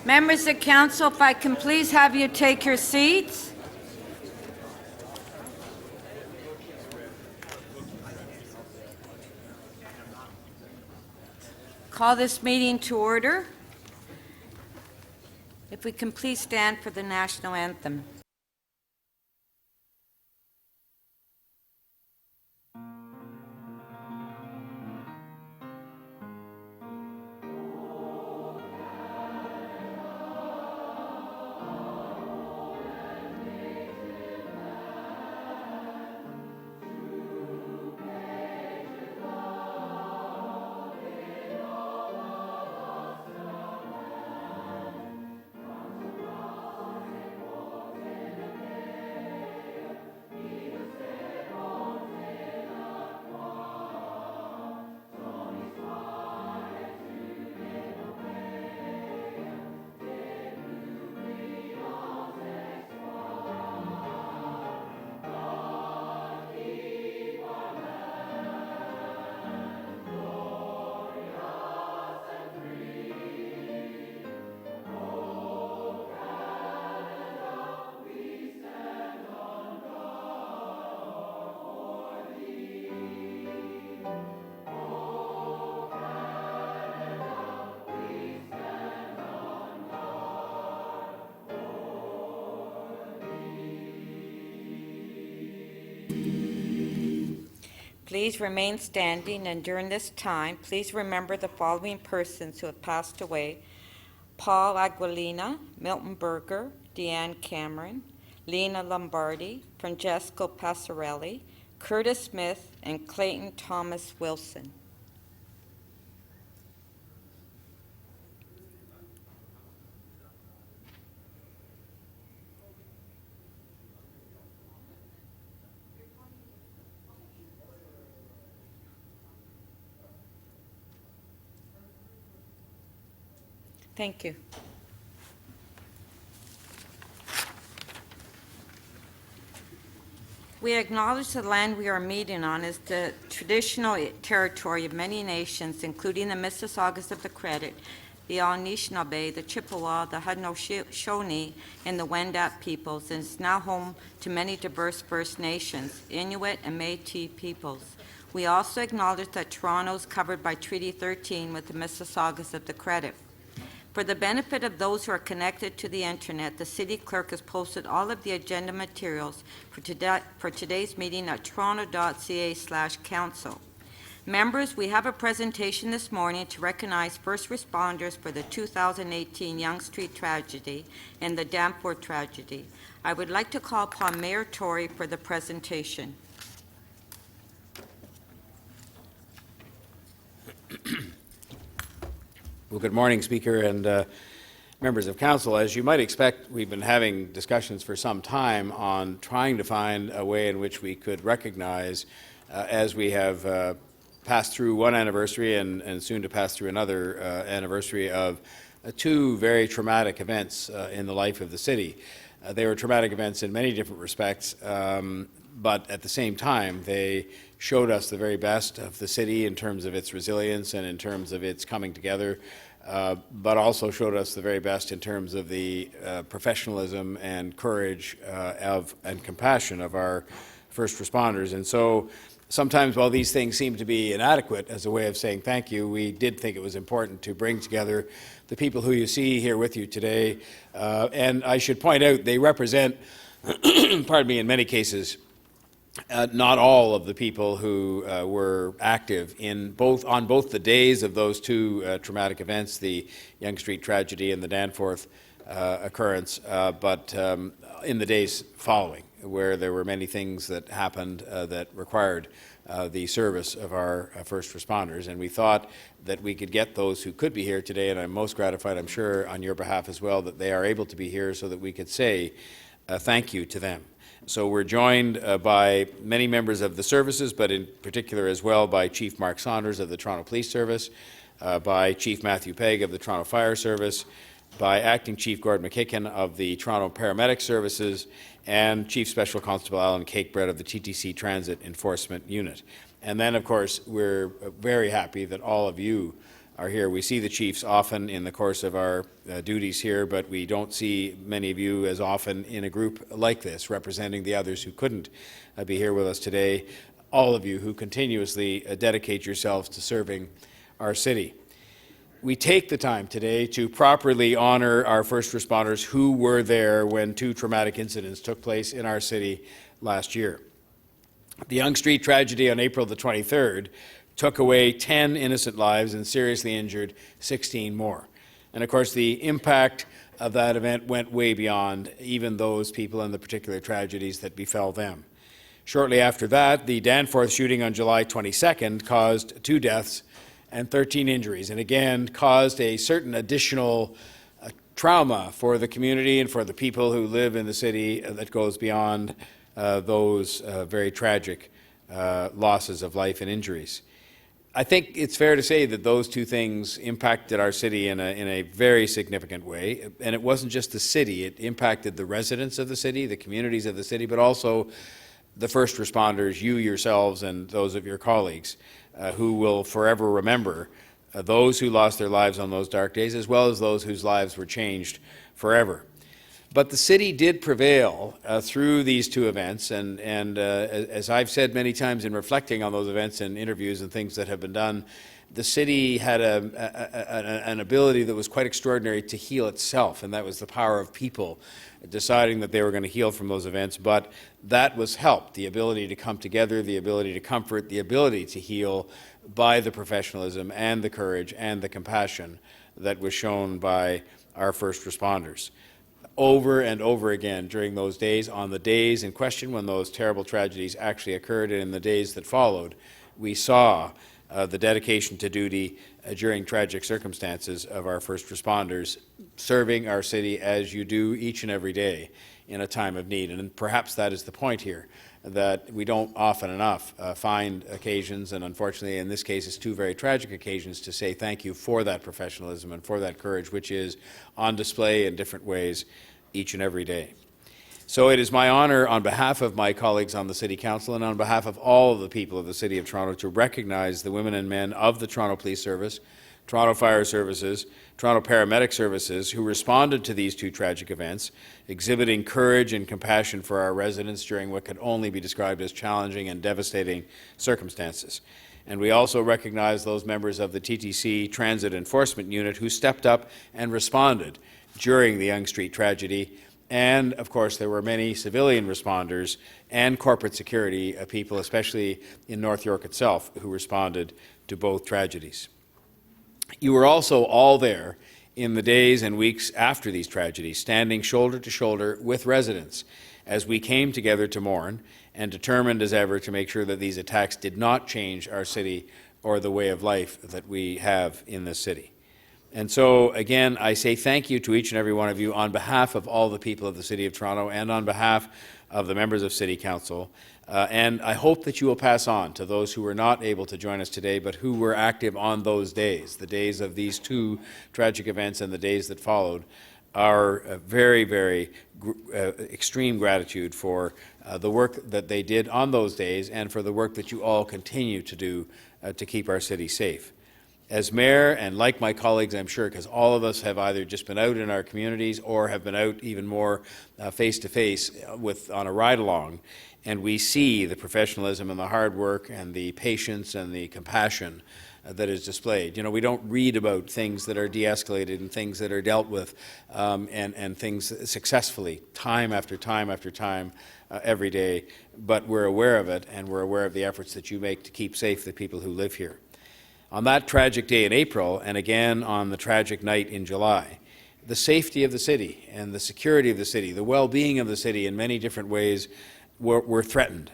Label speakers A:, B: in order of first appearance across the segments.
A: Members of Council, if I can please have you take your seats. Call this meeting to order. If we can please stand for the national anthem. Please remain standing, and during this time, please remember the following persons who have passed away: Paul Aguilina, Milton Berger, Deanne Cameron, Lena Lombardi, Francesco Passarelli, Curtis Smith, and Clayton Thomas Wilson. Thank you. We acknowledge the land we are meeting on is the traditional territory of many nations, including the Mississaugas of the Credit, the Anishinaabe, the Chippewa, the Haudenosaunee, and the Wendat peoples, and is now home to many diverse First Nations, Inuit, and Métis peoples. We also acknowledge that Toronto is covered by Treaty 13 with the Mississaugas of the Credit. For the benefit of those who are connected to the internet, the City Clerk has posted all of the agenda materials for today's meeting at toronto.ca/council. Members, we have a presentation this morning to recognize first responders for the 2018 Yonge Street tragedy and the Danforth tragedy. I would like to call upon Mayor Tory for the presentation.
B: Well, good morning, Speaker and members of Council. As you might expect, we've been having discussions for some time on trying to find a way in which we could recognize, as we have passed through one anniversary and soon to pass through another anniversary of two very traumatic events in the life of the city. They were traumatic events in many different respects, but at the same time, they showed us the very best of the city in terms of its resilience and in terms of its coming together, but also showed us the very best in terms of the professionalism and courage and compassion of our first responders. And so sometimes, while these things seem to be inadequate as a way of saying thank you, we did think it was important to bring together the people who you see here with you today. And I should point out, they represent, pardon me, in many cases, not all of the people who were active on both the days of those two traumatic events, the Yonge Street tragedy and the Danforth occurrence, but in the days following, where there were many things that happened that required the service of our first responders. And we thought that we could get those who could be here today, and I'm most gratified, I'm sure, on your behalf as well, that they are able to be here so that we could say thank you to them. So we're joined by many members of the services, but in particular as well by Chief Mark Saunders of the Toronto Police Service, by Chief Matthew Pegg of the Toronto Fire Service, by Acting Chief Gord McKicken of the Toronto Paramedic Services, and Chief Special Constable Alan Cakebread of the TTC Transit Enforcement Unit. And then, of course, we're very happy that all of you are here. We see the chiefs often in the course of our duties here, but we don't see many of you as often in a group like this, representing the others who couldn't be here with us today, all of you who continuously dedicate yourselves to serving our city. We take the time today to properly honor our first responders who were there when 2 traumatic incidents took place in our city last year. The Yonge Street tragedy on April the 23rd took away 10 innocent lives and seriously injured 16 more. And of course, the impact of that event went way beyond even those people and the particular tragedies that befell them. Shortly after that, the Danforth shooting on July 22nd caused 2 deaths and 13 injuries, and again caused a certain additional trauma for the community and for the people who live in the city that goes beyond those very tragic losses of life and injuries. I think it's fair to say that those 2 things impacted our city in a very significant way, and it wasn't just the city, it impacted the residents of the city, the communities of the city, but also the first responders, you yourselves and those of your colleagues, who will forever remember those who lost their lives on those dark days, as well as those whose lives were changed forever. But the city did prevail through these 2 events, and as I've said many times in reflecting on those events and interviews and things that have been done, the city had an ability that was quite extraordinary to heal itself, and that was the power of people deciding that they were going to heal from those events. But that was helped, the ability to come together, the ability to comfort, the ability to heal by the professionalism and the courage and the compassion that was shown by our first responders. Over and over again during those days, on the days in question when those terrible tragedies actually occurred and in the days that followed, we saw the dedication to duty during tragic circumstances of our first responders serving our city as you do each and every day in a time of need. And perhaps that is the point here, that we don't often enough find occasions, and unfortunately in this case it's 2 very tragic occasions, to say thank you for that professionalism and for that courage, which is on display in different ways each and every day. So it is my honor, on behalf of my colleagues on the City Council and on behalf of all of the people of the City of Toronto, to recognize the women and men of the Toronto Police Service, Toronto Fire Services, Toronto Paramedic Services, who responded to these 2 tragic events, exhibiting courage and compassion for our residents during what could only be described as challenging and devastating circumstances. And we also recognize those members of the TTC Transit Enforcement Unit who stepped up and responded during the Yonge Street tragedy. And, of course, there were many civilian responders and corporate security people, especially in North York itself, who responded to both tragedies. You were also all there in the days and weeks after these tragedies, standing shoulder to shoulder with residents as we came together to mourn, and determined as ever to make sure that these attacks did not change our city or the way of life that we have in this city. And so, again, I say thank you to each and every one of you on behalf of all the people of the City of Toronto and on behalf of the members of City Council. And I hope that you will pass on to those who were not able to join us today, but who were active on those days, the days of these 2 tragic events and the days that followed, our very, very extreme gratitude for the work that they did on those days and for the work that you all continue to do to keep our city safe. As mayor, and like my colleagues, I'm sure, because all of us have either just been out in our communities or have been out even more face-to-face on a ride-along, and we see the professionalism and the hard work and the patience and the compassion that is displayed. You know, we don't read about things that are de-escalated and things that are dealt with and things successfully time after time after time every day, but we're aware of it, and we're aware of the efforts that you make to keep safe the people who live here. On that tragic day in April, and again on the tragic night in July, the safety of the city and the security of the city, the well-being of the city in many different ways were threatened.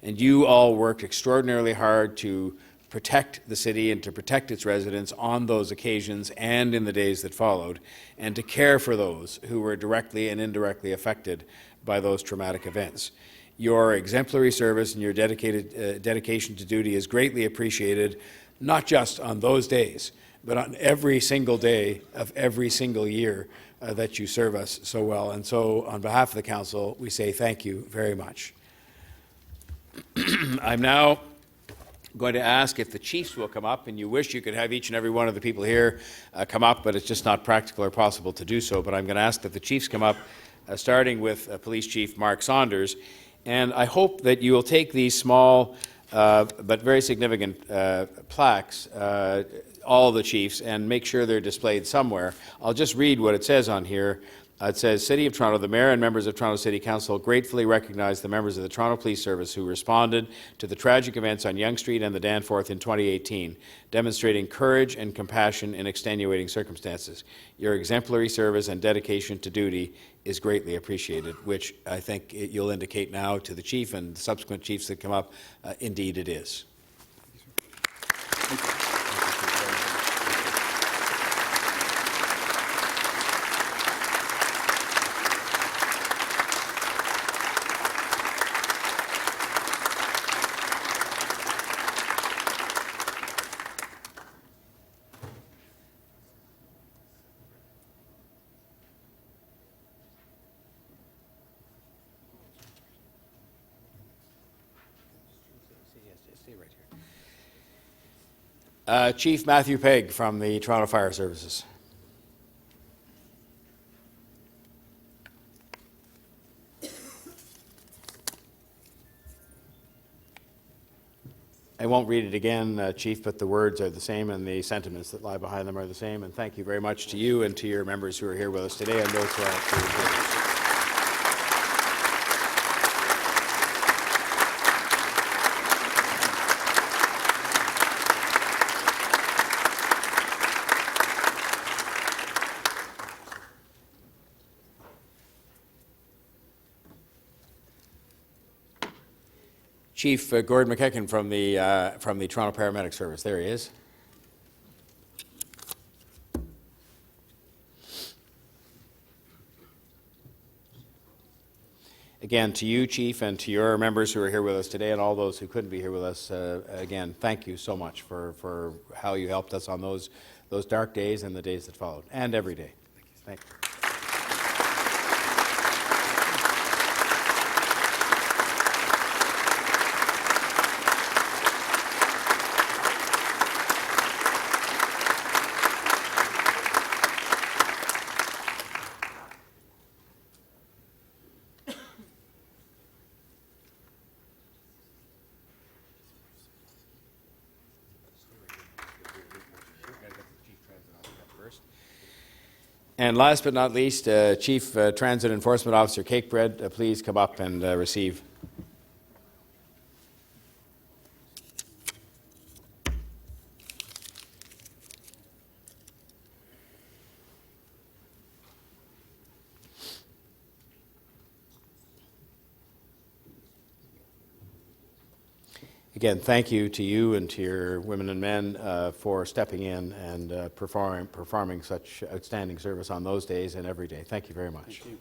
B: And you all worked extraordinarily hard to protect the city and to protect its residents on those occasions and in the days that followed, and to care for those who were directly and indirectly affected by those traumatic events. Your exemplary service and your dedication to duty is greatly appreciated, not just on those days, but on every single day of every single year that you serve us so well. And so, on behalf of the Council, we say thank you very much. I'm now going to ask if the chiefs will come up, and you wish you could have each and every one of the people here come up, but it's just not practical or possible to do so. But I'm going to ask that the chiefs come up, starting with Police Chief Mark Saunders. And I hope that you will take these small but very significant plaques, all the chiefs, and make sure they're displayed somewhere. I'll just read what it says on here. It says, City of Toronto, the Mayor and members of Toronto City Council gratefully recognize the members of the Toronto Police Service who responded to the tragic events on Yonge Street and the Danforth in 2018, demonstrating courage and compassion in extenuating circumstances. Your exemplary service and dedication to duty is greatly appreciated, which I think you'll indicate now to the Chief and the subsequent Chiefs that come up, indeed it is. Chief Matthew Pegg from the Toronto Fire Services. I won't read it again, Chief, but the words are the same and the sentiments that lie behind them are the same. And thank you very much to you and to your members who are here with us today and those who are Chief Gordon McEachern from the Toronto Paramedic Service. There he is. Again, to you, Chief, and to your members who are here with us today and all those who couldn't be here with us, again, thank you so much for how you helped us on those dark days and the days that followed, and every day. Thank you. And last but not least, Chief Transit Enforcement Officer Cakebread, please come up and receive. Again, thank you to you and to your women and men for stepping in and performing such outstanding service on those days and every day. Thank you very much. Thank you.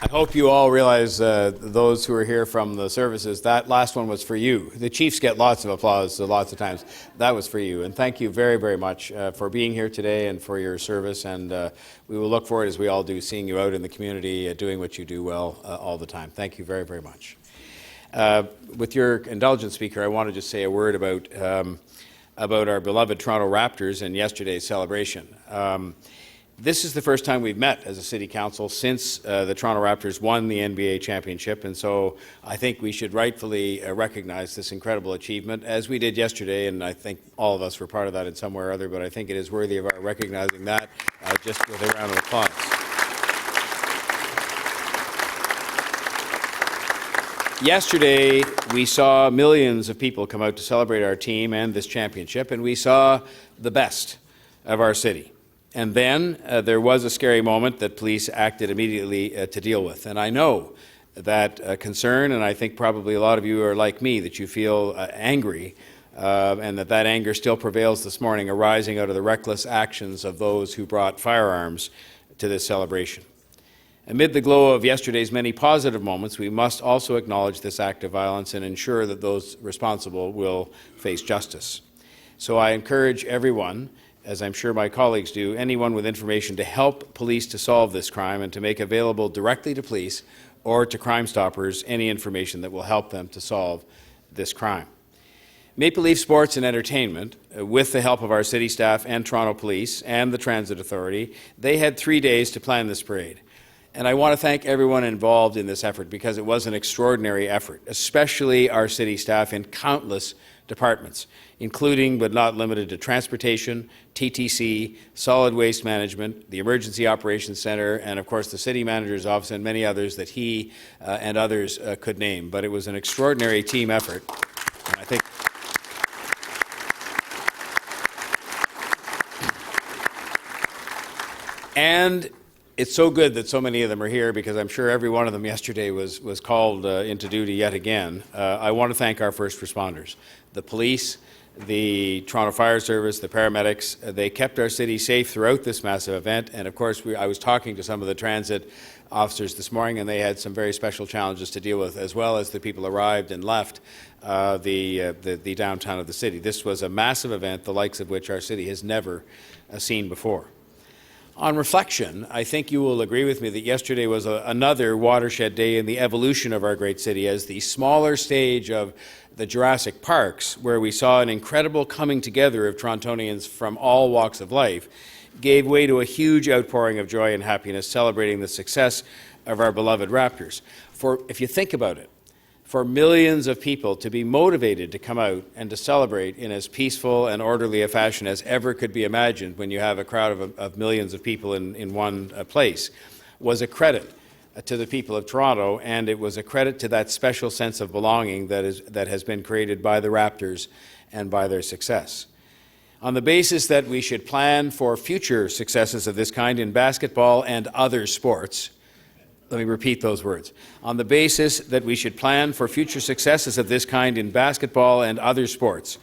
B: I hope you all realize, those who are here from the services, that last one was for you. The Chiefs get lots of applause lots of times. That was for you. And thank you very, very much for being here today and for your service. And we will look forward, as we all do, seeing you out in the community doing what you do well all the time. Thank you very, very much. With your indulgence, Speaker, I want to just say a word about our beloved Toronto Raptors and yesterday's celebration. This is the first time we've met as a City Council since the Toronto Raptors won the NBA championship, and so I think we should rightfully recognize this incredible achievement, as we did yesterday, and I think all of us were part of that in some way or other, but I think it is worthy of our recognizing that just with a round of applause. Yesterday, we saw millions of people come out to celebrate our team and this championship, and we saw the best of our city. And then there was a scary moment that police acted immediately to deal with. And I know that concern, and I think probably a lot of you are like me, that you feel angry, and that anger still prevails this morning, arising out of the reckless actions of those who brought firearms to this celebration. Amid the glow of yesterday's many positive moments, we must also acknowledge this act of violence and ensure that those responsible will face justice. So I encourage everyone, as I'm sure my colleagues do, anyone with information to help police to solve this crime and to make available directly to police or to Crime Stoppers any information that will help them to solve this crime. Maple Leaf Sports and Entertainment, with the help of our city staff and Toronto Police and the Transit Authority, they had 3 days to plan this parade. And I want to thank everyone involved in this effort because it was an extraordinary effort, especially our city staff in countless departments, including but not limited to transportation, TTC, solid waste management, the Emergency Operations Centre, and of course the City Manager's Office and many others that he and others could name. But it was an extraordinary team effort, and I think and it's so good that so many of them are here because I'm sure every one of them yesterday was called into duty yet again. I want to thank our first responders, the police, the Toronto Fire Service, the paramedics. They kept our city safe throughout this massive event, and of course I was talking to some of the transit officers this morning, and they had some very special challenges to deal with, as well as the people arrived and left the downtown of the city. This was a massive event, the likes of which our city has never seen before. On reflection, I think you will agree with me that yesterday was another watershed day in the evolution of our great city, as the smaller stage of the Jurassic Parks, where we saw an incredible coming together of Torontonians from all walks of life, gave way to a huge outpouring of joy and happiness celebrating the success of our beloved Raptors. For if you think about it, for millions of people to be motivated to come out and to celebrate in as peaceful and orderly a fashion as ever could be imagined when you have a crowd of millions of people in one place was a credit to the people of Toronto, and it was a credit to that special sense of belonging that has been created by the Raptors and by their success. On the basis that we should plan for future successes of this kind in basketball and other sports, let me repeat those words. On the basis that we should plan for future successes of this kind in basketball and other sports,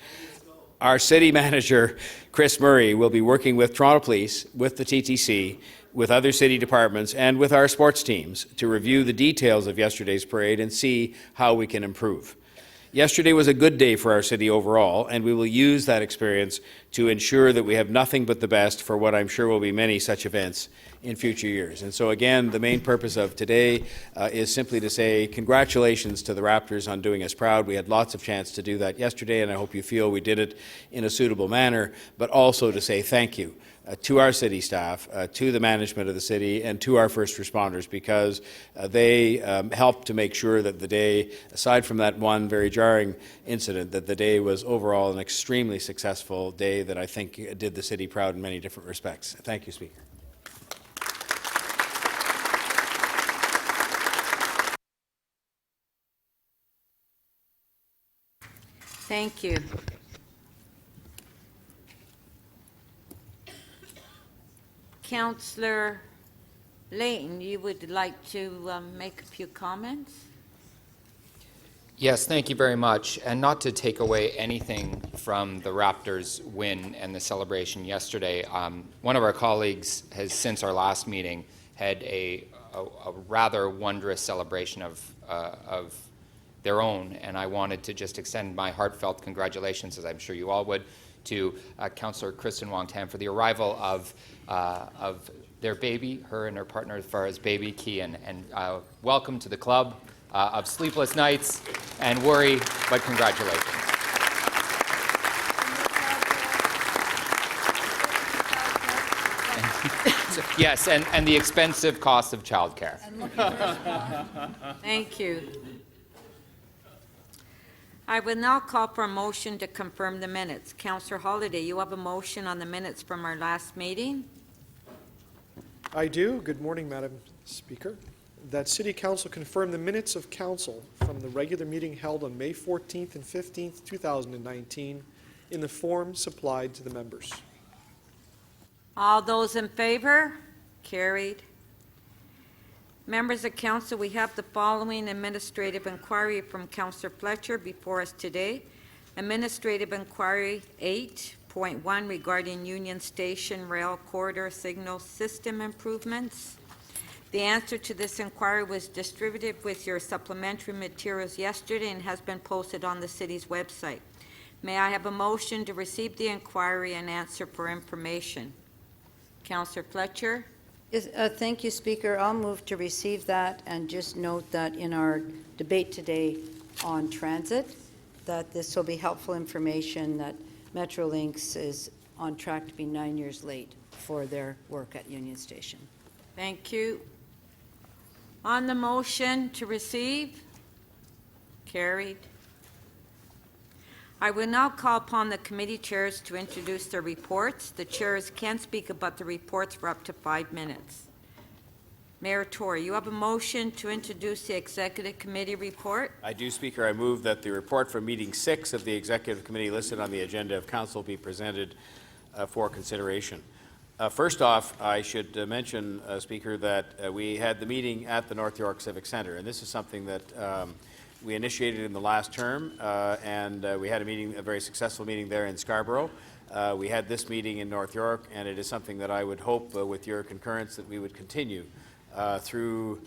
B: our city manager, Chris Murray, will be working with Toronto Police, with the TTC, with other city departments, and with our sports teams to review the details of yesterday's parade and see how we can improve. Yesterday was a good day for our city overall, and we will use that experience to ensure that we have nothing but the best for what I'm sure will be many such events in future years. And so again, the main purpose of today is simply to say congratulations to the Raptors on doing us proud. We had lots of chance to do that yesterday, and I hope you feel we did it in a suitable manner, but also to say thank you to our city staff, to the management of the city, and to our first responders, because they helped to make sure that the day, aside from that one very jarring incident, that the day was overall an extremely successful day that I think did the city proud in many different respects. Thank you, Speaker.
A: Thank you. Councillor Layton, you would like to make a few comments?
C: Yes, thank you very much. And not to take away anything from the Raptors' win and the celebration yesterday, one of our colleagues has, since our last meeting, had a rather wondrous celebration of their own, and I wanted to just extend my heartfelt congratulations, as I'm sure you all would, to Councillor Kristen Wong-Tam for the arrival of their baby, her and her partner, as far as baby Kian, and welcome to the club of sleepless nights and worry, but congratulations. Yes, and the expensive cost of childcare.
A: Thank you. I will now call for a motion to confirm the minutes. Councillor Holliday, you have a motion on the minutes from our last meeting?
D: I do. Good morning, Madam Speaker. That City Council confirm the minutes of council from the regular meeting held on May 14th and 15th, 2019 in the form supplied to the members.
A: All those in favor? Carried. Members of council, we have the following administrative inquiry from Councillor Fletcher before us today. Administrative inquiry 8.1 regarding Union Station Rail Corridor Signal System improvements. The answer to this inquiry was distributed with your supplementary materials yesterday and has been posted on the city's website. May I have a motion to receive the inquiry and answer for information? Councillor Fletcher?
E: Yes, thank you, Speaker. I'll move to receive that and just note that in our debate today on transit, that this will be helpful information that Metrolinx is on track to be 9 years late for their work at Union Station.
A: Thank you. On the motion to receive? Carried. I will now call upon the committee chairs to introduce their reports. The chairs can speak about the reports for up to 5 minutes. Mayor Tory, you have a motion to introduce the Executive Committee report.
B: I do, Speaker. I move that the report from Meeting 6 of the Executive Committee listed on the agenda of Council be presented for consideration. First off, I should mention, Speaker, that we had the meeting at the North York Civic Centre, and this is something that we initiated in the last term, and we had a very successful meeting there in Scarborough. We had this meeting in North York, and it is something that I would hope, with your concurrence, that we would continue through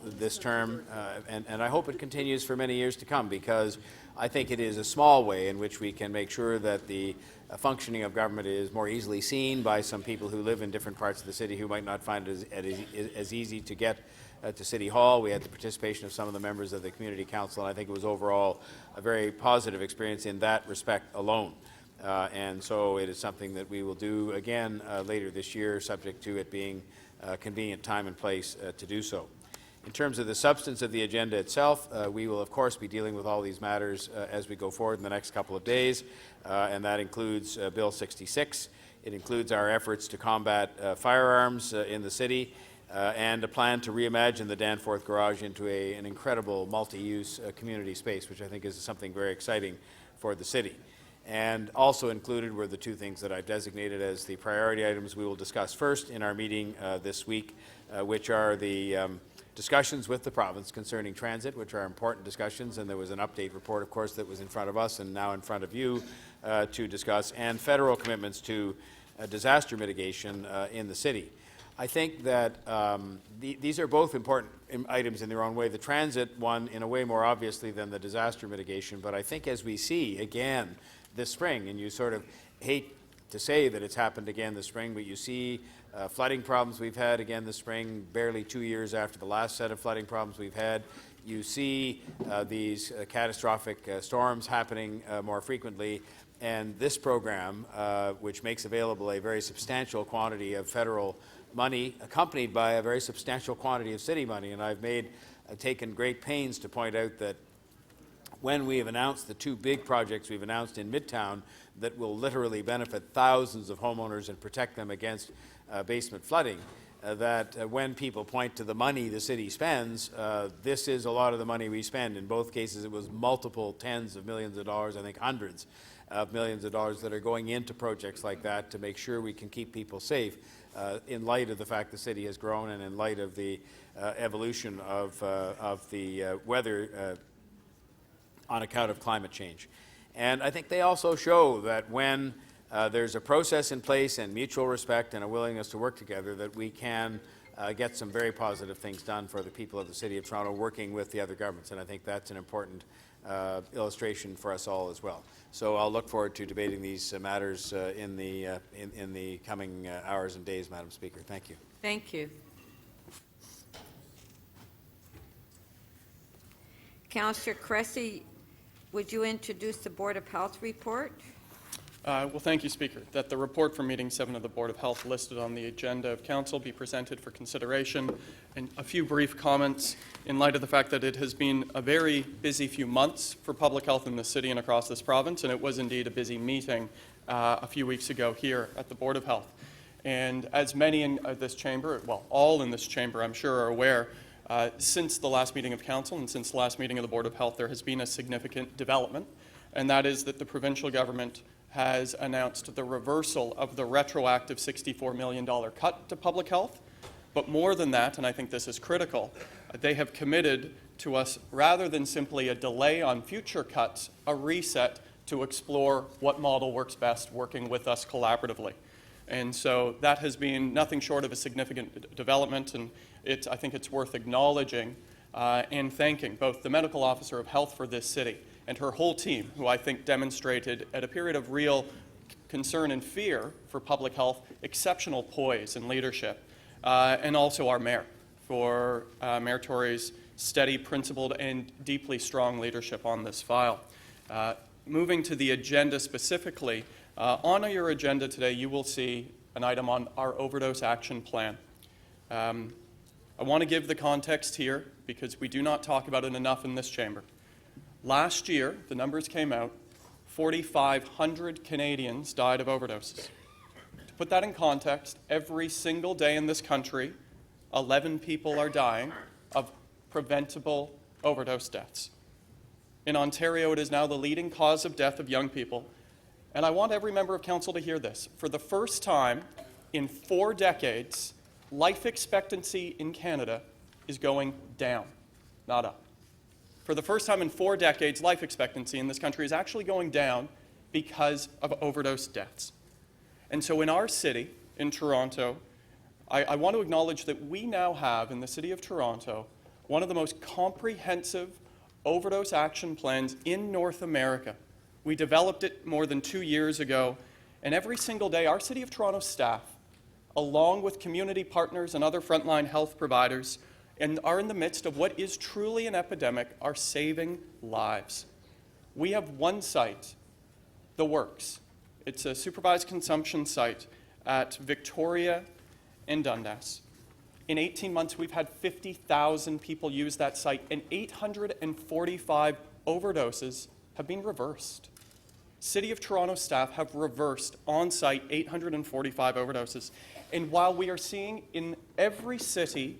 B: this term, and I hope it continues for many years to come, because I think it is a small way in which we can make sure that the functioning of government is more easily seen by some people who live in different parts of the city who might not find it as easy to get to City Hall. We had the participation of some of the members of the Community Council, and I think it was overall a very positive experience in that respect alone. And so it is something that we will do again later this year, subject to it being a convenient time and place to do so. In terms of the substance of the agenda itself, we will of course be dealing with all these matters as we go forward in the next couple of days, and that includes Bill 66. It includes our efforts to combat firearms in the city, and a plan to reimagine the Danforth Garage into an incredible multi-use community space, which I think is something very exciting for the city. And also included were the two things that I've designated as the priority items we will discuss first in our meeting this week, which are the discussions with the province concerning transit, which are important discussions, and there was an update report, of course, that was in front of us and now in front of you to discuss, and federal commitments to disaster mitigation in the city. I think that these are both important items in their own way. The transit one, in a way, more obviously than the disaster mitigation, but I think as we see again this spring, and you sort of hate to say that it's happened again this spring, but you see flooding problems we've had again this spring, barely 2 years after the last set of flooding problems we've had. You see these catastrophic storms happening more frequently, and this program, which makes available a very substantial quantity of federal money, accompanied by a very substantial quantity of city money, and I've taken great pains to point out that when we have announced the two big projects we've announced in Midtown that will literally benefit thousands of homeowners and protect them against basement flooding, that when people point to the money the city spends, this is a lot of the money we spend. In both cases, it was multiple tens of millions of dollars, I think hundreds of millions of dollars that are going into projects like that to make sure we can keep people safe in light of the fact the city has grown and in light of the evolution of the weather on account of climate change. And I think they also show that when there's a process in place and mutual respect and a willingness to work together, that we can get some very positive things done for the people of the City of Toronto working with the other governments. And I think that's an important illustration for us all as well. So I'll look forward to debating these matters in the coming hours and days, Madam Speaker. Thank you.
A: Thank you. Councillor Cressy, would you introduce the Board of Health report?
F: Well, thank you, Speaker. That the report from Meeting 7 of the Board of Health listed on the agenda of Council be presented for consideration. And a few brief comments in light of the fact that it has been a very busy few months for public health in the city and across this province, and it was indeed a busy meeting a few weeks ago here at the Board of Health. And as many in this chamber, well, all in this chamber, I'm sure, are aware, since the last meeting of Council and since the last meeting of the Board of Health, there has been a significant development, and that is that the provincial government has announced the reversal of the retroactive $64 million cut to public health. But more than that, and I think this is critical, they have committed to us, rather than simply a delay on future cuts, a reset to explore what model works best working with us collaboratively. And so that has been nothing short of a significant development, and I think it's worth acknowledging and thanking both the medical officer of health for this city and her whole team, who I think demonstrated at a period of real concern and fear for public health, exceptional poise and leadership, and also our mayor for Mayor Tory's steady, principled, and deeply strong leadership on this file. Moving to the agenda specifically, on your agenda today you will see an item on our overdose action plan. I want to give the context here because we do not talk about it enough in this chamber. Last year, the numbers came out, 4,500 Canadians died of overdoses. To put that in context, every single day in this country, 11 people are dying of preventable overdose deaths. In Ontario, it is now the leading cause of death of young people. And I want every member of council to hear this. For the first time in 4 decades, life expectancy in Canada is going down, not up. For the first time in 4 decades, life expectancy in this country is actually going down because of overdose deaths. And so in our city, in Toronto, I want to acknowledge that we now have, in the city of Toronto, one of the most comprehensive overdose action plans in North America. We developed it more than 2 years ago, and every single day, our City of Toronto staff, along with community partners and other frontline health providers, and are in the midst of what is truly an epidemic, are saving lives. We have one site, The Works. It's a supervised consumption site at Victoria and Dundas. In 18 months, we've had 50,000 people use that site, and 845 overdoses have been reversed. City of Toronto staff have reversed on-site 845 overdoses. And while we are seeing in every city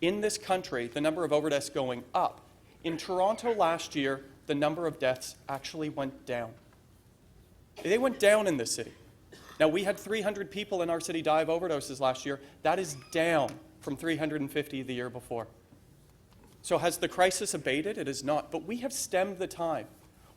F: in this country the number of overdoses going up, in Toronto last year, the number of deaths actually went down. They went down in this city. Now, we had 300 people in our city die of overdoses last year. That is down from 350 the year before. So has the crisis abated? It is not, but we have stemmed the tide.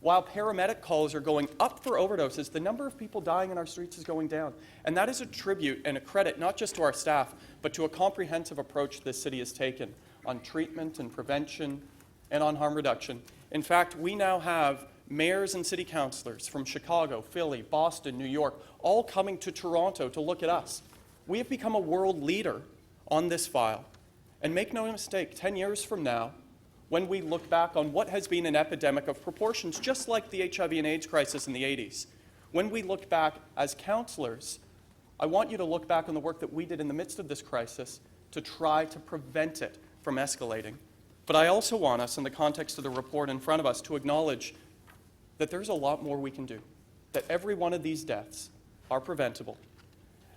F: While paramedic calls are going up for overdoses, the number of people dying in our streets is going down. And that is a tribute and a credit not just to our staff, but to a comprehensive approach this city has taken on treatment and prevention and on harm reduction. In fact, we now have mayors and city councilors from Chicago, Philly, Boston, New York, all coming to Toronto to look at us. We have become a world leader on this file. And make no mistake, 10 years from now, when we look back on what has been an epidemic of proportions, just like the HIV and AIDS crisis in the 80s, when we look back as councillors, I want you to look back on the work that we did in the midst of this crisis to try to prevent it from escalating. But I also want us, in the context of the report in front of us, to acknowledge that there's a lot more we can do, that every one of these deaths are preventable.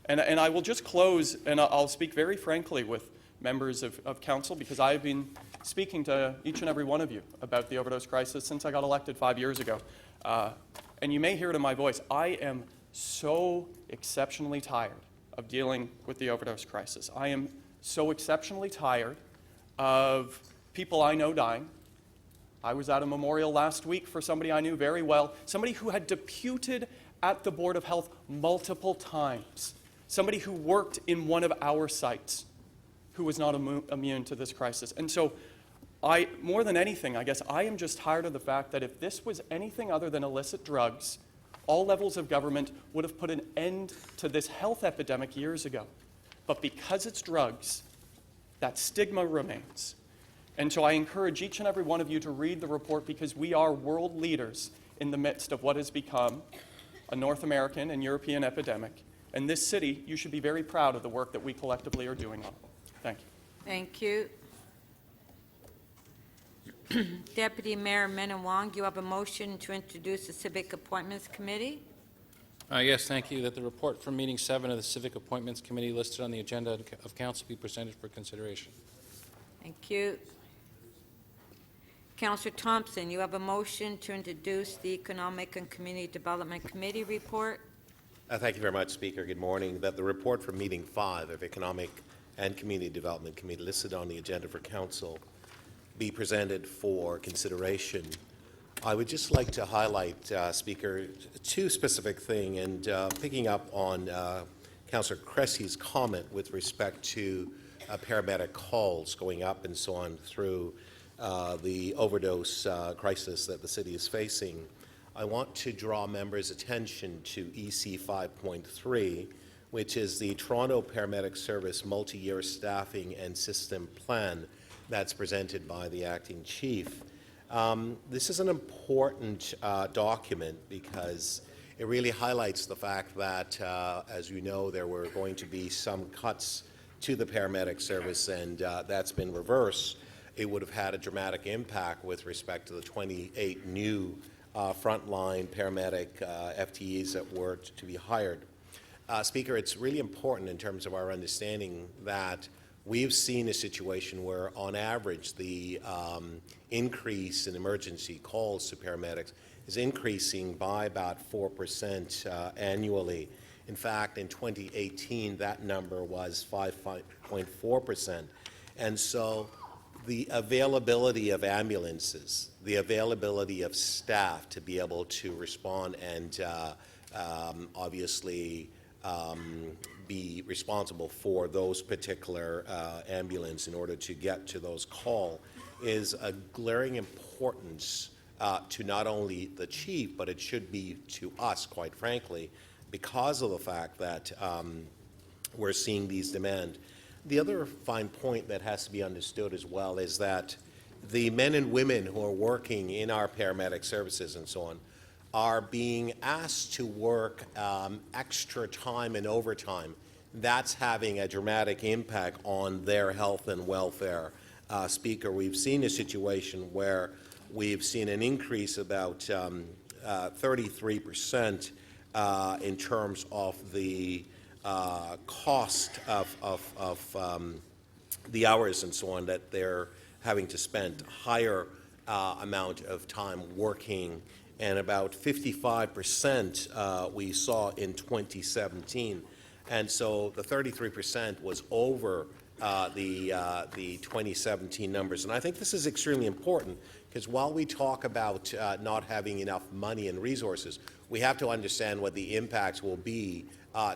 F: And I will just close, and I'll speak very frankly with members of council, because I've been speaking to each and every one of you about the overdose crisis since I got elected 5 years ago. And you may hear it in my voice, I am so exceptionally tired of dealing with the overdose crisis. I am so exceptionally tired of people I know dying. I was at a memorial last week for somebody I knew very well, somebody who had deputed at the Board of Health multiple times, somebody who worked in one of our sites, who was not immune to this crisis. And so more than anything, I guess, I am just tired of the fact that if this was anything other than illicit drugs, all levels of government would have put an end to this health epidemic years ago. But because it's drugs, that stigma remains. And so I encourage each and every one of you to read the report, because we are world leaders in the midst of what has become a North American and European epidemic. And this city, you should be very proud of the work that we collectively are doing on it. Thank you.
A: Thank you. Deputy Mayor Minnan-Wong, you have a motion to introduce the Civic Appointments Committee.
G: Yes, thank you. That the report from Meeting 7 of the Civic Appointments Committee listed on the agenda of Council be presented for consideration.
A: Thank you. Councillor Thompson, you have a motion to introduce the Economic and Community Development Committee report.
H: Thank you very much, Speaker. Good morning. That the report from Meeting 5 of Economic and Community Development Committee listed on the agenda for Council be presented for consideration. I would just like to highlight, Speaker, two specific things, and picking up on Councillor Cressy's comment with respect to paramedic calls going up and so on through the overdose crisis that the city is facing. I want to draw members' attention to EC 5.3, which is the Toronto Paramedic Service Multi-Year Staffing and System Plan that's presented by the Acting Chief. This is an important document because it really highlights the fact that, as you know, there were going to be some cuts to the paramedic service, and that's been reversed. It would have had a dramatic impact with respect to the 28 new frontline paramedic FTEs that were to be hired. Speaker, it's really important in terms of our understanding that we've seen a situation where, on average, the increase in emergency calls to paramedics is increasing by about 4% annually. In fact, in 2018, that number was 5.4%. And so the availability of ambulances, the availability of staff to be able to respond and obviously be responsible for those particular ambulance in order to get to those calls is a glaring importance to not only the chief, but it should be to us, quite frankly, because of the fact that we're seeing these demands. The other fine point that has to be understood as well is that the men and women who are working in our paramedic services and so on are being asked to work extra time and overtime. That's having a dramatic impact on their health and welfare. Speaker, we've seen a situation where we've seen an increase about 33% in terms of the cost of the hours and so on that they're having to spend, higher amount of time working, and about 55% we saw in 2017. And so the 33% was over the 2017 numbers. And I think this is extremely important because while we talk about not having enough money and resources, we have to understand what the impacts will be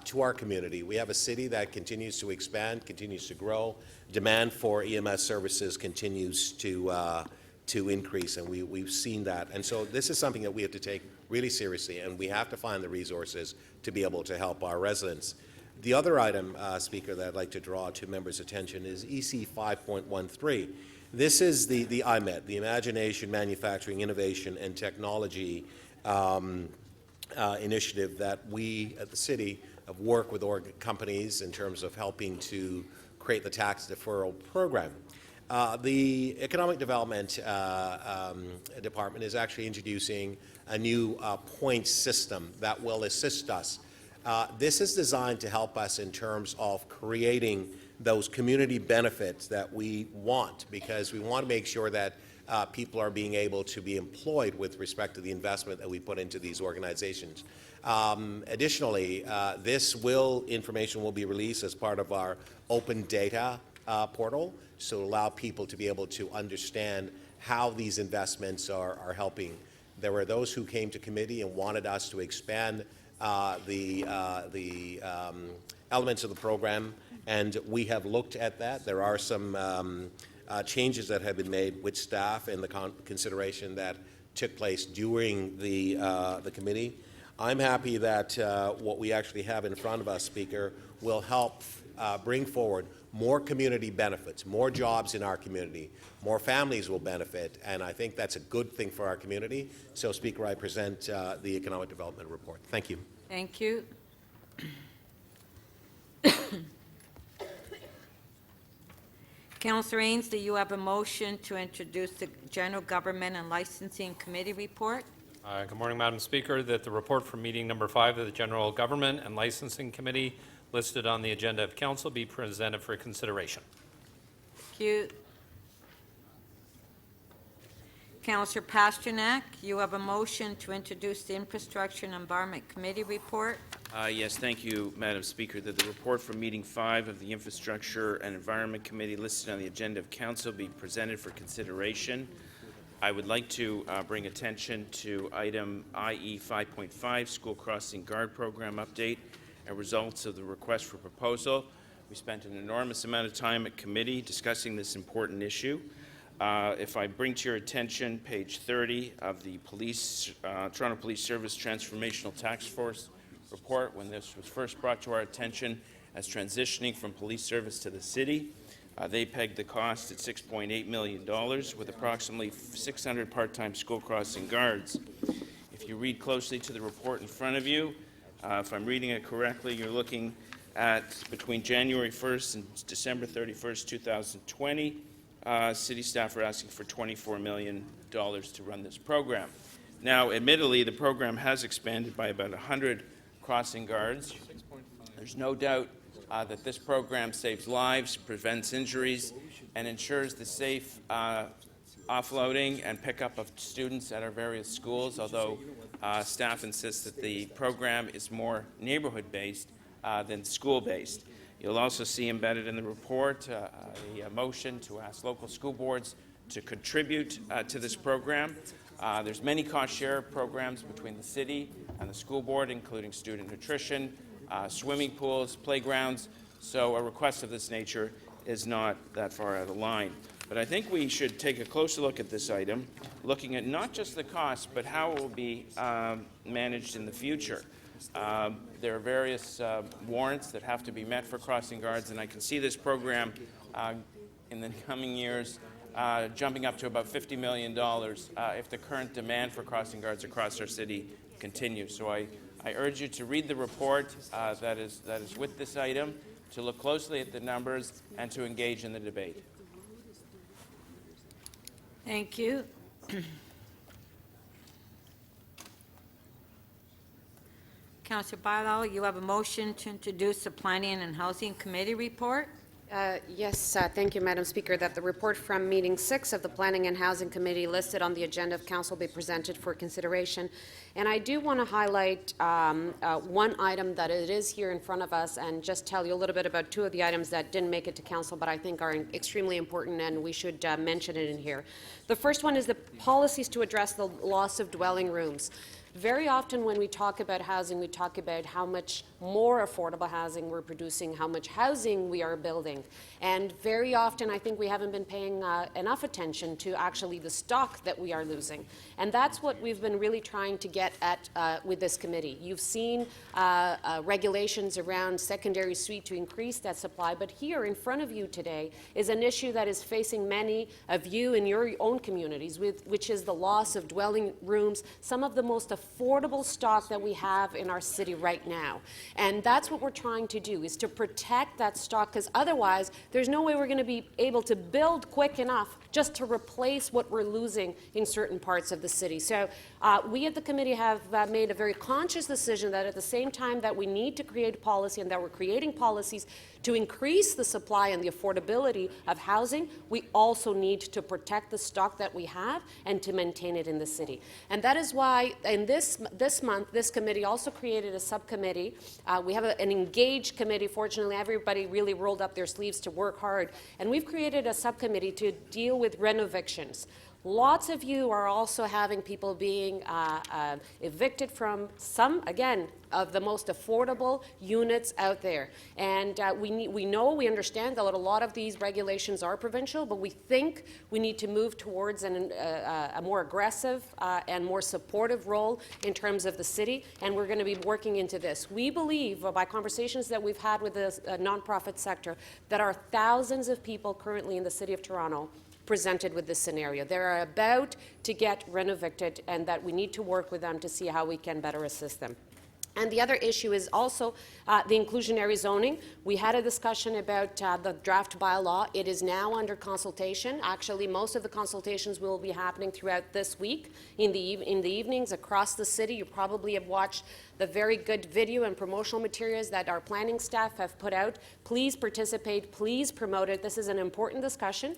H: to our community. We have a city that continues to expand, continues to grow. Demand for EMS services continues to increase, and we've seen that. And so this is something that we have to take really seriously, and we have to find the resources to be able to help our residents. The other item, Speaker, that I'd like to draw to members' attention is EC 5.13. This is the IMET, the Imagination, Manufacturing, Innovation, and Technology initiative that we at the city have worked with companies in terms of helping to create the tax deferral program. The Economic Development Department is actually introducing a new point system that will assist us. This is designed to help us in terms of creating those community benefits that we want, because we want to make sure that people are being able to be employed with respect to the investment that we put into these organizations. Additionally, this information will be released as part of our open data portal, so allow people to be able to understand how these investments are helping. There were those who came to committee and wanted us to expand the elements of the program, and we have looked at that. There are some changes that have been made with staff and the consideration that took place during the committee. I'm happy that what we actually have in front of us, Speaker, will help bring forward more community benefits, more jobs in our community, more families will benefit, and I think that's a good thing for our community. So, Speaker, I present the Economic Development Report. Thank you.
A: Thank you. Councillor Ains, do you have a motion to introduce the General Government and Licensing Committee report?
I: Good morning, Madam Speaker. That the report from meeting number 5 of the General Government and Licensing Committee listed on the agenda of Council be presented for consideration.
A: Thank you. Councillor Pasternak, you have a motion to introduce the Infrastructure and Environment Committee report.
J: Yes, thank you, Madam Speaker. That the report from meeting 5 of the Infrastructure and Environment Committee listed on the agenda of Council be presented for consideration. I would like to bring attention to item IE 5.5, School Crossing Guard Program Update and results of the request for proposal. We spent an enormous amount of time at committee discussing this important issue. If I bring to your attention page 30 of the Toronto Police Service Transformational Task Force report, when this was first brought to our attention as transitioning from police service to the city, they pegged the cost at $6.8 million with approximately 600 part-time school crossing guards. If you read closely to the report in front of you, if I'm reading it correctly, you're looking at between January 1st and December 31st, 2020, city staff are asking for $24 million to run this program. Now, admittedly, the program has expanded by about 100 crossing guards. There's no doubt that this program saves lives, prevents injuries, and ensures the safe offloading and pickup of students at our various schools, although staff insists that the program is more neighborhood-based than school-based. You'll also see embedded in the report a motion to ask local school boards to contribute to this program. There's many cost-share programs between the city and the school board, including student nutrition, swimming pools, playgrounds, so a request of this nature is not that far out of line. But I think we should take a closer look at this item, looking at not just the cost, but how it will be managed in the future. There are various warrants that have to be met for crossing guards, and I can see this program in the coming years jumping up to about $50 million if the current demand for crossing guards across our city continues. So I urge you to read the report that is with this item, to look closely at the numbers, and to engage in the debate.
A: Thank you. Councillor Barlow, you have a motion to introduce the Planning and Housing Committee report.
K: Yes, thank you, Madam Speaker, that the report from meeting 6 of the Planning and Housing Committee listed on the agenda of Council be presented for consideration. And I do want to highlight one item that it is here in front of us and just tell you a little bit about 2 of the items that didn't make it to Council but I think are extremely important and we should mention it in here. The first one is the policies to address the loss of dwelling rooms. Very often when we talk about housing, we talk about how much more affordable housing we're producing, how much housing we are building. And very often I think we haven't been paying enough attention to actually the stock that we are losing. And that's what we've been really trying to get at with this committee. You've seen regulations around secondary suite to increase that supply, but here in front of you today is an issue that is facing many of you in your own communities, which is the loss of dwelling rooms, some of the most affordable stock that we have in our city right now. And that's what we're trying to do, is to protect that stock, because otherwise there's no way we're going to be able to build quick enough just to replace what we're losing in certain parts of the city. So we at the committee have made a very conscious decision that at the same time that we need to create policy and that we're creating policies to increase the supply and the affordability of housing, we also need to protect the stock that we have and to maintain it in the city. And that is why in this month, this committee also created a subcommittee. We have an engaged committee. Fortunately, everybody really rolled up their sleeves to work hard. And we've created a subcommittee to deal with renovictions. Lots of you are also having people being evicted from some, again, of the most affordable units out there. And we understand that a lot of these regulations are provincial, but we think we need to move towards a more aggressive and more supportive role in terms of the city, and we're going to be working into this. We believe, by conversations that we've had with the nonprofit sector, that are thousands of people currently in the City of Toronto presented with this scenario. They're about to get rent-evicted, and that we need to work with them to see how we can better assist them. And the other issue is also the inclusionary zoning. We had a discussion about the draft bylaw. It is now under consultation. Actually, most of the consultations will be happening throughout this week in the evenings across the city. You probably have watched the very good video and promotional materials that our planning staff have put out. Please participate. Please promote it. This is an important discussion.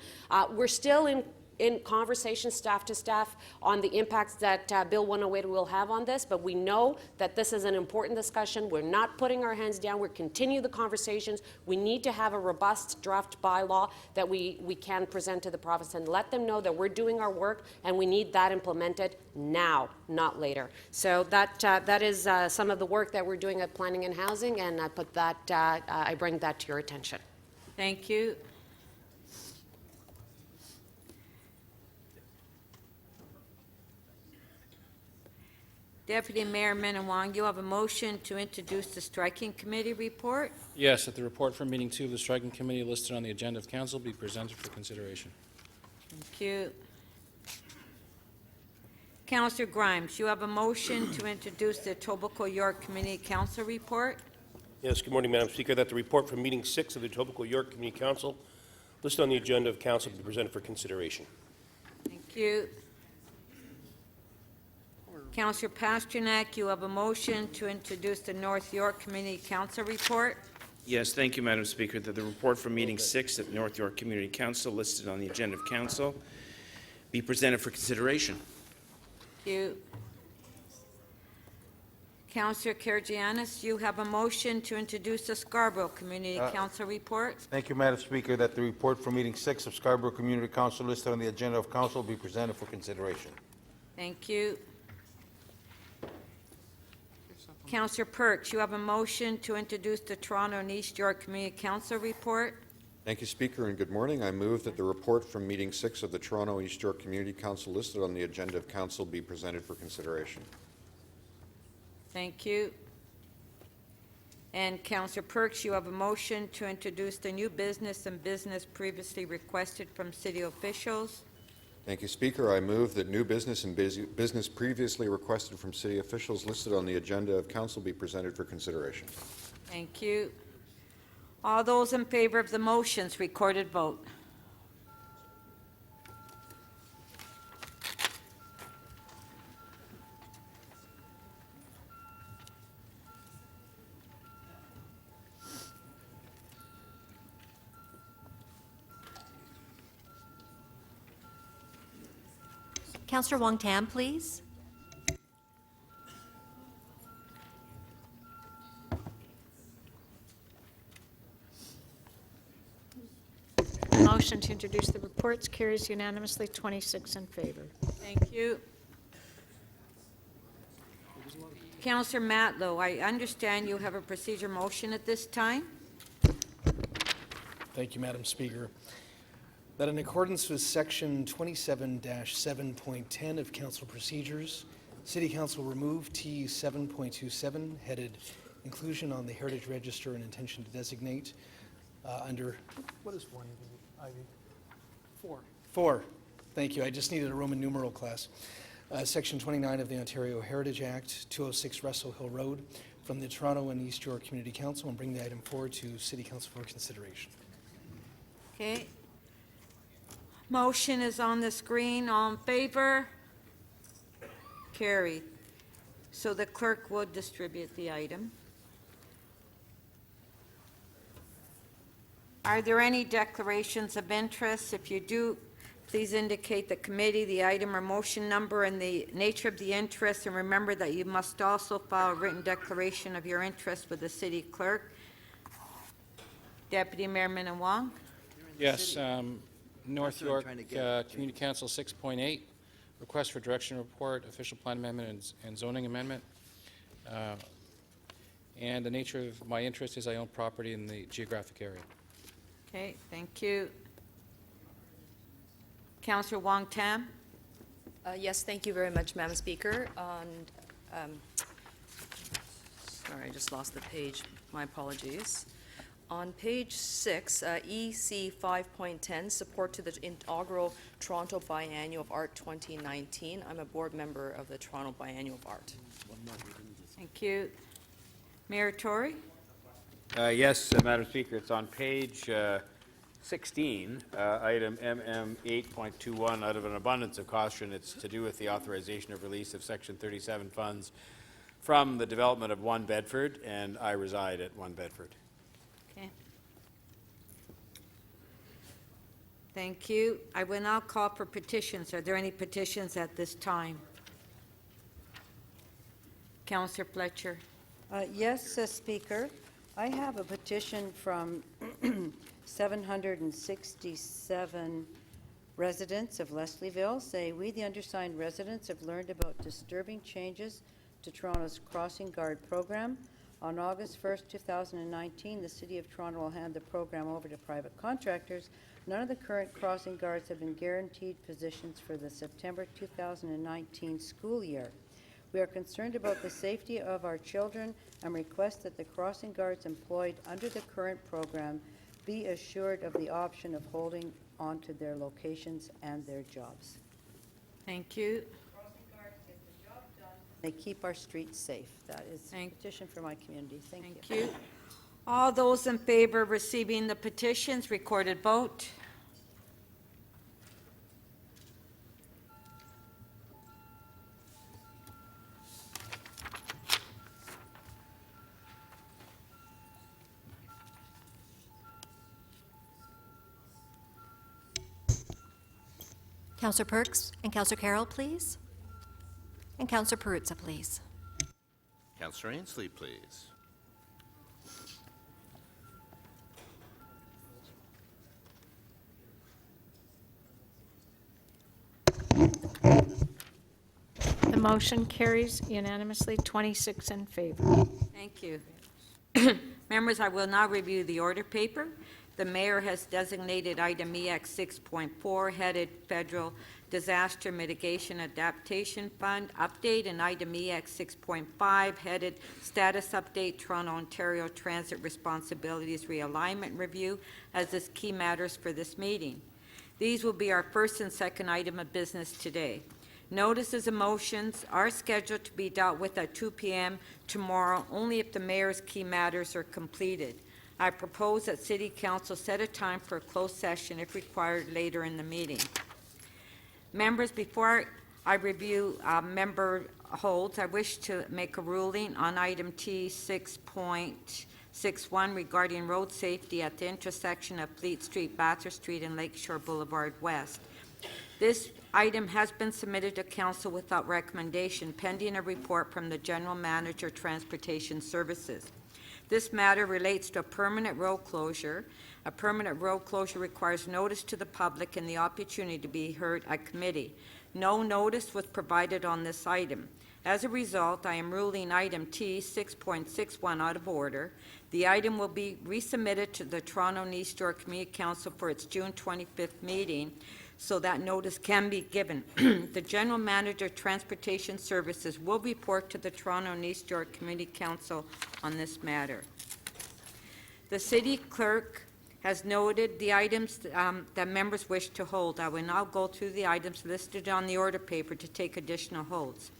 K: We're still in conversation, staff to staff, on the impacts that Bill 108 will have on this, but we know that this is an important discussion. We're not putting our hands down. We're continue the conversations. We need to have a robust draft bylaw that we can present to the province and let them know that we're doing our work, and we need that implemented now, not later. So that is some of the work that we're doing at Planning and Housing, and I bring that to your attention.
A: Thank you. Deputy Mayor Minnan-Wong, you have a motion to introduce the striking committee report.
G: Yes, that the report from meeting 2 of the striking committee listed on the agenda of council be presented for consideration.
A: Thank you. Councillor Grimes, you have a motion to introduce the Etobicoke York Community Council report.
L: Yes, good morning, Madam Speaker. That the report from meeting 6 of the Etobicoke York Community Council listed on the agenda of council be presented for consideration.
A: Thank you. Councillor Pasternak, you have a motion to introduce the North York Community Council report.
J: Yes, thank you, Madam Speaker, that the report from meeting 6 at North York Community Council listed on the agenda of council be presented for consideration.
A: Thank you. Councillor Karygiannis, you have a motion to introduce the Scarborough Community Council report.
M: Thank you, Madam Speaker, that the report for meeting 6 of Scarborough Community Council listed on the agenda of council be presented for consideration.
A: Thank you. Councillor Perks, you have a motion to introduce the Toronto and East York Community Council report.
N: Thank you, Speaker, and good morning. I move that the report from meeting 6 of the Toronto East York Community Council listed on the agenda of council be presented for consideration.
A: Thank you. And Councillor Perks, you have a motion to introduce the new business and business previously requested from city officials.
N: Thank you, Speaker. I move that new business and business previously requested from city officials listed on the agenda of council be presented for consideration.
A: Thank you. All those in favor of the motions, recorded vote.
O: Councillor Wong Tam, please.
P: Motion to introduce the reports carries unanimously, 26 in favor.
A: Thank you. Councillor Matlow, I understand you have a procedure motion at this time.
D: Thank you, Madam Speaker. That in accordance with Section 27-7.10 of Council Procedures, City Council remove T 7.27 headed Inclusion on the Heritage Register and Intention to Designate under, what is 1, Ivy? 4. 4. Thank you. I just needed a Roman numeral class. Section 29 of the Ontario Heritage Act, 206 Russell Hill Road, from the Toronto and East York Community Council, and bring the item forward to City Council for consideration.
A: Okay. Motion is on the screen. All in favor? Carried. So the clerk will distribute the item. Are there any declarations of interest? If you do, please indicate the committee, the item or motion number, and the nature of the interest, and remember that you must also file a written declaration of your interest with the city clerk. Deputy Mayor Minnan-Wong.
G: Yes, North
Q: That's what I'm
G: York
Q: trying to get at,
G: Community Council 6.8, request for direction report, official plan amendment and zoning amendment. And the nature of my interest is I own property in the geographic area.
A: Okay, thank you. Councillor Wong Tam?
R: Yes, thank you very much, Madam Speaker. Sorry, I just lost the page. My apologies. On page 6, EC 5.10, support to the inaugural Toronto Biennial of Art 2019. I'm a board member of the Toronto Biennial of Art.
A: Thank you. Mayor Tory?
B: Yes, Madam Speaker, it's on page 16, item MM 8.21. Out of an abundance of caution, it's to do with the authorization of release of Section 37 funds from the development of 1 Bedford, and I reside at 1 Bedford.
A: Okay. Thank you. I will now call for petitions. Are there any petitions at this time? Councillor Fletcher?
E: Yes, Speaker. I have a petition from 767 residents of Leslieville. Say, we, the undersigned residents, have learned about disturbing changes to Toronto's crossing guard program. On August 1st, 2019, the City of Toronto will hand the program over to private contractors. None of the current crossing guards have been guaranteed positions for the September 2019 school year. We are concerned about the safety of our children and request that the crossing guards employed under the current program be assured of the option of holding on to their locations and their jobs.
A: Thank you.
E: Crossing guards get the job done. They keep our streets safe. That is a petition for my community. Thank you.
A: Thank you. All those in favor of receiving the petitions, recorded vote.
O: Councillor Perks and Councillor Carroll, please. And Councillor Perruzza, please.
H: Councillor Ainsley, please.
P: The motion carries unanimously, 26 in favor.
A: Thank you. Members, I will now review the order paper. The mayor has designated item EX 6.4 headed Federal Disaster Mitigation Adaptation Fund Update and item EX 6.5 headed Status Update Toronto Ontario Transit Responsibilities Realignment Review as its key matters for this meeting. These will be our first and second item of business today. Notices and motions are scheduled to be dealt with at 2 p.m. tomorrow, only if the mayor's key matters are completed. I propose that City Council set a time for a closed session if required later in the meeting. Members, before I review member holds, I wish to make a ruling on item T 6.61 regarding road safety at the intersection of Fleet Street, Bathurst Street, and Lakeshore Boulevard West. This item has been submitted to Council without recommendation, pending a report from the General Manager, Transportation Services. This matter relates to a permanent road closure. A permanent road closure requires notice to the public and the opportunity to be heard at committee. No notice was provided on this item. As a result, I am ruling item T 6.61 out of order. The item will be resubmitted to the Toronto and East York Community Council for its June 25th meeting, so that notice can be given. The General Manager, Transportation Services will report to the Toronto and East York Community Council on this matter. The City Clerk has noted the items that members wish to hold. I will now go through the items listed on the order paper to take additional holds.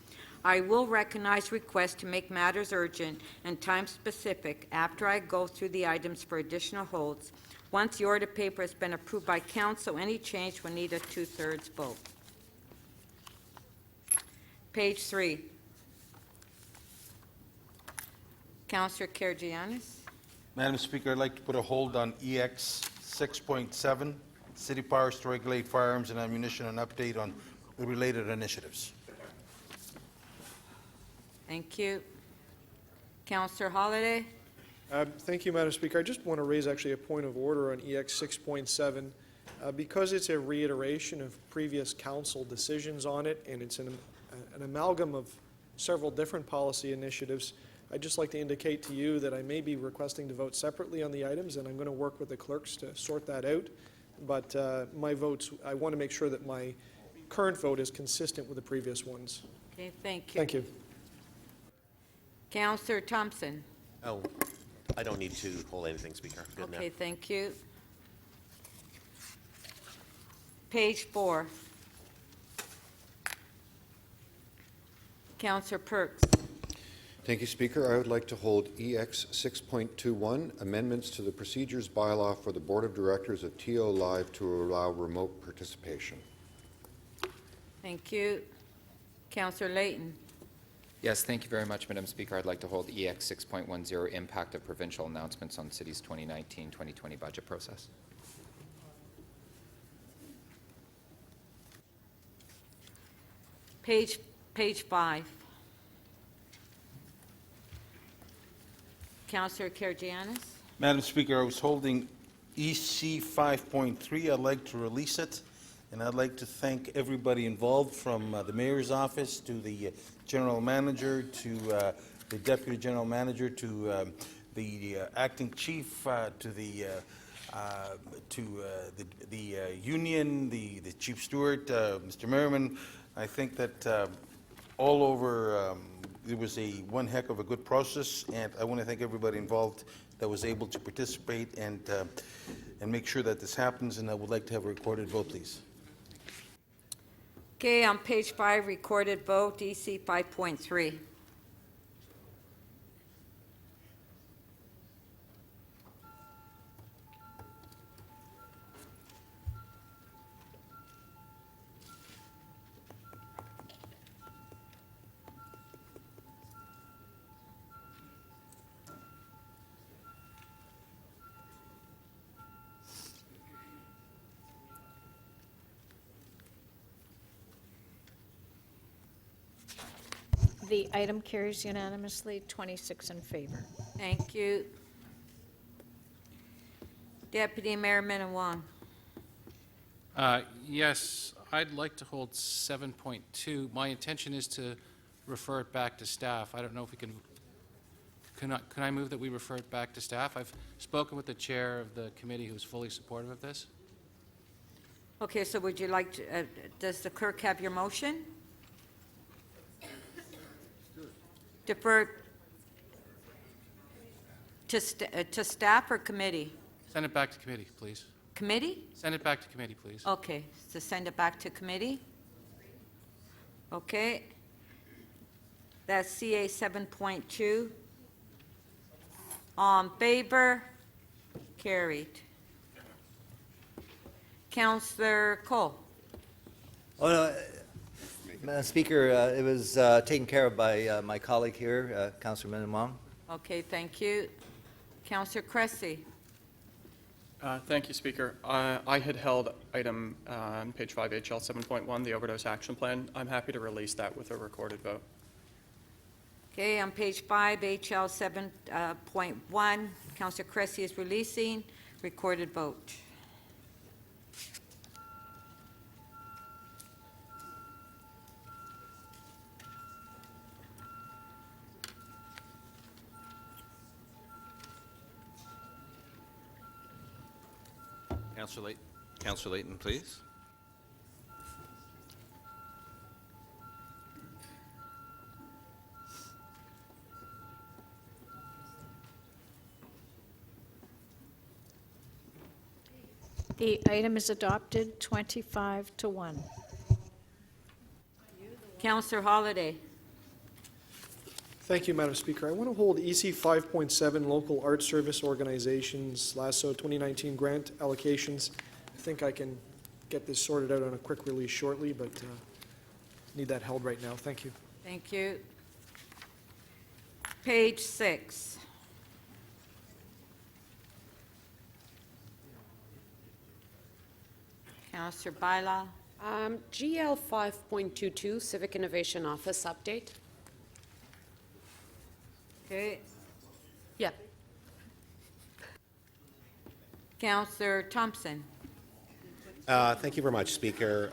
A: I will recognize requests to make matters urgent and time-specific after I go through the items for additional holds. Once the order paper has been approved by Council, any change will need a two-thirds vote. Page 3. Councillor Karygiannis.
M: Madam Speaker, I'd like to put a hold on EX 6.7, city powers to regulate firearms and ammunition, and update on the related initiatives.
A: Thank you. Councillor Holliday.
D: Thank you, Madam Speaker. I just want to raise actually a point of order on EX 6.7. Because it's a reiteration of previous council decisions on it, and it's an amalgam of several different policy initiatives, I'd just like to indicate to you that I may be requesting to vote separately on the items, and I'm going to work with the clerks to sort that out. But my votes, I want to make sure that my current vote is consistent with the previous ones.
A: Okay, thank you.
D: Thank you.
A: Councillor Thompson.
H: Oh, I don't need to hold anything, Speaker. Good now.
A: Okay, thank you. Page 4. Councillor Perks.
N: Thank you, Speaker. I would like to hold EX 6.21, amendments to the procedures bylaw for the Board of Directors of TO Live to allow remote participation.
A: Thank you. Councillor Layton.
C: Yes, thank you very much, Madam Speaker. I'd like to hold EX 6.10, impact of provincial announcements on city's 2019-2020 budget process.
A: Page 5. Councillor Karygiannis.
M: Madam Speaker, I was holding EC 5.3. I'd like to release it, and I'd like to thank everybody involved, from the mayor's office to the general manager to the deputy general manager to the acting chief to the union, the chief steward, Mr. Merriman. I think that all over it was one heck of a good process, and I want to thank everybody involved that was able to participate and make sure that this happens, and I would like to have a recorded vote, please.
A: Okay, on page 5, recorded vote, EC 5.3.
P: The item carries unanimously, 26 in favor.
A: Thank you. Deputy Mayor Minnan-Wong.
G: Yes, I'd like to hold 7.2. My intention is to refer it back to staff. I don't know if we can I move that we refer it back to staff? I've spoken with the chair of the committee, who's fully supportive of this.
A: Okay, so would you like to, does the clerk have your motion? Defer to staff or committee?
G: Send it back to committee, please.
A: Committee?
G: Send it back to committee, please.
A: Okay, so send it back to committee. Okay. That's CA 7.2. On favor? Carried. Councillor Cole.
Q: Oh, no, Madam Speaker, it was taken care of by my colleague here, Councillor Minnan-Wong.
A: Okay, thank you. Councillor Cressy.
F: Thank you, Speaker. I had held item on page 5, HL 7.1, the overdose action plan. I'm happy to release that with a recorded vote.
A: Okay, on page 5, HL 7.1, Councillor Cressy is releasing. Recorded vote.
S: Councillor Layton, please.
P: The item is adopted, 25 to 1.
A: Councillor Holliday.
D: Thank you, Madam Speaker. I want to hold EC 5.7, local art service organizations, LASSO 2019 grant allocations. I think I can get this sorted out on a quick release shortly, but need that held right now. Thank you.
A: Thank you. Page 6. Councillor Baila.
K: GL 5.22, Civic Innovation Office update.
A: Okay.
K: Yeah.
A: Councillor Thompson.
H: Thank you very much, Speaker.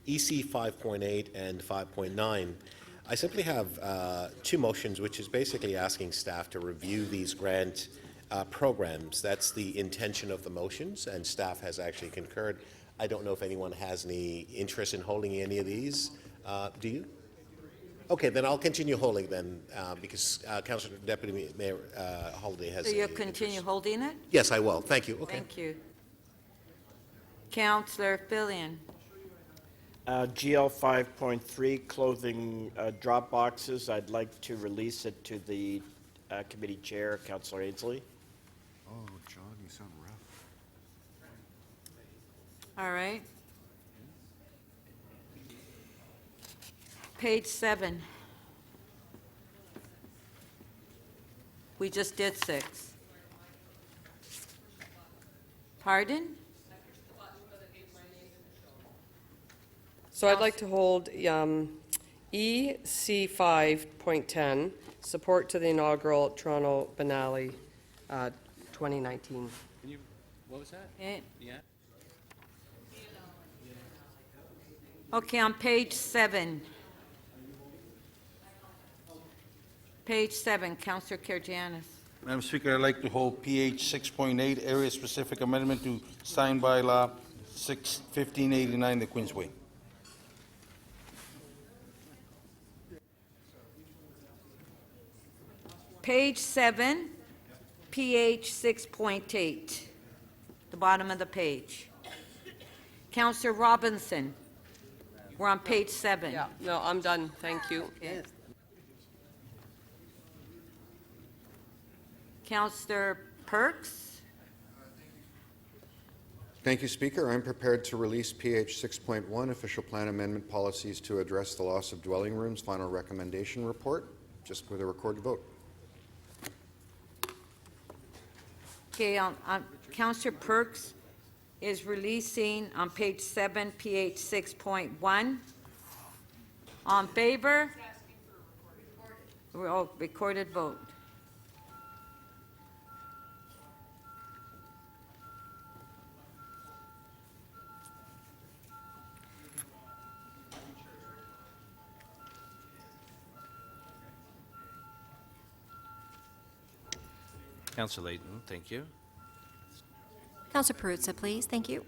H: EC 5.8 and 5.9. I simply have two motions, which is basically asking staff to review these grant programs. That's the intention of the motions, and staff has actually concurred. I don't know if anyone has any interest in holding any of these. Do you? Okay, then I'll continue holding then, because Councillor Deputy Mayor Holiday has.
A: So you'll continue holding it?
H: Yes, I will. Thank you. Okay.
A: Thank you. Councillor Fillion.
S: GL 5.3, clothing drop boxes. I'd like to release it to the committee chair, Councillor Ainsley.
N: Oh, John, you sound rough.
A: All right. Page 7. We just did 6. Pardon?
T: So I'd like to hold EC 5.10, support to the inaugural Toronto Biennale 2019.
G: What was that?
A: Okay.
G: Yeah.
A: Okay, on page 7. Page 7, Councillor Kairgianis.
M: Madam Speaker, I'd like to hold PH 6.8, area-specific amendment to signed by law 1589, the Queensway.
A: Page 7, PH 6.8, the bottom of the page. Councillor Robinson, we're on page 7.
T: Yeah, no, I'm done. Thank you.
A: Okay. Councillor Perks.
N: Thank you, Speaker. I'm prepared to release PH 6.1, Official Plan Amendment Policies to Address the Loss of Dwelling Rooms, Final Recommendation Report, just with a recorded vote.
A: Okay, Councillor Perks is releasing on page 7, PH 6.1. On favor? Oh, recorded vote.
U: Councillor Layton, thank you.
O: Councillor Perruzza, please. Thank you.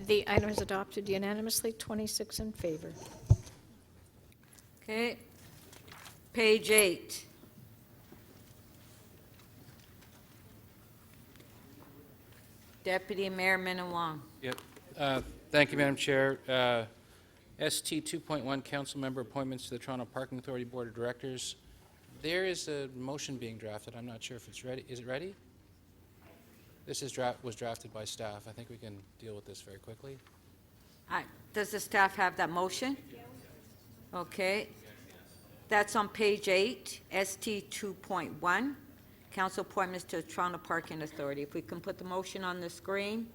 P: The item is adopted unanimously, 26 in favor.
A: Okay. Page 8. Deputy Mayor Minnan-Wong.
G: Yep. Thank you, Madam Chair. ST 2.1, council member appointments to the Toronto Parking Authority Board of Directors. There is a motion being drafted. I'm not sure if it's ready. Is it ready? This was drafted by staff. I think we can deal with this very quickly.
A: Does the staff have that motion? Okay. That's on page 8, ST 2.1, council appointments to the Toronto Parking Authority. If we can put the motion on the screen.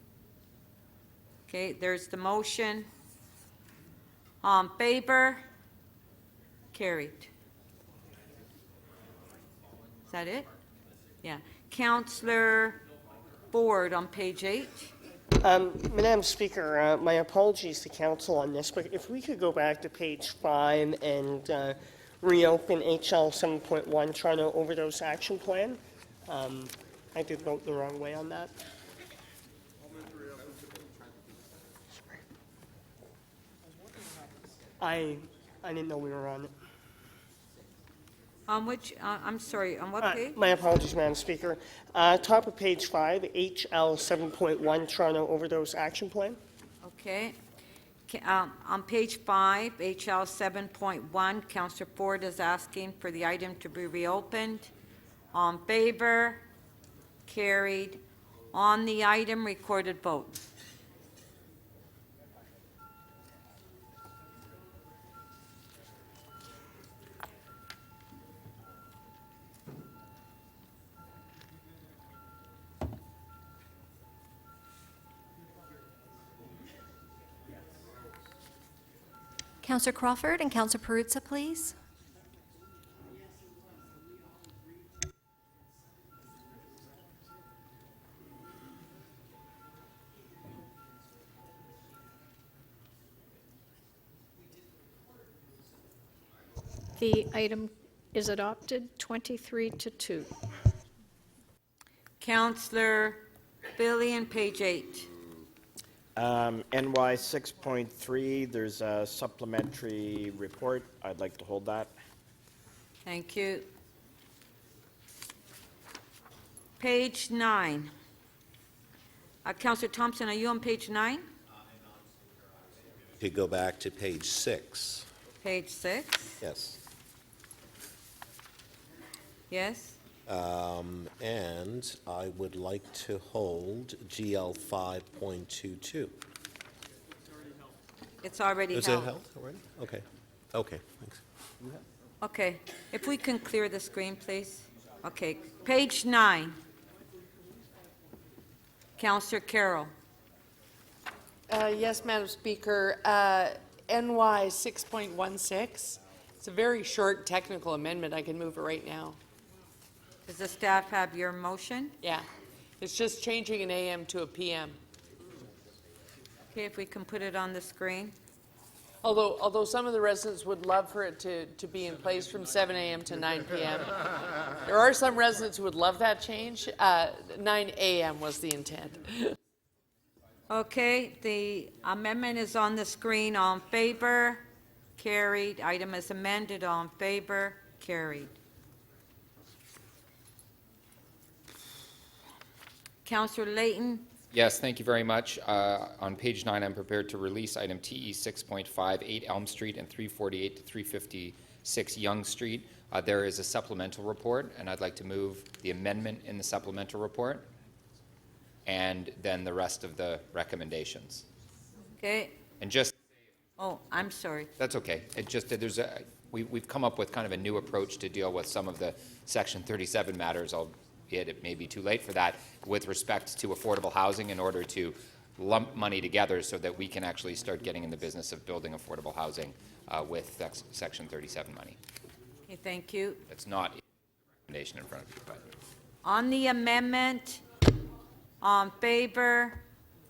A: Okay, there's the motion. On favor? Carried. Is that it? Yeah. Councillor Ford on page 8.
V: Madam Speaker, my apologies to council on this, but if we could go back to page 5 and reopen HL 7.1, Toronto Overdose Action Plan. I did vote the wrong way on that. I didn't know we were on it.
A: On which, I'm sorry, on what page?
V: My apologies, Madam Speaker. Top of page 5, HL 7.1, Toronto Overdose Action Plan.
A: Okay. On page 5, HL 7.1, Councillor Ford is asking for the item to be reopened. On favor? Carried. On the item, recorded vote.
O: Counselor Crawford and Counselor Perruzza, please.
P: The item is adopted, 23-2.
A: Counselor Billy, page 8.
S: NY 6.3, there's a supplementary report. I'd like to hold that.
A: Thank you. Page 9. Counselor Thompson, are you on page 9?
H: To go back to page 6.
A: Page 6?
H: Yes.
A: Yes?
H: And I would like to hold GL 5.22.
A: It's already
H: Is
A: held.
H: it held already? Okay. Okay, thanks.
A: Okay, if we can clear the screen, please. Okay, page 9. Counselor Carroll.
I: Yes, Madam Speaker. NY 6.16. It's a very short technical amendment. I can move it right now.
A: Does the staff have your motion?
I: Yeah. It's just changing an AM to a PM.
A: Okay, if we can put it on the screen.
I: Although some of the residents would love for it to be in place from 7 a.m. to 9 p.m. There are some residents who would love that change. 9 a.m. was the intent.
A: Okay, the amendment is on the screen. On favor? Carried. Item is amended. On favor? Carried. Counselor Layton.
C: Yes, thank you very much. On page 9, I'm prepared to release item TE 6.5, 8 Elm Street and 348 to 356 Young Street. There is a supplemental report, and I'd like to move the amendment in the supplemental report and then the rest of the recommendations.
A: Okay.
C: And just,
A: Oh, I'm sorry.
C: that's okay. It just, we've come up with kind of a new approach to deal with some of the Section 37 matters, albeit it may be too late for that, with respect to affordable housing in order to lump money together so that we can actually start getting in the business of building affordable housing with Section 37 money.
A: Okay, thank you.
C: It's not a recommendation in front of you, but
A: On the amendment, on favor?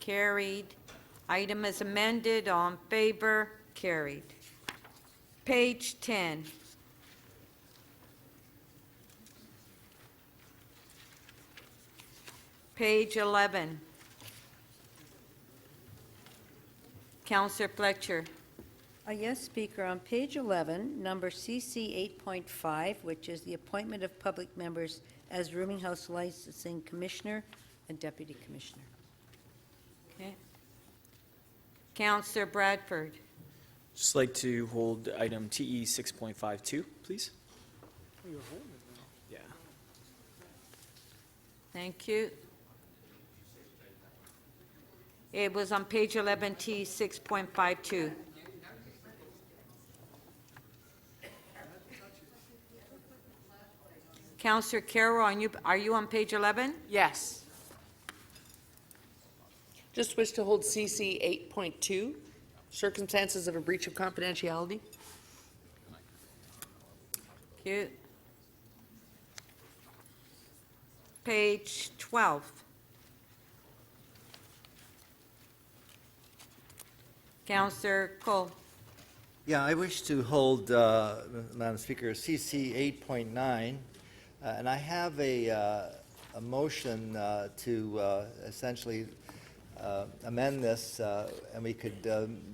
A: Carried. Item is amended. On favor? Carried. Page 10. Page 11. Counselor Fletcher.
E: Yes, Speaker. On page 11, number CC 8.5, which is the appointment of public members as rooming house licensing commissioner and deputy commissioner.
A: Okay. Counselor Bradford.
L: Just like to hold item TE 6.52, please. Yeah.
A: Thank you. It was on page 11, T 6.52. Counselor Carroll, are you on page 11?
I: Yes. Just wish to hold CC 8.2, circumstances of a breach of confidentiality.
A: Cute. Page 12. Counselor Cole.
Q: Yeah, I wish to hold, Madam Speaker, CC 8.9, and I have a motion to essentially amend this, and we could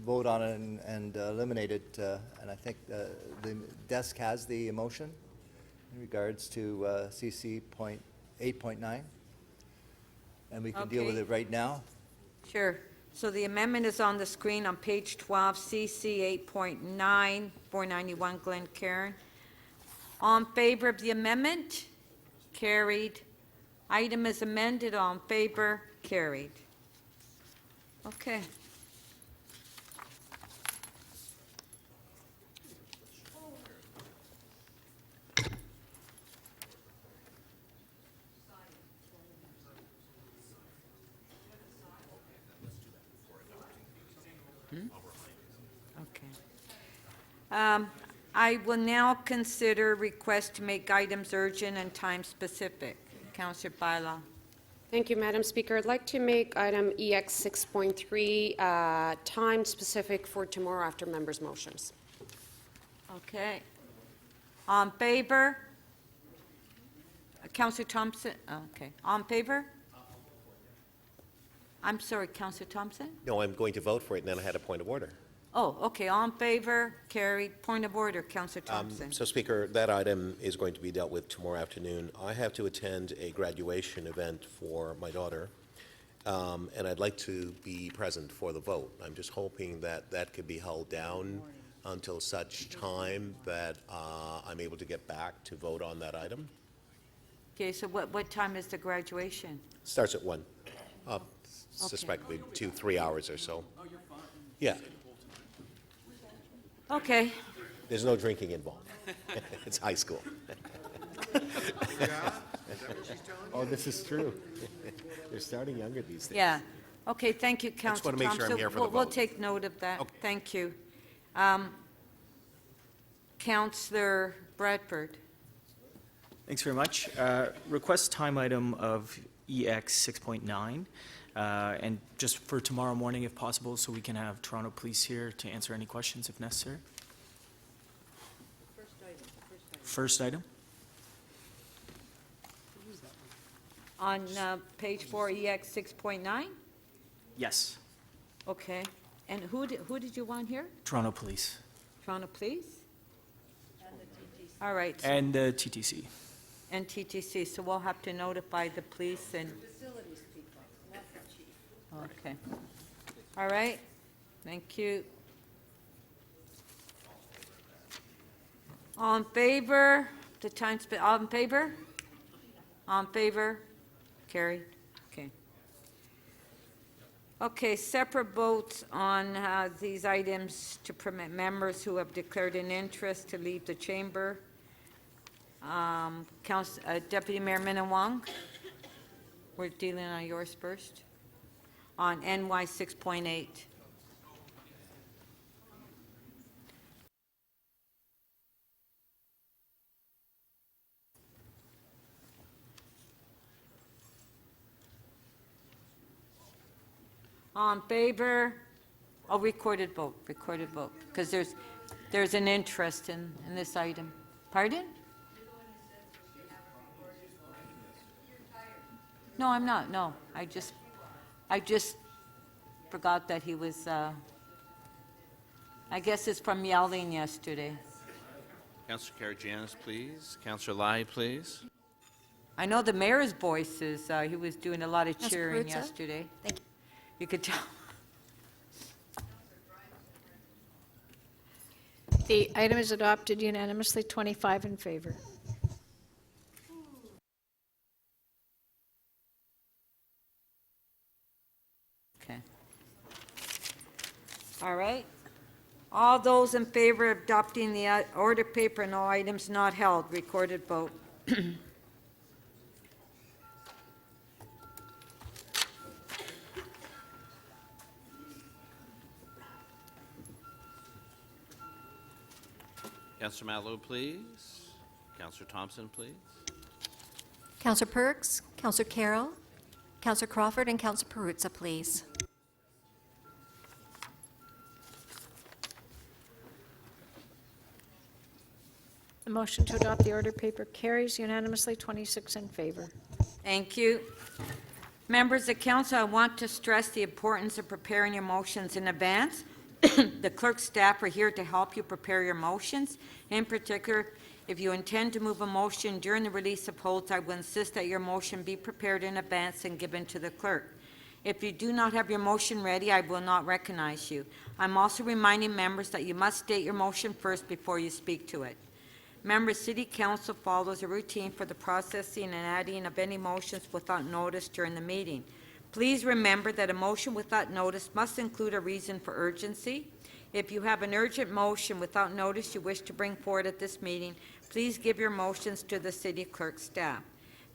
Q: vote on it and eliminate it. And I think the desk has the motion in regards to CC 8.9, and we can deal with
A: Okay.
Q: it right now.
A: Sure. So the amendment is on the screen on page 12, CC 8.9, 491 Glen Cairn. On favor of the amendment? Carried. Item is amended. On favor? Carried. Okay. Okay. I will now consider request to make items urgent and time-specific. Councillor Baila.
K: Thank you, Madam Speaker. I'd like to make item EX 6.3 time-specific for tomorrow after members' motions.
A: Okay. On favor? Councillor Thompson? Okay. On favor? I'm sorry, Councillor Thompson?
H: No, I'm going to vote for it, and then I had a point of order.
A: Oh, okay. On favor? Carried. Point of order, Councillor Thompson.
H: So, Speaker, that item is going to be dealt with tomorrow afternoon. I have to attend a graduation event for my daughter, and I'd like to be present for the vote. I'm just hoping that that could be held down until such time that I'm able to get back to vote on that item.
A: Okay, so what time is the graduation?
H: Starts at 1. Suspectedly 2-3 hours or so. Yeah.
A: Okay.
H: There's no drinking involved. It's high school. Oh, this is true. They're starting younger these days.
A: Yeah. Okay, thank you, Councillor
H: wanna make
A: Thompson.
H: sure I'm here for the
A: We'll
H: vote.
A: take note of that.
H: Okay.
A: Thank you. Councillor Bradford.
L: Thanks very much. Request time item of EX 6.9, and just for tomorrow morning if possible, so we can have Toronto Police here to answer any questions if necessary. First item.
A: On page 4, EX 6.9?
L: Yes,
A: Okay. And who did you want here?
L: Toronto Police
A: Toronto Police? All right.
L: and the TTC.
A: And TTC, so we'll have to notify the police and...
E: Facilities people, not the chief.
A: Okay. All right. Thank you. All in favor? The time's been, all in favor? All in favor? Carried. Okay. Okay, separate votes on these items to permit members who have declared an interest to leave the chamber. Deputy Mayor Minnan-Wong, we're dealing on yours first. On NY 6.8. All in favor? Oh, recorded vote, because there's an interest in this item. Pardon? No, I'm not, no. I just forgot that he was, I guess it's from yelling yesterday.
U: Councillor Karygiannis, please. Councillor Lai, please.
A: I know the mayor's voice is, he was doing a lot of
O: Councillor
A: cheering
O: Perruzza?
A: yesterday.
O: Thank you.
A: You could tell.
P: The item is adopted unanimously, 25 in favor.
A: Okay. All right. All those in favor of adopting the order paper and all items not held, recorded vote.
U: Councillor Mallow, please. Councillor Thompson, please.
O: Councillor Perks, Councillor Carroll, Councillor Crawford, and Councillor Perruzza, please.
P: The motion to adopt the order paper carries unanimously, 26 in favor.
A: Thank you. Members of council, I want to stress the importance of preparing your motions in advance. The clerk's staff are here to help you prepare your motions. In particular, if you intend to move a motion during the release of holds, I will insist that your motion be prepared in advance and given to the clerk. If you do not have your motion ready, I will not recognize you. I'm also reminding members that you must state your motion first before you speak to it. Members, City Council follows a routine for the processing and adding of any motions without notice during the meeting. Please remember that a motion without notice must include a reason for urgency. If you have an urgent motion without notice you wish to bring forward at this meeting, please give your motions to the City Clerk staff.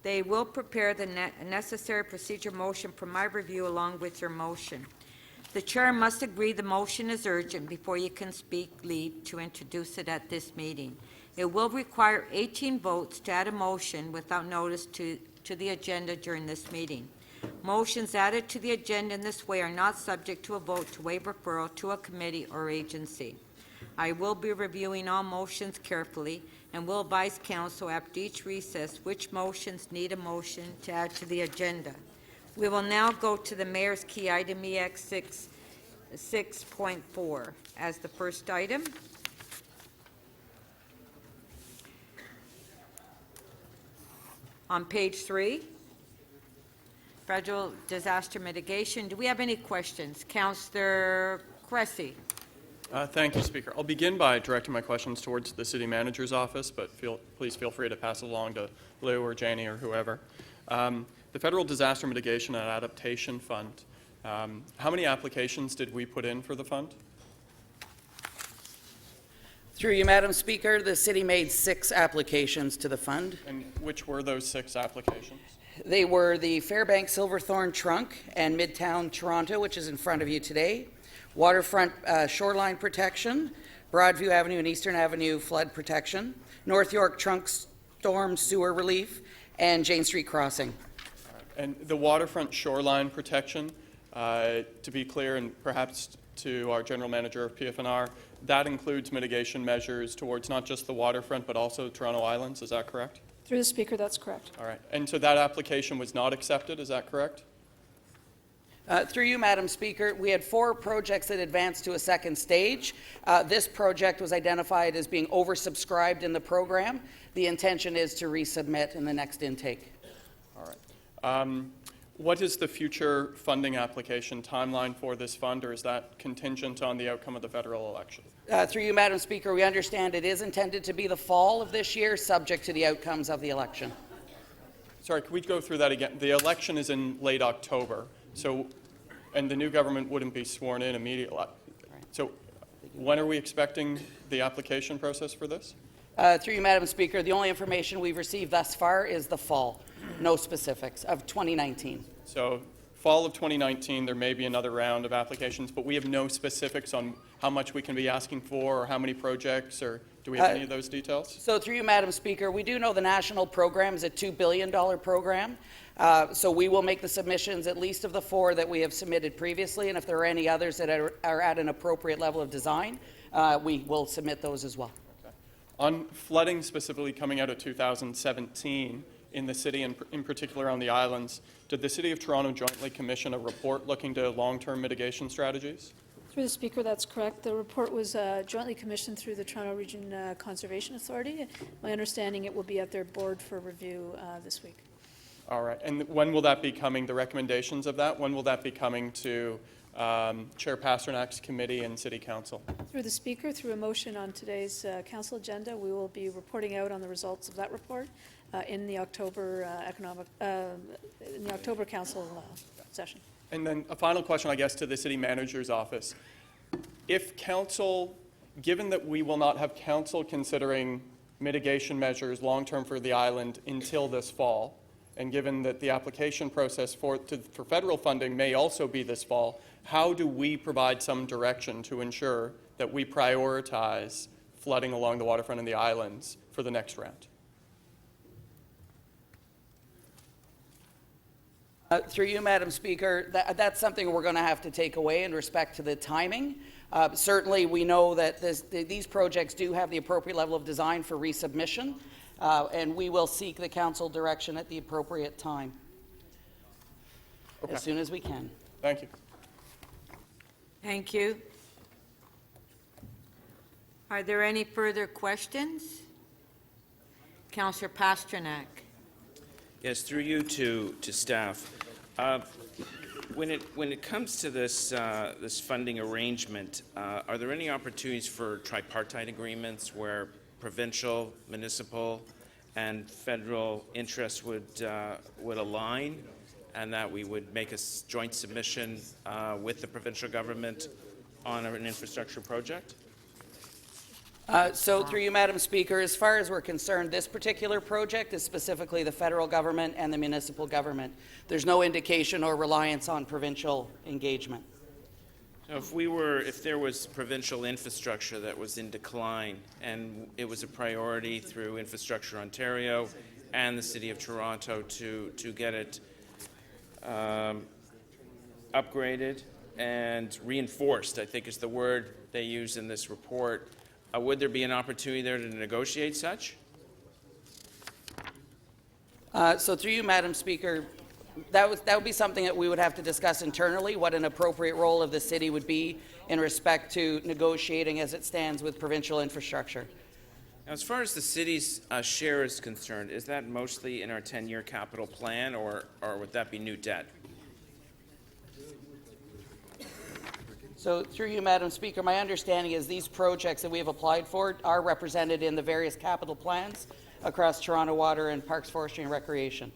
A: They will prepare the necessary procedure motion for my review along with your motion. The chair must agree the motion is urgent before you can speak leave to introduce it at this meeting. It will require 18 votes to add a motion without notice to the agenda during this meeting. Motions added to the agenda in this way are not subject to a vote to waive referral to a committee or agency. I will be reviewing all motions carefully and will advise council after each recess which motions need a motion to add to the agenda. We will now go to the mayor's key item EX 6.4 as the first item. On page 3, federal disaster mitigation. Do we have any questions? Councillor Cressy.
F: Thank you, Speaker. I'll begin by directing my questions towards the City Manager's office, but please feel free to pass it along to Lou or Janie or whoever. The Federal Disaster Mitigation and Adaptation Fund, how many applications did we put in for the fund?
J: Through you, Madam Speaker, the city made 6 applications to the fund.
F: And which were those 6 applications?
J: They were the Fairbank Silverthorne Trunk and Midtown Toronto, which is in front of you today, Waterfront Shoreline Protection, Broadview Avenue and Eastern Avenue Flood Protection, North York Trunk Storm Sewer Relief, and Jane Street Crossing.
F: And the Waterfront Shoreline Protection, to be clear, and perhaps to our General Manager of PFNR, that includes mitigation measures towards not just the waterfront, but also Toronto Islands, is that correct?
R: Through the Speaker, that's correct.
F: All right, and so that application was not accepted, is that correct?
J: Through you, Madam Speaker, we had 4 projects that advanced to a second stage. This project was identified as being oversubscribed in the program. The intention is to resubmit in the next intake.
F: All right. What is the future funding application timeline for this fund, or is that contingent on the outcome of the federal election?
J: Through you, Madam Speaker, we understand it is intended to be the fall of this year, subject to the outcomes of the election.
F: Sorry, could we go through that again? The election is in late October, so, and the new government wouldn't be sworn in immediately. So when are we expecting the application process for this?
J: Through you, Madam Speaker, the only information we've received thus far is the fall, no specifics, of 2019.
F: So fall of 2019, there may be another round of applications, but we have no specifics on how much we can be asking for or how many projects, or do we have any of those details?
J: So through you, Madam Speaker, we do know the national program is a $2 billion program. So we will make the submissions, at least of the 4 that we have submitted previously, and if there are any others that are at an appropriate level of design, we will submit those as well.
F: Okay. On flooding specifically coming out of 2017 in the city and in particular on the islands, did the City of Toronto jointly commission a report looking to long-term mitigation strategies?
R: Through the Speaker, that's correct. The report was jointly commissioned through the Toronto Region Conservation Authority. My understanding, it will be at their board for review this week.
F: All right. And when will that be coming, the recommendations of that? When will that be coming to Chair Pasternak's committee and City Council?
R: Through the Speaker, through a motion on today's Council agenda, we will be reporting out on the results of that report in the October Council session.
F: And then a final question, I guess, to the City Manager's office. If Council, given that we will not have Council considering mitigation measures long-term for the island until this fall, and given that the application process for federal funding may also be this fall, how do we provide some direction to ensure that we prioritize flooding along the waterfront and the islands for the next round?
J: Through you, Madam Speaker, that's something we're going to have to take away in respect to the timing. Certainly, we know that these projects do have the appropriate level of design for resubmission, and we will seek the council direction at the appropriate time, as soon as we can.
F: Thank you.
A: Thank you. Are there any further questions? Councillor Pasternak.
W: Yes, through you to staff. When it comes to this this funding arrangement, are there any opportunities for tripartite agreements where provincial, municipal, and federal interests would align, and that we would make a joint submission with the provincial government on an infrastructure project?
J: So through you, Madam Speaker, as far as we're concerned, this particular project is specifically the federal government and the municipal government. There's no indication or reliance on provincial engagement.
W: So if there was provincial infrastructure that was in decline and it was a priority through Infrastructure Ontario and the City of Toronto to get it upgraded and reinforced, I think is the word they use in this report, would there be an opportunity there to negotiate such?
J: So through you, Madam Speaker, that would be something that we would have to discuss internally, what an appropriate role of the city would be in respect to negotiating as it stands with provincial infrastructure.
W: Now, as far as the city's share is concerned, is that mostly in our 10-year capital plan, or would that be new debt?
J: So through you, Madam Speaker, my understanding is these projects that we have applied for are represented in the various capital plans across Toronto Water and Parks, Forestry and Recreation.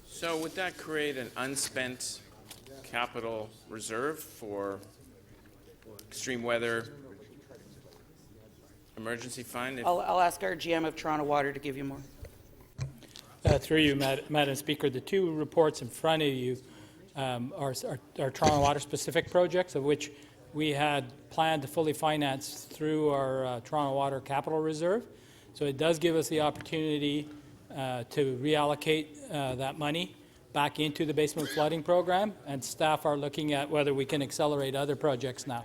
W: So would that create an unspent capital reserve for extreme weather emergency fund?
J: I'll ask our GM of Toronto Water to give you more.
B: Through you, Madam Speaker, the two reports in front of you are Toronto Water specific projects, of which we had planned to fully finance through our Toronto Water Capital Reserve. So it does give us the opportunity to reallocate that money back into the basement flooding program, and staff are looking at whether we can accelerate other projects now.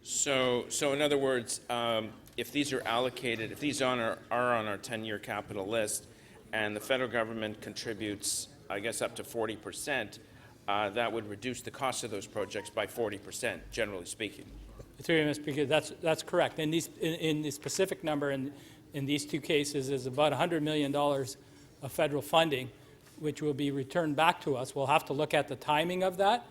W: So in other words, if these are allocated, if these are on our 10-year capital list, and the federal government contributes, I guess, up to 40%, that would reduce the cost of those projects by 40%, generally speaking.
B: Through you, Mr. Speaker, that's correct. And in the specific number in these two cases is about $100 million of federal funding, which will be returned back to us. We'll have to look at the timing of that,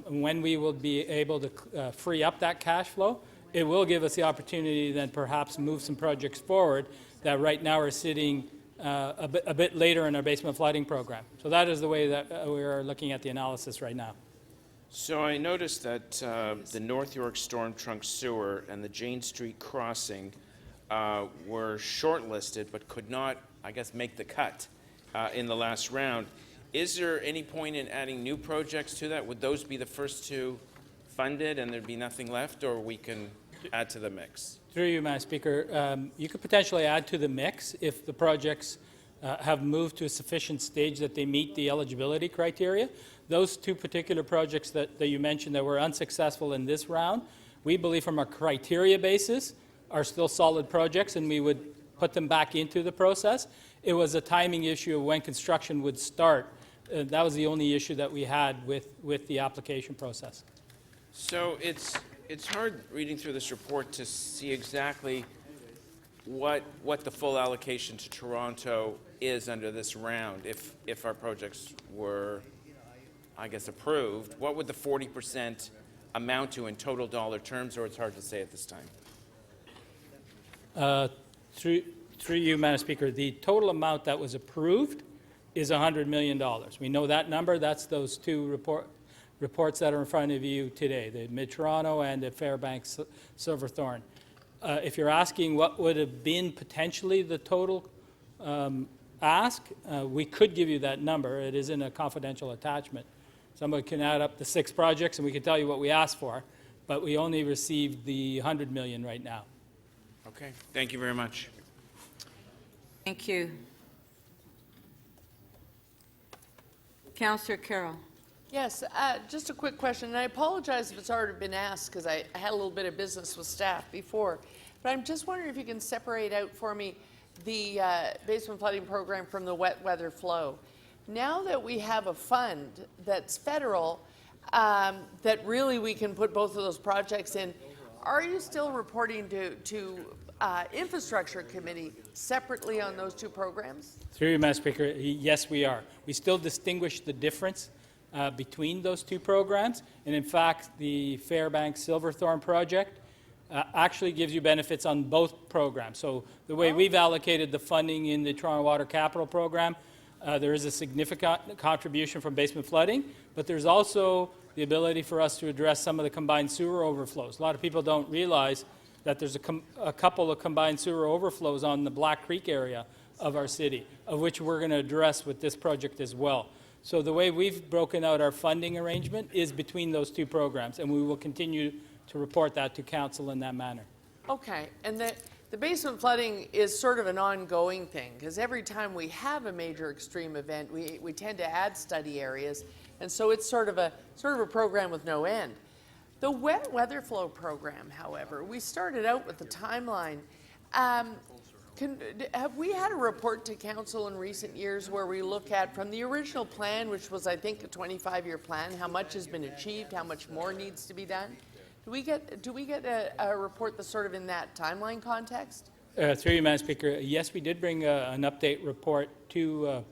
B: when we will be able to free up that cash flow. It will give us the opportunity then perhaps move some projects forward that right now are sitting a bit later in our basement flooding program. So that is the way that we are looking at the analysis right now.
W: So I noticed that the North York Storm Trunk Sewer and the Jane Street Crossing were shortlisted but could not, I guess, make the cut in the last round. Is there any point in adding new projects to that? Would those be the first two funded and there'd be nothing left, or we can add to the mix?
B: Through you, Madam Speaker, you could potentially add to the mix if the projects have moved to a sufficient stage that they meet the eligibility criteria. Those two particular projects that you mentioned that were unsuccessful in this round, we believe from a criteria basis are still solid projects, and we would put them back into the process. It was a timing issue of when construction would start. That was the only issue that we had with the application process.
W: So it's hard reading through this report to see exactly what the full allocation to Toronto is under this round. If our projects were, I guess, approved, what would the 40% amount to in total dollar terms, or it's hard to say at this time?
B: Through you, Madam Speaker, the total amount that was approved is $100 million. We know that number. That's those two reports that are in front of you today, the Mid-Toronto and the Fairbanks Silverthorne. If you're asking what would have been potentially the total ask, we could give you that number. It is in a confidential attachment. Somebody can add up the 6 projects and we can tell you what we asked for, but we only received the $100 million right now.
W: Okay, thank you very much.
E: Thank you. Councillor Carroll.
I: Yes, just a quick question, and I apologize if it's already been asked because I had a little bit of business with staff before, but I'm just wondering if you can separate out for me the basement flooding program from the wet weather flow. Now that we have a fund that's federal, that really we can put both of those projects in, are you still reporting to Infrastructure Committee separately on those two programs?
B: Through you, Madam Speaker, yes, we are. We still distinguish the difference between those two programs, and in fact, the Fairbanks Silverthorne project actually gives you benefits on both programs. So the way we've allocated the funding in the Toronto Water Capital Program, there is a significant contribution from basement flooding, but there's also the ability for us to address some of the combined sewer overflows. A lot of people don't realize that there's a couple of combined sewer overflows on the Black Creek area of our city, of which we're going to address with this project as well. So the way we've broken out our funding arrangement is between those two programs, and we will continue to report that to council in that manner.
I: Okay, and the basement flooding is sort of an ongoing thing, because every time we have a major extreme event, we tend to add study areas, and so it's sort of a program with no end. The wet weather flow program, however, we started out with the timeline. Have we had a report to council in recent years where we look at, from the original plan, which was, I think, a 25-year plan, how much has been achieved, how much more needs to be done? Do we get a report that's sort of in that timeline context?
B: Through you, Madam Speaker, yes, we did bring an update report to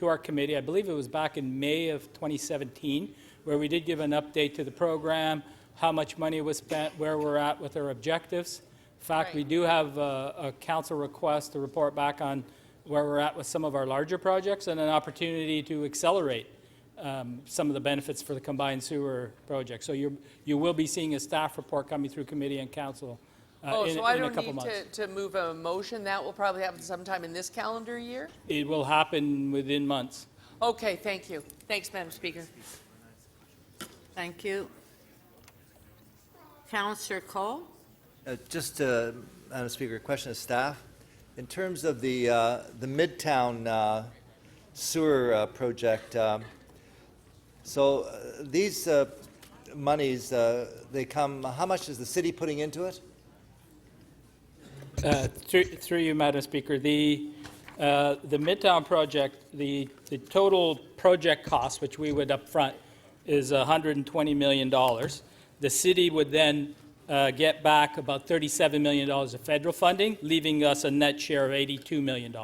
B: our committee. I believe it was back in May of 2017, where we did give an update to the program, how much money was spent, where we're at with our objectives. In fact, we do have a council request to report back on where we're at with some of our larger projects and an opportunity to accelerate some of the benefits for the combined sewer project. So you will be seeing a staff report coming through committee and council in a couple months.
I: So I don't need to move a motion. That will probably happen sometime in this calendar year?
B: It will happen within months.
I: Okay, thank you. Thanks, Madam Speaker.
A: Thank you. Councillor Cole?
Q: Just, Madam Speaker, a question of staff. In terms of the Midtown sewer project, these monies, they come, how much is the city putting into it?
B: Through you, Madam Speaker, the Midtown project, the total project cost, which we would upfront, is $120 million. The city would then get back about $37 million of federal funding, leaving us a net share of $82 million.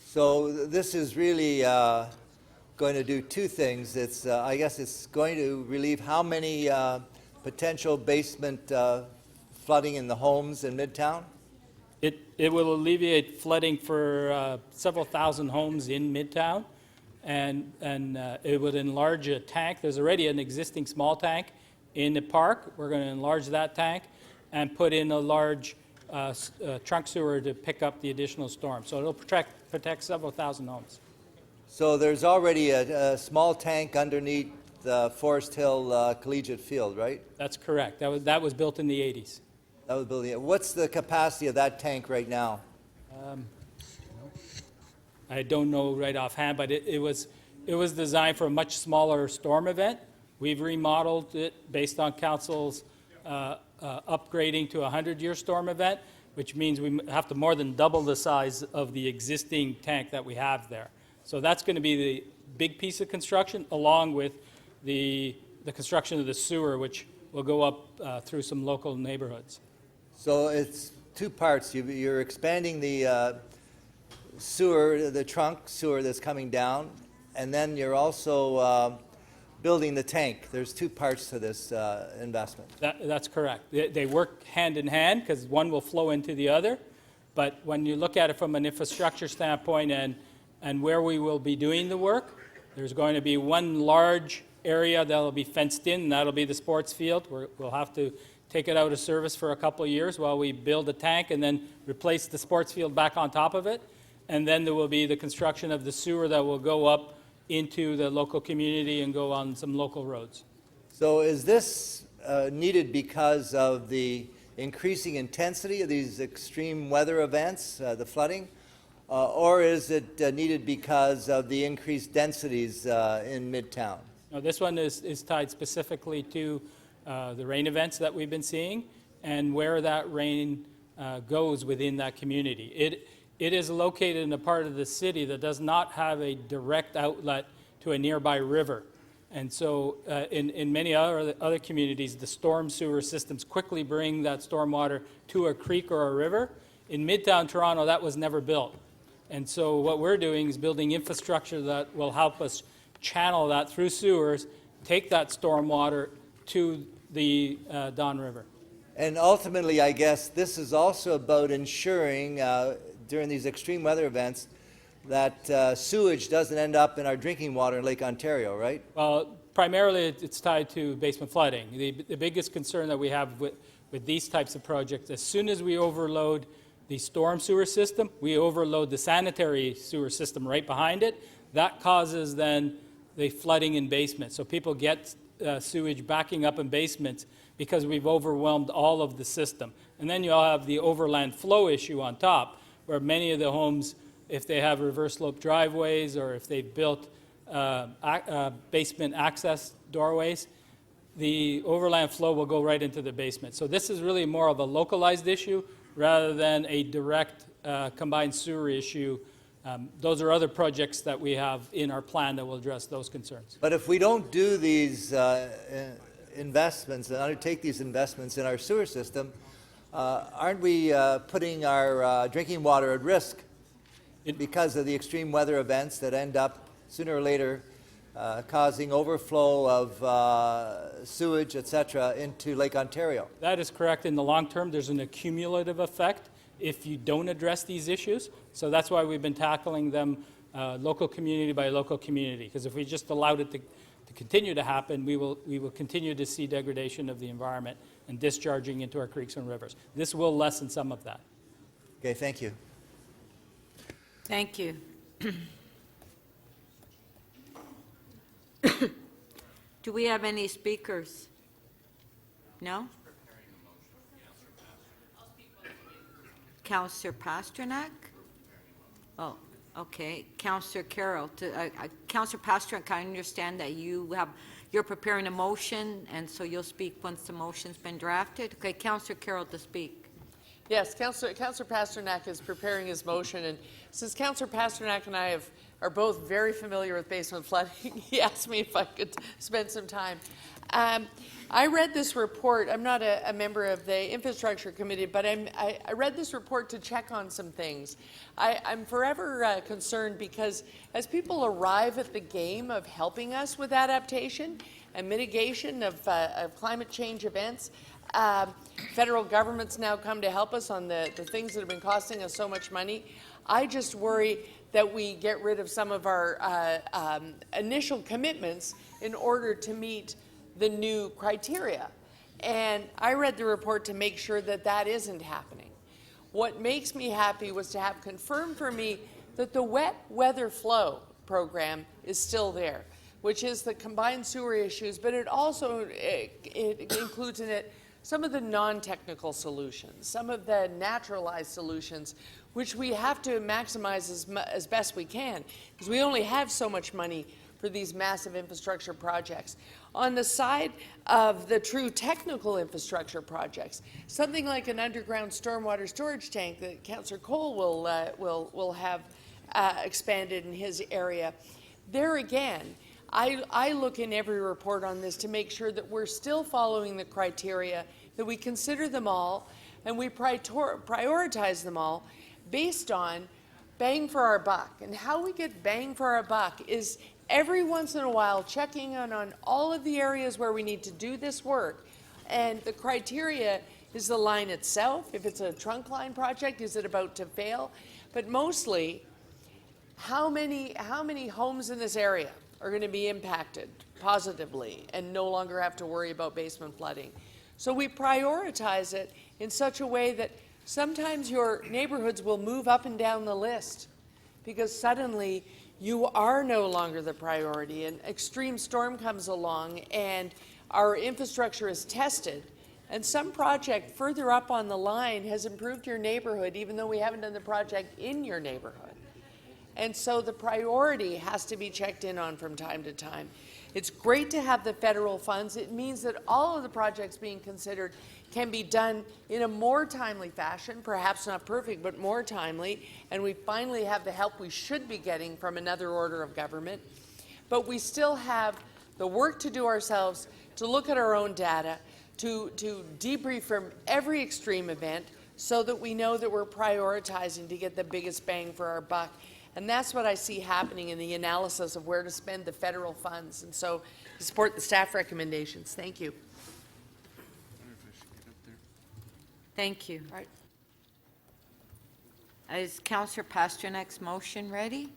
Q: So this is really going to do two things. It's, I guess it's going to relieve how many potential basement flooding in the homes in Midtown?
B: It will alleviate flooding for several thousand homes in Midtown, and it would enlarge a tank. There's already an existing small tank in the park. We're going to enlarge that tank and put in a large trunk sewer to pick up the additional storm. So it'll protect several thousand homes.
Q: So there's already a small tank underneath the Forest Hill Collegiate Field, right?
B: That's correct. That was built in the 80s.
Q: That was built. What's the capacity of that tank right now?
B: I don't know right offhand, but it was designed for a much smaller storm event. We've remodeled it based on council's upgrading to a 100-year storm event, which means we have to more than double the size of the existing tank that we have there. So that's going to be the big piece of construction, along with the construction of the sewer, which will go up through some local neighborhoods.
Q: So it's two parts. You're expanding the sewer, the trunk sewer that's coming down, and then you're also building the tank. There's two parts to this investment.
B: That's correct. They work hand in hand because one will flow into the other. But when you look at it from an infrastructure standpoint and where we will be doing the work, there's going to be one large area that will be fenced in, and that'll be the sports field. We'll have to take it out of service for a couple of years while we build a tank and then replace the sports field back on top of it. And then there will be the construction of the sewer that will go up into the local community and go on some local roads.
Q: So is this needed because of the increasing intensity of these extreme weather events, the flooding, or is it needed because of the increased densities in Midtown?
B: No, this one is tied specifically to the rain events that we've been seeing and where that rain goes within that community. It is located in a part of the city that does not have a direct outlet to a nearby river. And so in many other communities, the storm sewer systems quickly bring that storm water to a creek or a river. In Midtown Toronto, that was never built. And so what we're doing is building infrastructure that will help us channel that through sewers, take that storm water to the Don River.
Q: And ultimately, I guess, this is also about ensuring during these extreme weather events that sewage doesn't end up in our drinking water in Lake Ontario, right?
B: Well, primarily it's tied to basement flooding. The biggest concern that we have with these types of projects, as soon as we overload the storm sewer system, we overload the sanitary sewer system right behind it. That causes then the flooding in basements. So people get sewage backing up in basements because we've overwhelmed all of the system. And then you'll have the overland flow issue on top, where many of the homes, if they have reverse slope driveways or if they've built basement access doorways, the overland flow will go right into the basement. So this is really more of a localized issue rather than a direct combined sewer issue. Those are other projects that we have in our plan that will address those concerns.
Q: But if we don't do these investments and undertake these investments in our sewer system, aren't we putting our drinking water at risk because of the extreme weather events that end up sooner or later causing overflow of sewage, etc., into Lake Ontario?
B: That is correct. In the long term, there's an accumulative effect if you don't address these issues. So that's why we've been tackling them local community by local community, because if we just allowed it to continue to happen, we will continue to see degradation of the environment and discharging into our creeks and rivers. This will lessen some of that.
Q: Okay, thank you.
A: Thank you. Do we have any speakers? No? Councillor Pasternak? Oh, okay. Councillor Carroll. Councillor Pasternak, I understand that you're preparing a motion, and so you'll speak once the motion's been drafted. Okay, Councillor Carroll to speak.
I: Yes, Councillor Pasternak is preparing his motion, and since Councillor Pasternak and I are both very familiar with basement flooding, he asked me if I could spend some time. I read this report. I'm not a member of the Infrastructure Committee, but I read this report to check on some things. I'm forever concerned because as people arrive at the game of helping us with adaptation and mitigation of climate change events, federal governments now come to help us on the things that have been costing us so much money. I just worry that we get rid of some of our initial commitments in order to meet the new criteria. And I read the report to make sure that that isn't happening. What makes me happy was to have confirmed for me that the wet weather flow program is still there, which is the combined sewer issues, but it also it includes in it some of the non-technical solutions, some of the naturalized solutions, which we have to maximize as best we can, because we only have so much money for these massive infrastructure projects. On the side of the true technical infrastructure projects, something like an underground stormwater storage tank that Councillor Cole will have expanded in his area. There again, I look in every report on this to make sure that we're still following the criteria, that we consider them all, and we prioritize them all based on bang for our buck. And how we get bang for our buck is every once in a while checking in on all of the areas where we need to do this work. And the criteria is the line itself. If it's a trunk line project, is it about to fail? But mostly, how many homes in this area are going to be impacted positively and no longer have to worry about basement flooding? So we prioritize it in such a way that sometimes your neighborhoods will move up and down the list because suddenly you are no longer the priority. An extreme storm comes along and our infrastructure is tested, and some project further up on the line has improved your neighborhood even though we haven't done the project in your neighborhood. And so the priority has to be checked in on from time to time. It's great to have the federal funds. It means that all of the projects being considered can be done in a more timely fashion, perhaps not perfect, but more timely, and we finally have the help we should be getting from another order of government. But we still have the work to do ourselves, to look at our own data, to debrief from every extreme event so that we know that we're prioritizing to get the biggest bang for our buck. And that's what I see happening in the analysis of where to spend the federal funds. And so I support the staff recommendations. Thank you.
A: Thank you.
I: All right.
A: Is Councillor Pasternak's motion ready?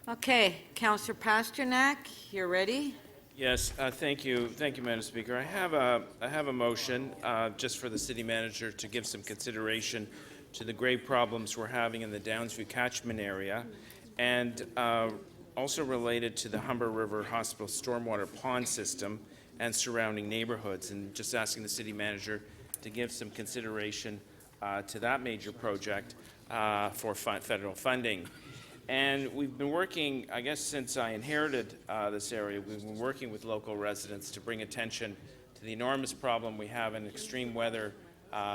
A: Okay, Councillor Pasternak, you're ready?
W: Yes, thank you. Thank you, Madam Speaker. I have a motion just for the city manager to give some consideration to the grave problems we're having in the Downsview catchment area, and also related to the Humber River Hospital stormwater pond system and surrounding neighborhoods, and just asking the city manager to give some consideration to that major project for federal funding. And we've been working, I guess since I inherited this area, we've been working with local residents to bring attention to the enormous problem we have in extreme weather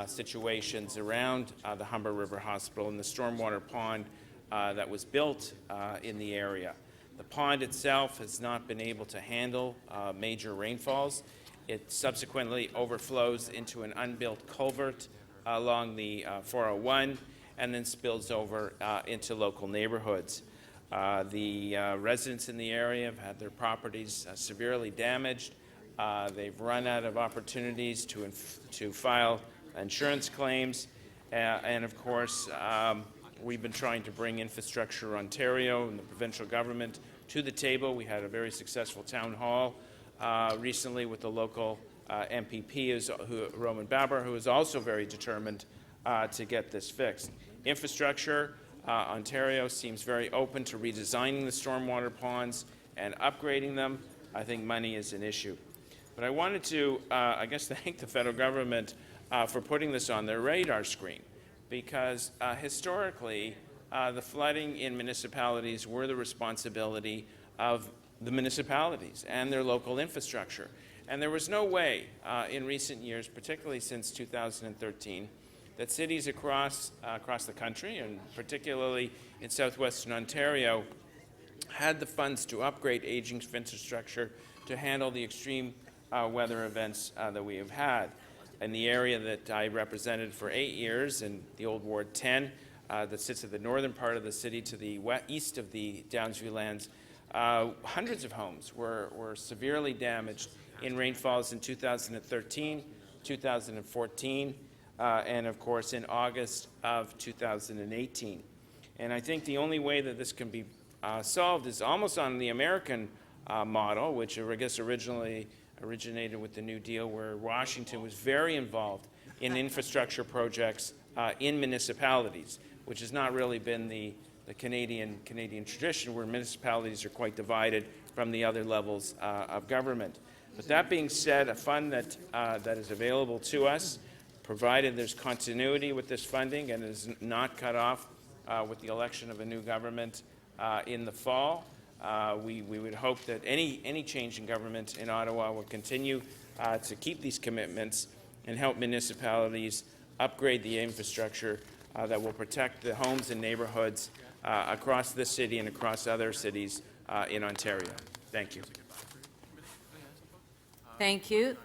W: situations around the Humber River Hospital and the stormwater pond that was built in the area. The pond itself has not been able to handle major rainfalls. It subsequently overflows into an unbuilt culvert along the 401 and then spills over into local neighborhoods. The residents in the area have had their properties severely damaged. They've run out of opportunities to file insurance claims. And of course, we've been trying to bring Infrastructure Ontario and the provincial government to the table. We had a very successful town hall recently with the local MPP, Roman Baber, who is also very determined to get this fixed. Infrastructure, Ontario seems very open to redesigning the stormwater ponds and upgrading them. I think money is an issue. But I wanted to, I guess, thank the federal government for putting this on their radar screen, because historically, the flooding in municipalities were the responsibility of the municipalities and their local infrastructure. And there was no way in recent years, particularly since 2013, that cities across the country, and particularly in southwestern Ontario, had the funds to upgrade aging infrastructure to handle the extreme weather events that we have had. In the area that I represented for 8 years, in the old Ward 10, that sits at the northern part of the city to the east of the Downsview lands, hundreds of homes were severely damaged in rainfalls in 2013, 2014, and of course in August of 2018. And I think the only way that this can be solved is almost on the American model, which I guess originally originated with the New Deal, where Washington was very involved in infrastructure projects in municipalities, which has not really been the Canadian tradition, where municipalities are quite divided from the other levels of government. But that being said, a fund that is available to us, provided there's continuity with this funding and is not cut off with the election of a new government in the fall, we would hope that any change in government in Ottawa will continue to keep these commitments and help municipalities upgrade the infrastructure that will protect the homes and neighborhoods across this city and across other cities in Ontario. Thank you.
A: Thank you.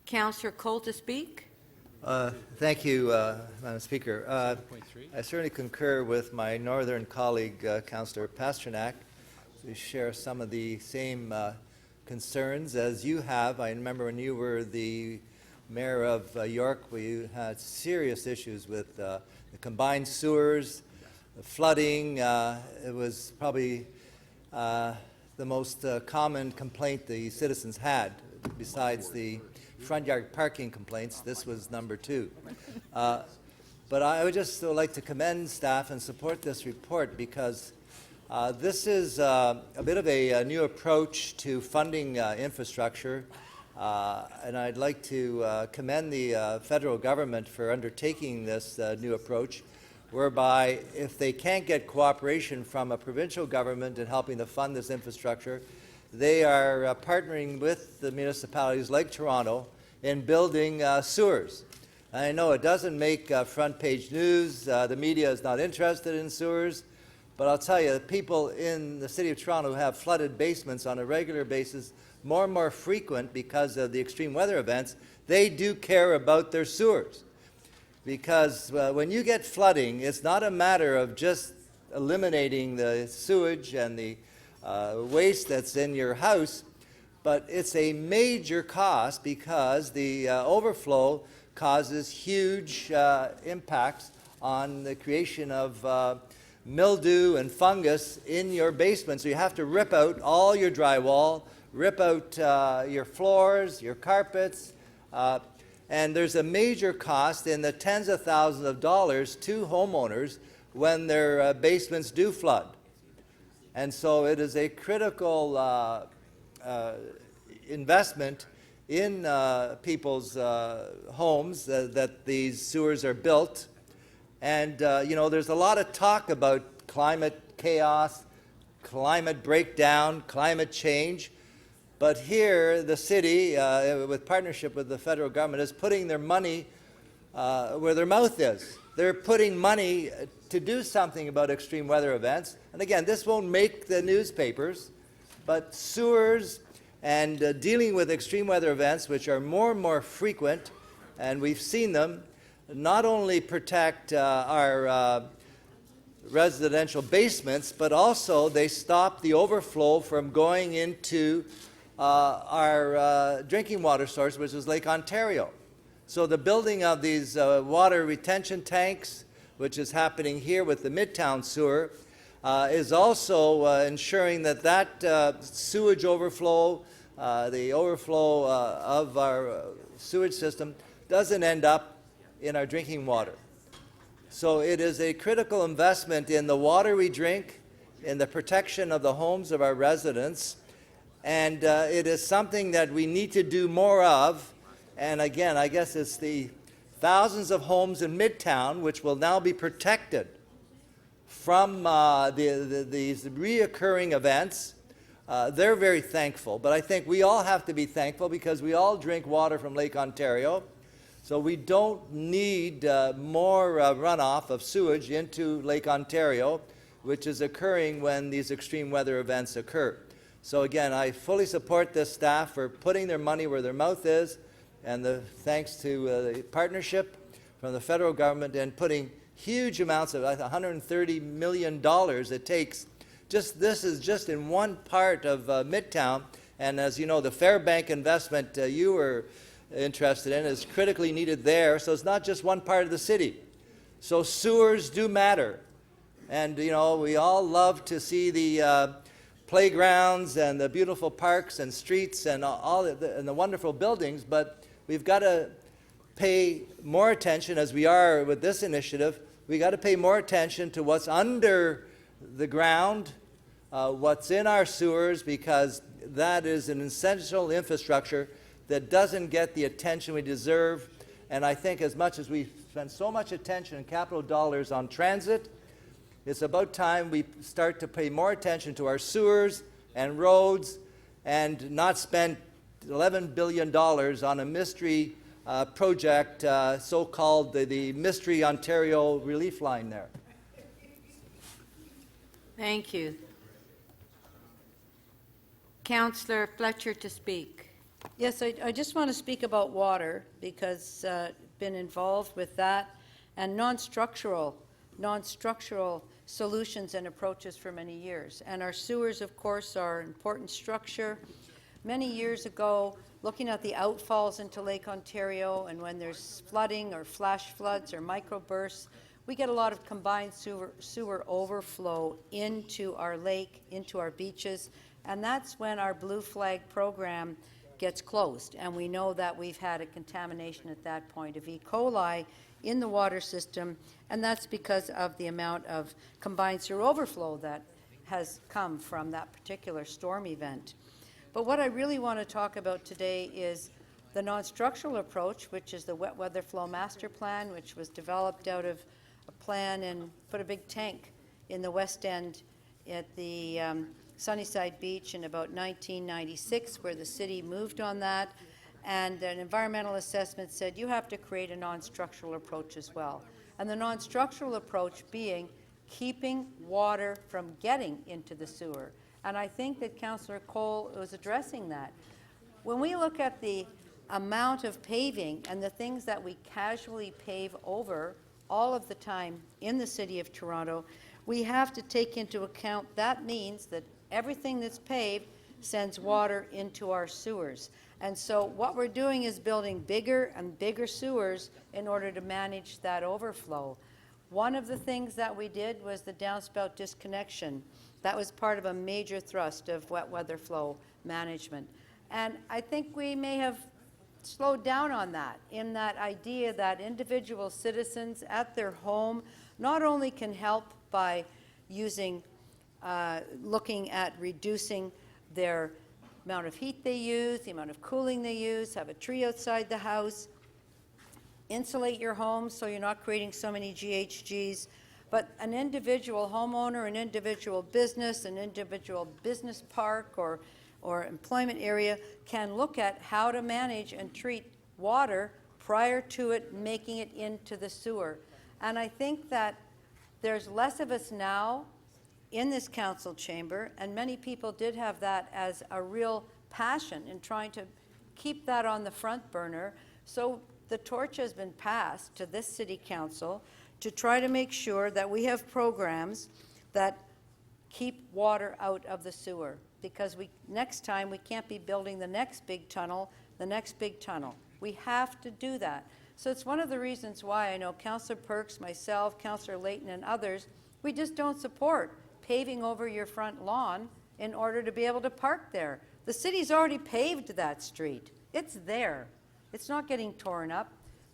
A: Councillor Cole to speak.
Q: Thank you, Madam Speaker. I certainly concur with my northern colleague, Councillor Pasternak. We share some of the same concerns as you have. I remember when you were the mayor of York, we had serious issues with the combined sewers, the flooding. It was probably the most common complaint the citizens had, besides the front yard parking complaints. This was number 2. But I would just like to commend staff and support this report, because this is a bit of a new approach to funding infrastructure, and I'd like to commend the federal government for undertaking this new approach, whereby if they can't get cooperation from a provincial government in helping to fund this infrastructure, they are partnering with the municipalities like Toronto in building sewers. I know it doesn't make front page news, the media is not interested in sewers, but I'll tell you, people in the City of Toronto who have flooded basements on a regular basis, more and more frequent because of the extreme weather events, they do care about their sewers. Because when you get flooding, it's not a matter of just eliminating the sewage and the waste that's in your house, but it's a major cost, because the overflow causes huge impacts on the creation of mildew and fungus in your basement. So you have to rip out all your drywall, rip out your floors, your carpets, and there's a major cost in the tens of thousands of dollars to homeowners when their basements do flood. And so it is a critical investment in people's homes that these sewers are built. And, you know, there's a lot of talk about climate chaos, climate breakdown, climate change. But here, the city, with partnership with the federal government, is putting their money where their mouth is. They're putting money to do something about extreme weather events. And again, this won't make the newspapers, but sewers and dealing with extreme weather events, which are more and more frequent, and we've seen them, not only protect our residential basements, but also they stop the overflow from going into our drinking water source, which is Lake Ontario. So the building of these water retention tanks, which is happening here with the Midtown sewer, is also ensuring that that sewage overflow, the overflow of our sewage system, doesn't end up in our drinking water. So it is a critical investment in the water we drink, in the protection of the homes of our residents, and it is something that we need to do more of. And again, I guess it's the thousands of homes in Midtown which will now be protected from these reoccurring events. They're very thankful, but I think we all have to be thankful because we all drink water from Lake Ontario. So we don't need more runoff of sewage into Lake Ontario, which is occurring when these extreme weather events occur. So again, I fully support this staff for putting their money where their mouth is, and thanks to the partnership from the federal government and putting huge amounts of $130 million it takes. This is just in one part of Midtown, and as you know, the Fairbank investment you were interested in is critically needed there, so it's not just one part of the city. So sewers do matter, and you know, we all love to see the playgrounds and the beautiful parks and streets and and the wonderful buildings, but we've got to pay more attention, as we are with this initiative. We got to pay more attention to what's under the ground, what's in our sewers, because that is an essential infrastructure that doesn't get the attention we deserve. And I think as much as we spend so much attention and capital dollars on transit, it's about time we start to pay more attention to our sewers and roads and not spend $11 billion on a mystery project, so-called the Mystery Ontario Relief Line there.
A: Thank you. Councillor Fletcher to speak.
E: Yes, I just want to speak about water because I've been involved with that and non-structural solutions and approaches for many years. And our sewers, of course, are an important structure. Many years ago, looking at the outfalls into Lake Ontario, and when there's flooding or flash floods or microbursts, we get a lot of combined sewer overflow into our lake, into our beaches, and that's when our Blue Flag program gets closed. And we know that we've had a contamination at that point of E. coli in the water system, and that's because of the amount of combined sewer overflow that has come from that particular storm event. But what I really want to talk about today is the non-structural approach, which is the Wet Weather Flow Master Plan, which was developed out of a plan and put a big tank in the West End at the Sunnyside Beach in about 1996, where the city moved on that. And an environmental assessment said you have to create a non-structural approach as well. And the non-structural approach being keeping water from getting into the sewer. And I think that Councillor Cole was addressing that. When we look at the amount of paving and the things that we casually pave over all of the time in the City of Toronto, we have to take into account that means that everything that's paved sends water into our sewers. And so what we're doing is building bigger and bigger sewers in order to manage that overflow. One of the things that we did was the downspout disconnection. That was part of a major thrust of wet weather flow management. And I think we may have slowed down on that, in that idea that individual citizens at their home not only can help by using, looking at reducing their amount of heat they use, the amount of cooling they use, have a tree outside the house, insulate your home so you're not creating so many GHGs, but an individual homeowner, an individual business park or employment area can look at how to manage and treat water prior to it making it into the sewer. And I think that there's less of us now in this council chamber, and many people did have that as a real passion in trying to keep that on the front burner. So the torch has been passed to this city council to try to make sure that we have programs that keep water out of the sewer, because next time we can't be building the next big tunnel. We have to do that. So it's one of the reasons why I know Councillor Perks, myself, Councillor Layton, and others, we just don't support paving over your front lawn in order to be able to park there. The city's already paved that street. It's there. It's not getting torn up.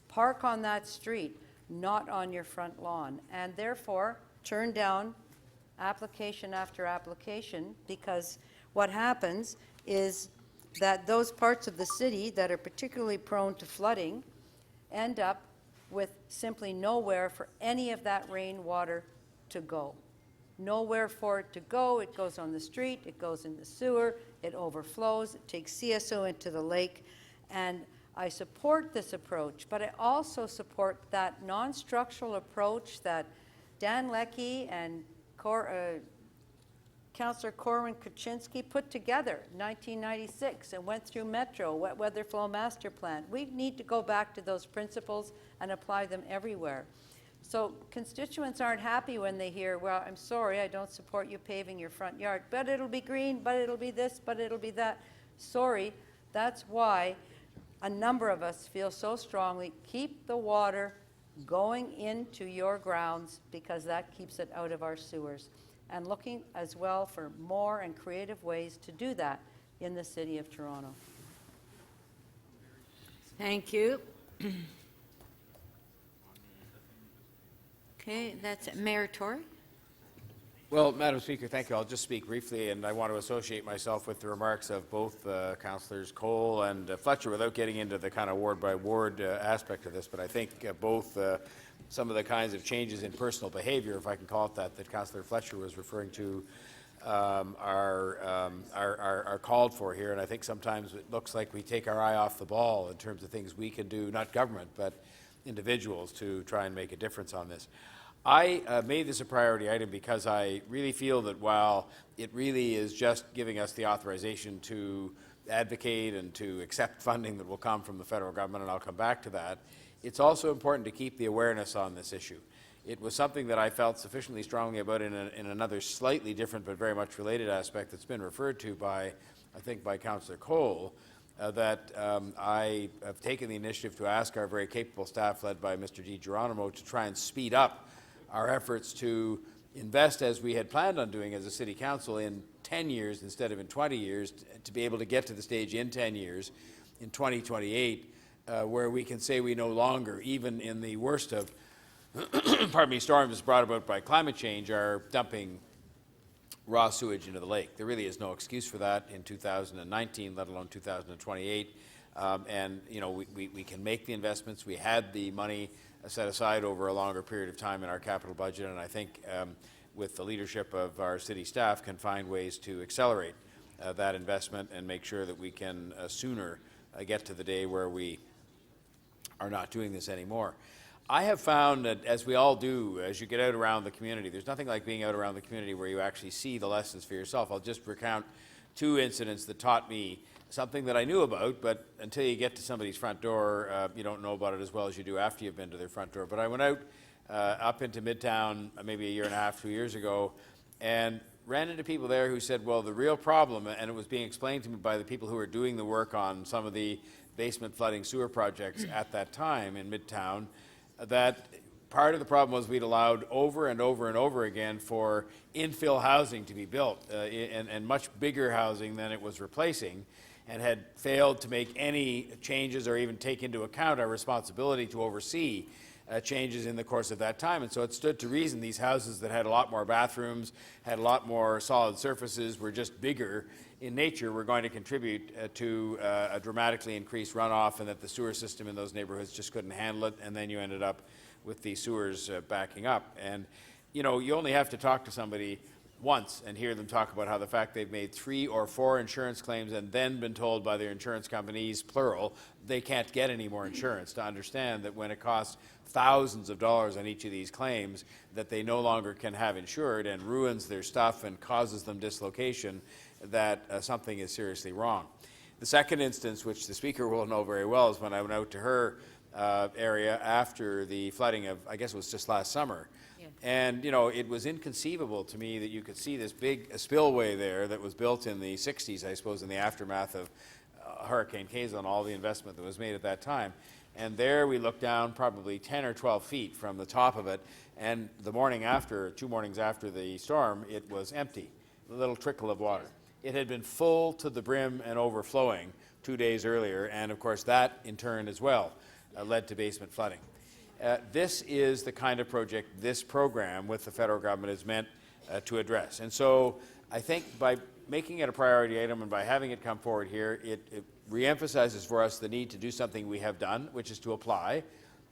E: Park on that street, not on your front lawn. And therefore, turn down application after application, because what happens is that those parts of the city that are particularly prone to flooding end up with simply nowhere for any of that rainwater to go. Nowhere for it to go. It goes on the street, it goes in the sewer, it overflows, it takes CSO into the lake. And I support this approach, but I also support that non-structural approach that Dan Leckie and Councillor Corwin Kuczynski put together in 1996 and went through Metro, Wet Weather Flow Master Plan. We need to go back to those principles and apply them everywhere. So constituents aren't happy when they hear, well, I'm sorry, I don't support you paving your front yard, but it'll be green, but it'll be this, but it'll be that. Sorry, that's why a number of us feel so strongly, keep the water going into your grounds, because that keeps it out of our sewers. And looking as well for more and creative ways to do that in the City of Toronto.
A: Thank you. Okay, that's Mayor Tory.
D: Well, Madam Speaker, thank you. I'll just speak briefly, and I want to associate myself with the remarks of both Councillors Cole and Fletcher without getting into the kind of ward-by-ward aspect of this, but I think both some of the kinds of changes in personal behavior, if I can call it that Councillor Fletcher was referring to, are called for here, and I think sometimes it looks like we take our eye off the ball in terms of things we can do, not government, but individuals, to try and make a difference on this. I made this a priority item because I really feel that while it really is just giving us the authorization to advocate and to accept funding that will come from the federal government, and I'll come back to that, it's also important to keep the awareness on this issue. It was something that I felt sufficiently strongly about in another slightly different but very much related aspect that's been referred to by, I think, by Councillor Cole, that I have taken the initiative to ask our very capable staff led by Mr. DiGeronimo to try and speed up our efforts to invest, as we had planned on doing as a City Council, in 10 years instead of in 20 years, to be able to get to the stage in 10 years, in 2028, where we can say we no longer, even in the worst of pardon me, storms brought about by climate change, are dumping raw sewage into the lake. There really is no excuse for that in 2019, let alone 2028. And, you know, we can make the investments. We had the money set aside over a longer period of time in our capital budget, and I think with the leadership of our city staff can find ways to accelerate that investment and make sure that we can sooner get to the day where we are not doing this anymore. I have found that, as we all do, as you get out around the community, there's nothing like being out around the community where you actually see the lessons for yourself. I'll just recount two incidents that taught me something that I knew about, but until you get to somebody's front door, you don't know about it as well as you do after you've been to their front door. But I went out up into Midtown maybe a year and a half, 2 years ago, and ran into people there who said, well, the real problem, and it was being explained to me by the people who were doing the work on some of the basement flooding sewer projects at that time in Midtown, that part of the problem was we'd allowed over and over and over again for infill housing to be built, and much bigger housing than it was replacing, and had failed to make any changes or even take into account our responsibility to oversee changes in the course of that time. And so it stood to reason these houses that had a lot more bathrooms, had a lot more solid surfaces, were just bigger in nature, were going to contribute to a dramatically increased runoff, and that the sewer system in those neighborhoods just couldn't handle it, and then you ended up with the sewers backing up. And you know, you only have to talk to somebody once and hear them talk about how the fact they've made 3 or 4 insurance claims and then been told by their insurance companies, plural, they can't get any more insurance, to understand that when it costs thousands of dollars on each of these claims, that they no longer can have insured and ruins their stuff and causes them dislocation, that something is seriously wrong. The second instance, which the Speaker will know very well, is when I went out to her area after the flooding of, I guess it was just last summer. And, you know, it was inconceivable to me that you could see this big spillway there that was built in the 60s, I suppose, in the aftermath of Hurricane Hazel and all the investment that was made at that time. And there we looked down probably 10 or 12 feet from the top of it, and the morning after, 2 mornings after the storm, it was empty, a little trickle of water. It had been full to the brim and overflowing 2 days earlier, and of course that in turn as well led to basement flooding. This is the kind of project this program with the federal government is meant to address. And so I think by making it a priority item and by having it come forward here, it reemphasizes for us the need to do something we have done, which is to apply,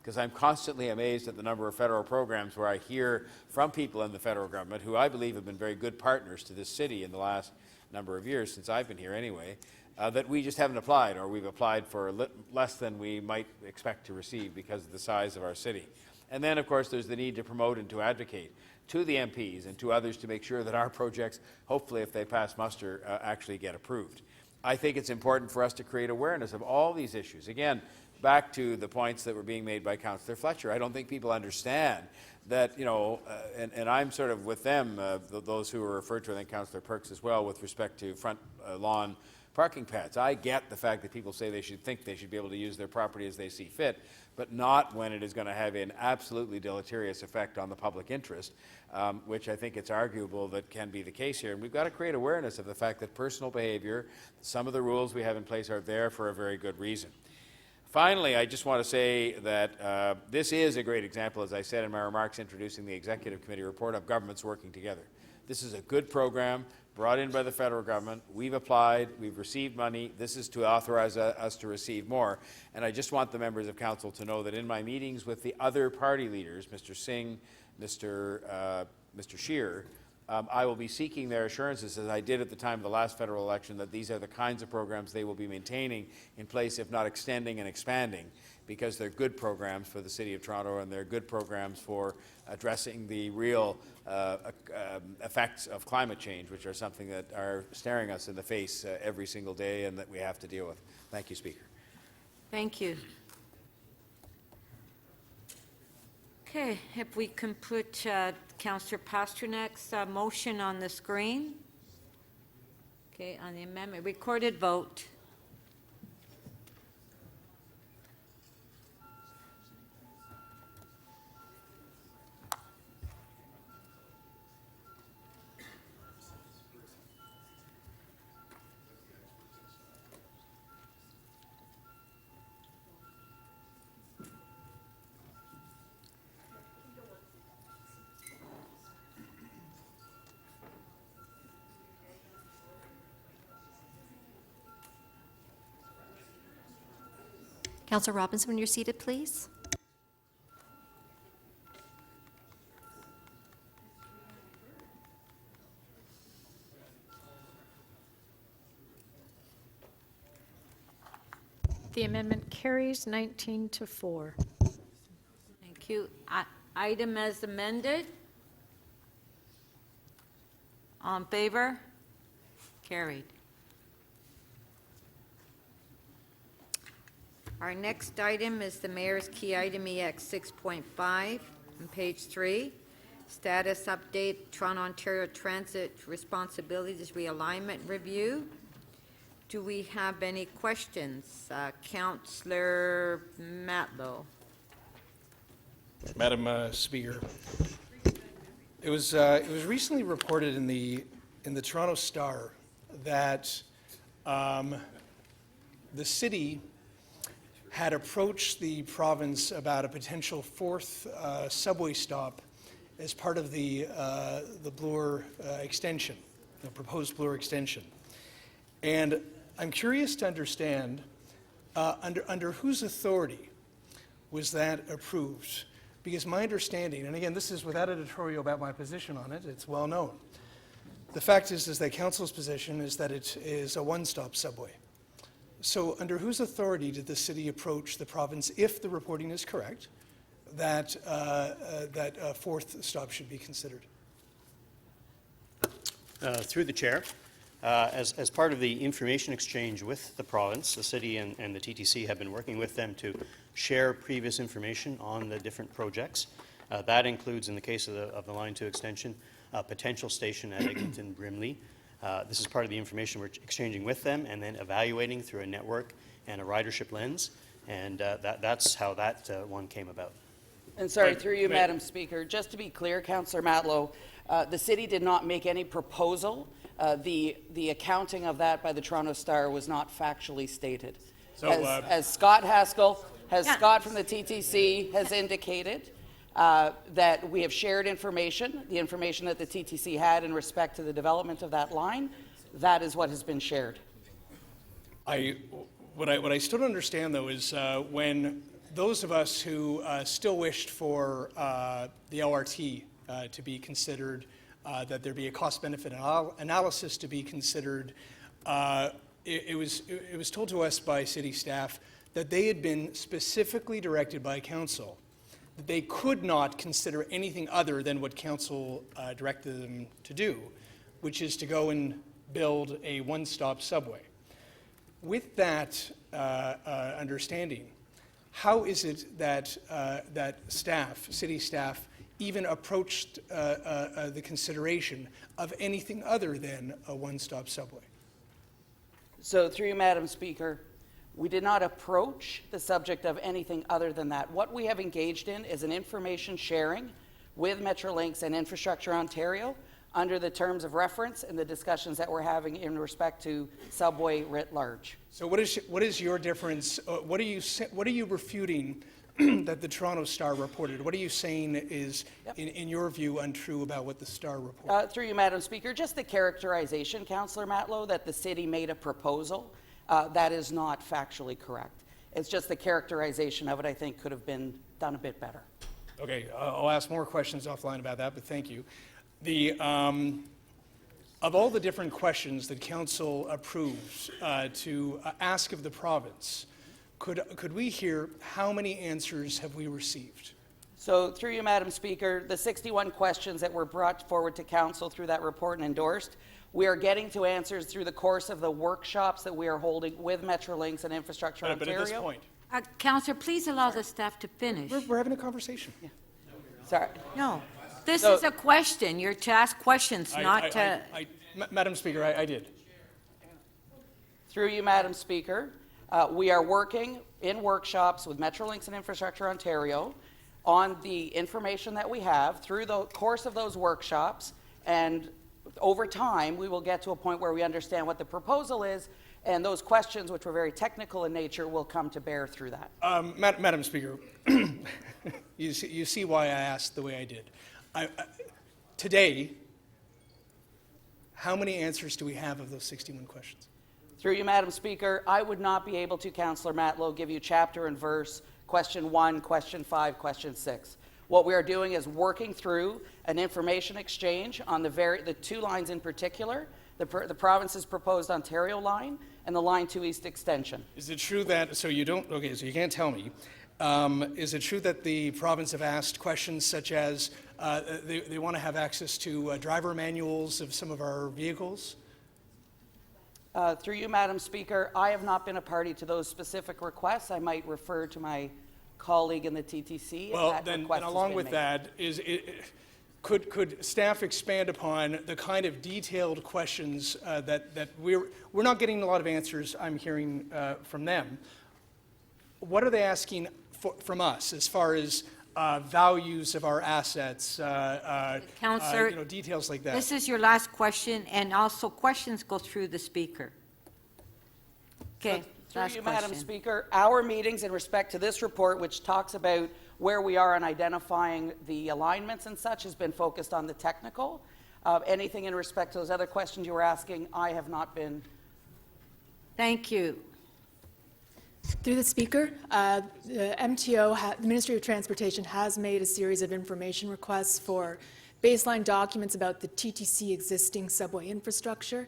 D: because I'm constantly amazed at the number of federal programs where I hear from people in the federal government who I believe have been very good partners to this city in the last number of years, since I've been here anyway, that we just haven't applied, or we've applied for less than we might expect to receive because of the size of our city. And then, of course, there's the need to promote and to advocate to the MPs and to others to make sure that our projects, hopefully if they pass muster, actually get approved. I think it's important for us to create awareness of all these issues. Again, back to the points that were being made by Councillor Fletcher, I don't think people understand that, you know, and I'm sort of with them, those who were referred to, I think Councillor Perks as well, with respect to front lawn parking pads. I get the fact that people say they should think they should be able to use their property as they see fit, but not when it is going to have an absolutely deleterious effect on the public interest, which I think it's arguable that can be the case here. And we've got to create awareness of the fact that personal behavior, some of the rules we have in place are there for a very good reason. Finally, I just want to say that this is a great example, as I said in my remarks introducing the Executive Committee report, of governments working together. This is a good program brought in by the federal government. We've applied, we've received money. This is to authorize us to receive more. And I just want the members of council to know that in my meetings with the other party leaders, Mr. Singh, Mr. Scheer, I will be seeking their assurances, as I did at the time of the last federal election, that these are the kinds of programs they will be maintaining in place, if not extending and expanding, because they're good programs for the City of Toronto and they're good programs for addressing the real effects of climate change, which are something that are staring us in the face every single day and that we have to deal with. Thank you, Speaker.
A: Thank you. Okay, if we can put Councillor Pasternak's motion on the screen. Okay, on the amendment, recorded vote.
O: Councillor Robinson, when you're seated, please.
P: The amendment carries 19-4.
A: Thank you. Item as amended. All in favor? Carried. Our next item is the Mayor's Key Item EX 6.5 on page 3. Status update, Toronto Ontario Transit Responsibilities Realignment Review. Do we have any questions? Councillor Matlow.
M: Madam Speaker. It was recently reported in the Toronto Star that the city had approached the province about a potential fourth subway stop as part of the Bloor extension, the proposed Bloor extension. And I'm curious to understand under whose authority was that approved? Because my understanding, and again, this is without editorial about my position on it, it's well known. The fact is that council's position is that it is a one-stop subway. So under whose authority did the city approach the province, if the reporting is correct, that a fourth stop should be considered?
N: Through the chair, as part of the information exchange with the province, the city and the TTC have been working with them to share previous information on the different projects. That includes, in the case of the Line 2 extension, a potential station at Eglinton Brimley. This is part of the information we're exchanging with them and then evaluating through a network and a ridership lens, and that's how that one came about.
J: And sorry, through you, Madam Speaker, just to be clear, Councillor Matlow, the city did not make any proposal. The accounting of that by the Toronto Star was not factually stated.
M: So,
J: as Scott Haskell, Scott from the TTC has indicated, that we have shared information, the information that the TTC had in respect to the development of that line, that is what has been shared.
M: What I still don't understand, though, is when those of us who still wished for the LRT to be considered, that there be a cost-benefit analysis to be considered, it was told to us by city staff that they had been specifically directed by council that they could not consider anything other than what council directed them to do, which is to go and build a one-stop subway. With that understanding, how is it that city staff, even approached the consideration of anything other than a one-stop subway?
J: So through you, Madam Speaker, we did not approach the subject of anything other than that. What we have engaged in is an information sharing with Metrolinx and Infrastructure Ontario under the terms of reference and the discussions that we're having in respect to subway writ large.
M: So what is your difference? What are you refuting that the Toronto Star reported? What are you saying is, in your view, untrue about what the Star reported?
J: Through you, Madam Speaker, just the characterization, Councillor Matlow, that the city made a proposal, that is not factually correct. It's just the characterization of it, I think, could have been done a bit better.
M: Okay, I'll ask more questions offline about that, but thank you. Of all the different questions that council approved to ask of the province, could we hear how many answers have we received?
J: So through you, Madam Speaker, the 61 questions that were brought forward to council through that report and endorsed, we are getting to answers through the course of the workshops that we are holding with Metrolinx and Infrastructure Ontario.
M: But at this point,
A: Councillor, please allow the staff to finish.
M: we're having a conversation.
J: Yeah. Sorry.
A: No, this is a question. You're to ask questions, not to...
M: Madam Speaker, I did.
J: Through you, Madam Speaker, we are working in workshops with Metrolinx and Infrastructure Ontario on the information that we have through the course of those workshops, and over time we will get to a point where we understand what the proposal is, and those questions, which were very technical in nature, will come to bear through that.
M: Madam Speaker, you see why I asked the way I did. Today, how many answers do we have of those 61 questions?
J: Through you, Madam Speaker, I would not be able to, Councillor Matlow, give you chapter and verse, question 1, question 5, question 6. What we are doing is working through an information exchange on the two lines in particular, the province's proposed Ontario line and the Line 2 East extension.
M: Is it true that, so you can't tell me, is it true that the province have asked questions such as they want to have access to driver manuals of some of our vehicles?
J: Through you, Madam Speaker, I have not been a party to those specific requests. I might refer to my colleague in the TTC.
M: Well, then along with that, could staff expand upon the kind of detailed questions that we're not getting a lot of answers, I'm hearing from them. What are they asking from us as far as values of our assets,
A: Counselor,
M: details like that.
A: this is your last question, and also questions go through the speaker. Okay,
J: Through
A: last
J: you, Madam
A: question.
J: Speaker, our meetings in respect to this report, which talks about where we are in identifying the alignments and such, has been focused on the technical. Anything in respect to those other questions you were asking, I have not been.
A: Thank you.
G: Through the Speaker, the MTO, the Ministry of Transportation, has made a series of information requests for baseline documents about the TTC existing subway infrastructure.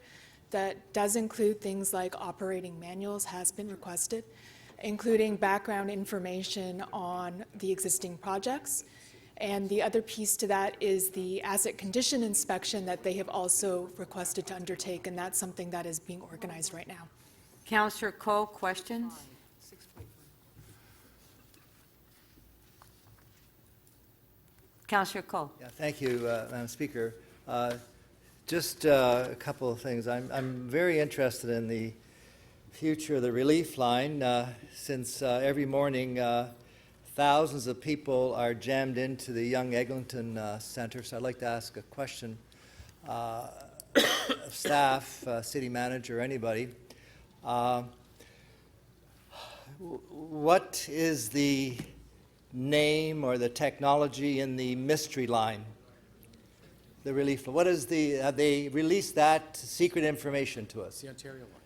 G: That does include things like operating manuals, has been requested, including background information on the existing projects. And the other piece to that is the asset condition inspection that they have also requested to undertake, and that's something that is being organized right now.
A: Councillor Coe, questions? Councillor Coe.
Q: Yeah, thank you, Madam Speaker. Just a couple of things. I'm very interested in the future of the relief line, since every morning thousands of people are jammed into the Young Eglinton Centre. So I'd like to ask a question of staff, city manager, anybody. What is the name or the technology in the mystery line? The relief. What is the? Have they released that secret information to us?
D: The Ontario one.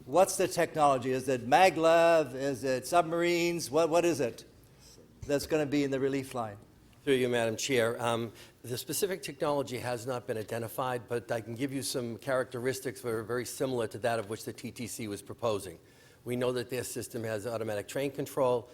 Q: What's the technology? Is it maglev? Is it submarines? What is it that's going to be in the relief line?
T: Through you, Madam Chair. The specific technology has not been identified, but I can give you some characteristics that are very similar to that of which the TTC was proposing. We know that their system has automatic train control,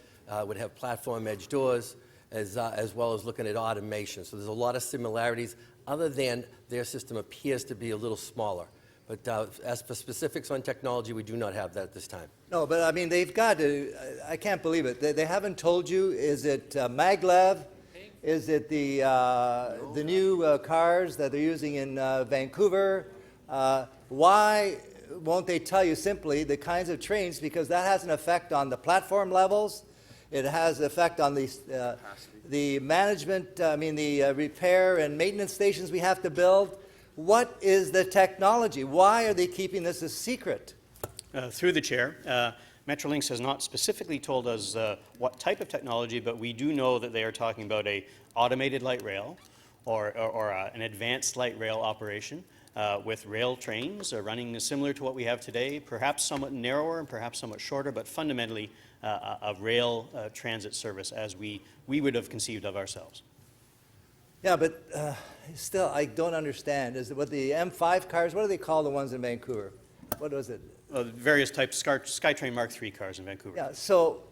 T: would have platform edge doors, as well as looking at automation. So there's a lot of similarities, other than their system appears to be a little smaller. But as for specifics on technology, we do not have that at this time.
Q: No, but I mean, they've got to, I can't believe it. They haven't told you, is it maglev? Is it the new cars that they're using in Vancouver? Why won't they tell you simply the kinds of trains? Because that has an effect on the platform levels. It has an effect on the management, the repair and maintenance stations we have to build. What is the technology? Why are they keeping this a secret?
N: Through the chair, Metrolinx has not specifically told us what type of technology, but we do know that they are talking about a automated light rail or an advanced light rail operation with rail trains running similar to what we have today, perhaps somewhat narrower and perhaps somewhat shorter, but fundamentally a rail transit service as we would have conceived of ourselves.
Q: Yeah, but still, I don't understand. Is it what the M5 cars, what do they call the ones in Vancouver? What was it?
N: Various types, SkyTrain Mark III cars in Vancouver.
Q: Yeah, so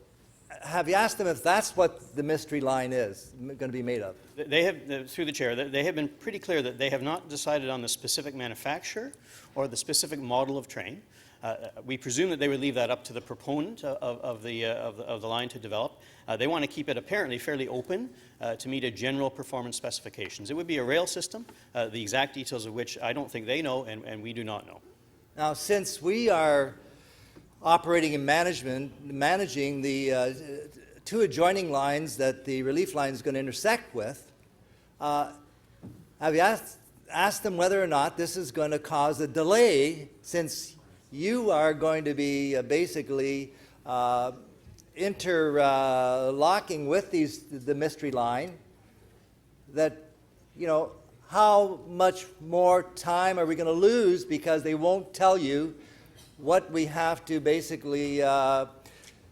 Q: have you asked them if that's what the mystery line is going to be made of?
N: They have, through the chair, they have been pretty clear that they have not decided on the specific manufacturer or the specific model of train. We presume that they would leave that up to the proponent of the line to develop. They want to keep it apparently fairly open to meet a general performance specifications. It would be a rail system, the exact details of which I don't think they know and we do not know.
Q: Now, since we are operating and managing the two adjoining lines that the relief line is going to intersect with, have you asked them whether or not this is going to cause a delay, since you are going to be basically interlocking with the mystery line, that, you know, how much more time are we going to lose because they won't tell you what we have to basically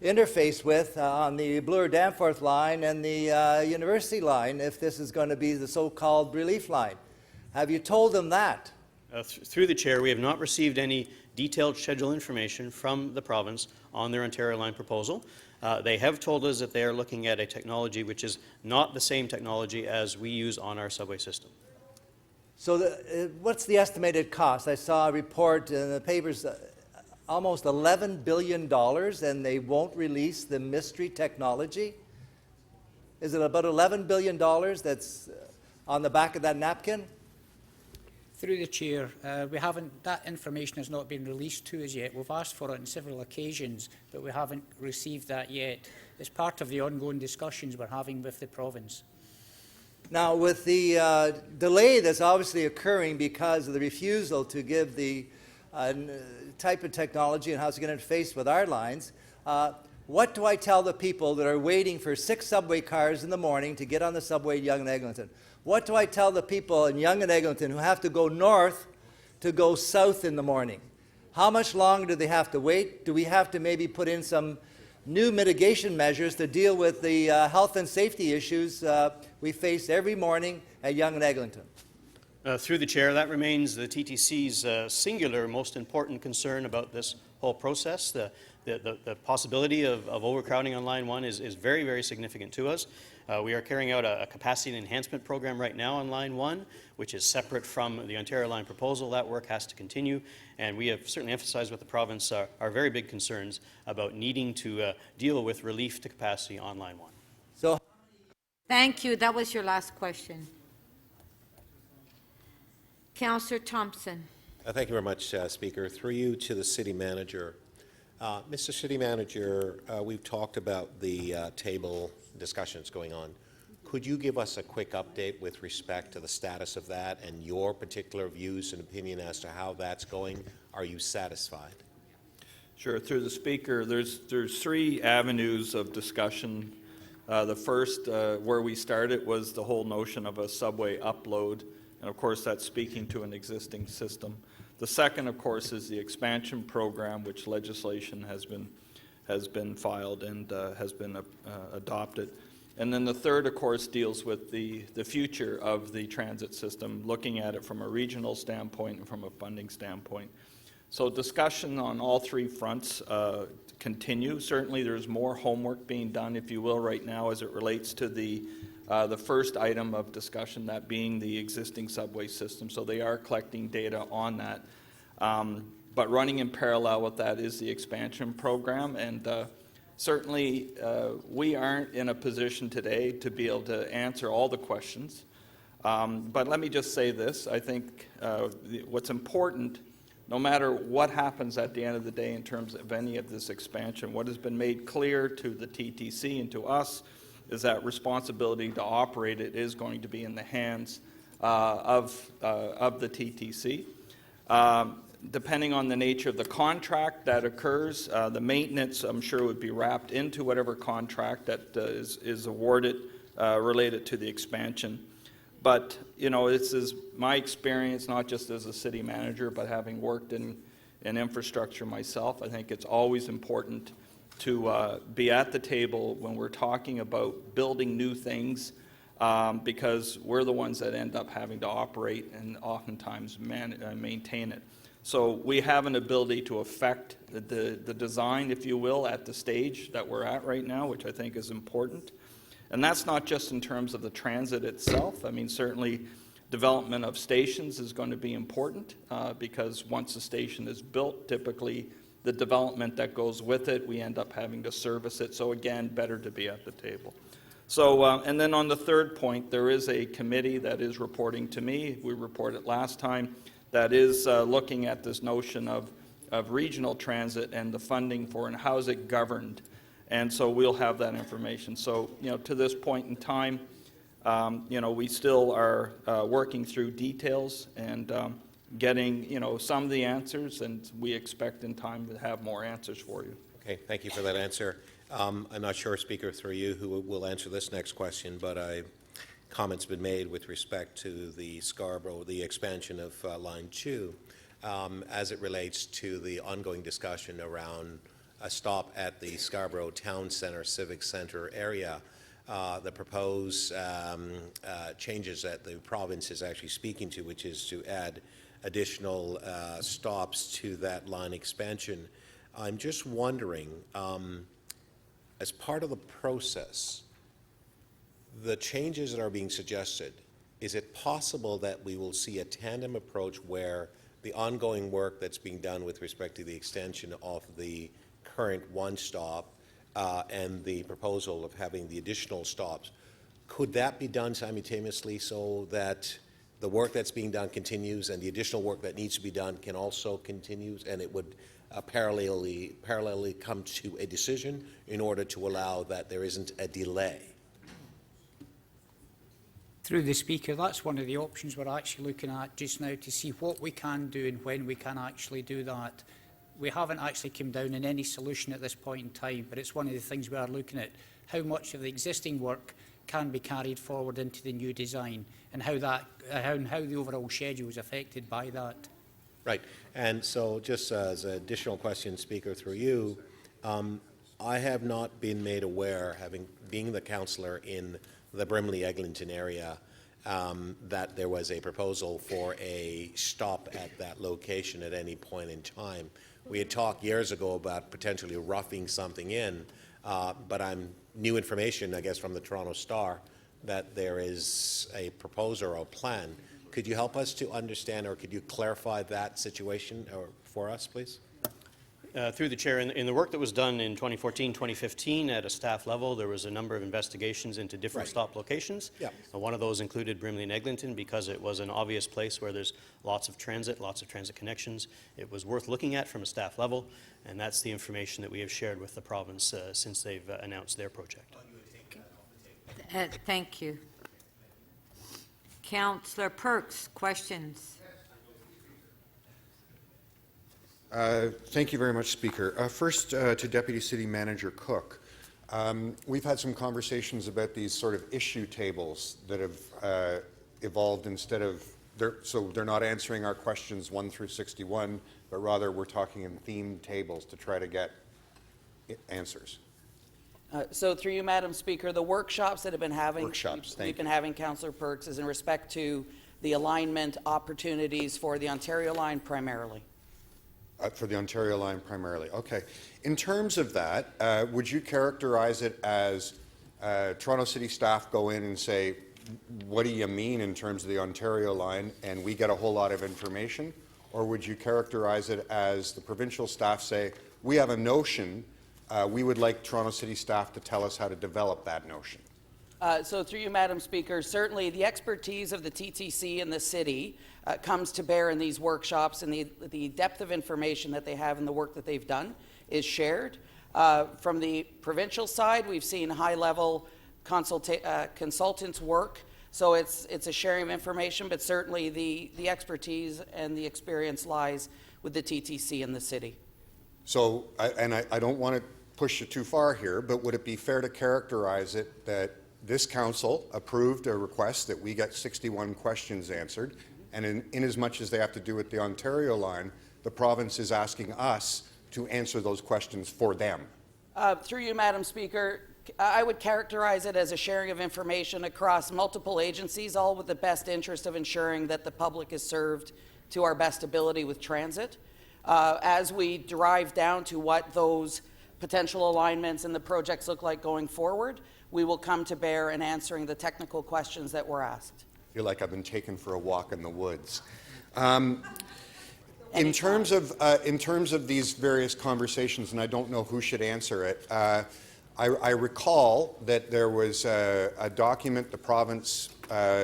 Q: interface with on the Bloor-Danforth line and the University line if this is going to be the so-called relief line? Have you told them that?
N: Through the chair, we have not received any detailed schedule information from the province on their Ontario line proposal. They have told us that they are looking at a technology which is not the same technology as we use on our subway system.
Q: So what's the estimated cost? I saw a report in the papers, almost $11 billion, and they won't release the mystery technology? Is it about $11 billion that's on the back of that napkin?
C: Through the chair, that information has not been released to us yet. We've asked for it on several occasions, but we haven't received that yet. It's part of the ongoing discussions we're having with the province.
Q: Now, with the delay that's obviously occurring because of the refusal to give the type of technology and how it's going to interface with our lines, what do I tell the people that are waiting for 6 subway cars in the morning to get on the subway in Yonge and Eglinton? What do I tell the people in Yonge and Eglinton who have to go north to go south in the morning? How much longer do they have to wait? Do we have to maybe put in some new mitigation measures to deal with the health and safety issues we face every morning at Yonge and Eglinton?
N: Through the chair, that remains the TTC's singular most important concern about this whole process. The possibility of overcrowding on Line 1 is very, very significant to us. We are carrying out a capacity enhancement program right now on Line 1, which is separate from the Ontario Line proposal. That work has to continue, and we have certainly emphasized with the province our very big concerns about needing to deal with relief to capacity on Line 1.
Q: So,
A: Thank you. That was your last question. Councillor Thompson.
H: Thank you very much, Speaker. Through you to the City Manager. Mr. City Manager, we've talked about the table discussions going on. Could you give us a quick update with respect to the status of that and your particular views and opinion as to how that's going? Are you satisfied?
S: Sure. Through the Speaker, there's 3 avenues of discussion. The first, where we started, was the whole notion of a subway upload, and of course that's speaking to an existing system. The second, of course, is the expansion program, which legislation has been filed and has been adopted. And then the third, of course, deals with the future of the transit system, looking at it from a regional standpoint and from a funding standpoint. So discussion on all 3 fronts continue. Certainly there's more homework being done, if you will, right now as it relates to the first item of discussion, that being the existing subway system. So they are collecting data on that. But running in parallel with that is the expansion program, and certainly we aren't in a position today to be able to answer all the questions. But let me just say this. I think what's important, no matter what happens at the end of the day in terms of any of this expansion, what has been made clear to the TTC and to us is that responsibility to operate it is going to be in the hands of the TTC. Depending on the nature of the contract that occurs, the maintenance, I'm sure, would be wrapped into whatever contract that is awarded related to the expansion. But, you know, this is my experience, not just as a city manager, but having worked in infrastructure myself. I think it's always important to be at the table when we're talking about building new things, because we're the ones that end up having to operate and oftentimes maintain it. So we have an ability to affect the design, if you will, at the stage that we're at right now, which I think is important. And that's not just in terms of the transit itself. I mean, certainly development of stations is going to be important because once a station is built, typically the development that goes with it, we end up having to service it. So again, better to be at the table. So, and then on the third point, there is a committee that is reporting to me. We reported last time, that is looking at this notion of regional transit and the funding for and how's it governed. And so we'll have that information. So, you know, to this point in time, you know, we still are working through details and getting, you know, some of the answers, and we expect in time to have more answers for you.
H: Okay, thank you for that answer. I'm not sure, Speaker, through you, who will answer this next question, but comments been made with respect to the Scarborough, the expansion of Line 2, as it relates to the ongoing discussion around a stop at the Scarborough Town Centre, Civic Centre area. The proposed changes that the province is actually speaking to, which is to add additional stops to that line expansion. I'm just wondering, as part of the process, the changes that are being suggested, is it possible that we will see a tandem approach where the ongoing work that's being done with respect to the extension of the current one stop and the proposal of having the additional stops, could that be done simultaneously so that the work that's being done continues, and the additional work that needs to be done can also continue, and it would parallelly come to a decision in order to allow that there isn't a delay.
C: Through the Speaker, that's one of the options we're actually looking at just now to see what we can do and when we can actually do that. We haven't actually come down on any solution at this point in time, but it's one of the things we are looking at, how much of the existing work can be carried forward into the new design and how the overall schedule is affected by that.
H: Right. And so just as an additional question, Speaker, through you, I have not been made aware, being the councillor in the Brimley-Eglinton area, that there was a proposal for a stop at that location at any point in time. We had talked years ago about potentially roughing something in, but I'm new information, I guess, from the Toronto Star that there is a proposal or a plan. Could you help us to understand, or could you clarify that situation for us, please?
N: Through the chair, in the work that was done in 2014, 2015 at a staff level, there was a number of investigations into different stop locations.
H: Yeah.
N: One of those included Brimley and Eglinton because it was an obvious place where there's lots of transit connections. It was worth looking at from a staff level, and that's the information that we have shared with the province since they've announced their project.
A: Thank you. Councillor Perks, questions?
K: Thank you very much, Speaker. First, to Deputy City Manager Cook. We've had some conversations about these sort of issue tables that have evolved instead of, so they're not answering our questions 1 through 61, but rather we're talking in themed tables to try to get answers.
J: So through you, Madam Speaker, the workshops that have been having,
K: we've
J: been having, Councillor Perks, is in respect to the alignment opportunities for the Ontario line primarily.
K: For the Ontario line primarily. Okay. In terms of that, would you characterize it as Toronto City staff go in and say, what do you mean in terms of the Ontario line, and we get a whole lot of information? Or would you characterize it as the provincial staff say, we have a notion, we would like Toronto City staff to tell us how to develop that notion?
J: So through you, Madam Speaker, certainly the expertise of the TTC in the city comes to bear in these workshops, and the depth of information that they have in the work that they've done is shared. From the provincial side, we've seen high-level consultants work, so it's a sharing of information, but certainly the expertise and the experience lies with the TTC in the city.
K: So, I don't want to push you too far here, but would it be fair to characterize it that this council approved a request that we get 61 questions answered, and in as much as they have to do with the Ontario line, the province is asking us to answer those questions for them?
J: Through you, Madam Speaker, I would characterize it as a sharing of information across multiple agencies, all with the best interest of ensuring that the public is served to our best ability with transit. As we drive down to what those potential alignments and the projects look like going forward, we will come to bear in answering the technical questions that were asked.
K: I feel like I've been taken for a walk in the woods. In terms of these various conversations, and I don't know who should answer it, I recall that there was a document the province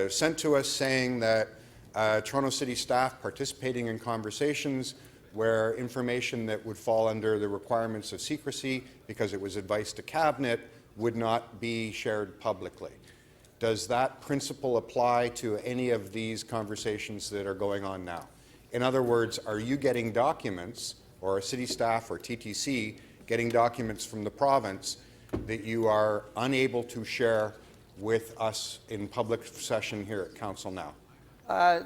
K: sent to us saying that Toronto City staff participating in conversations where information that would fall under the requirements of secrecy because it was advice to Cabinet would not be shared publicly. Does that principle apply to any of these conversations that are going on now? In other words, are you getting documents, or city staff or TTC getting documents from the province that you are unable to share with us in public session here at Council now?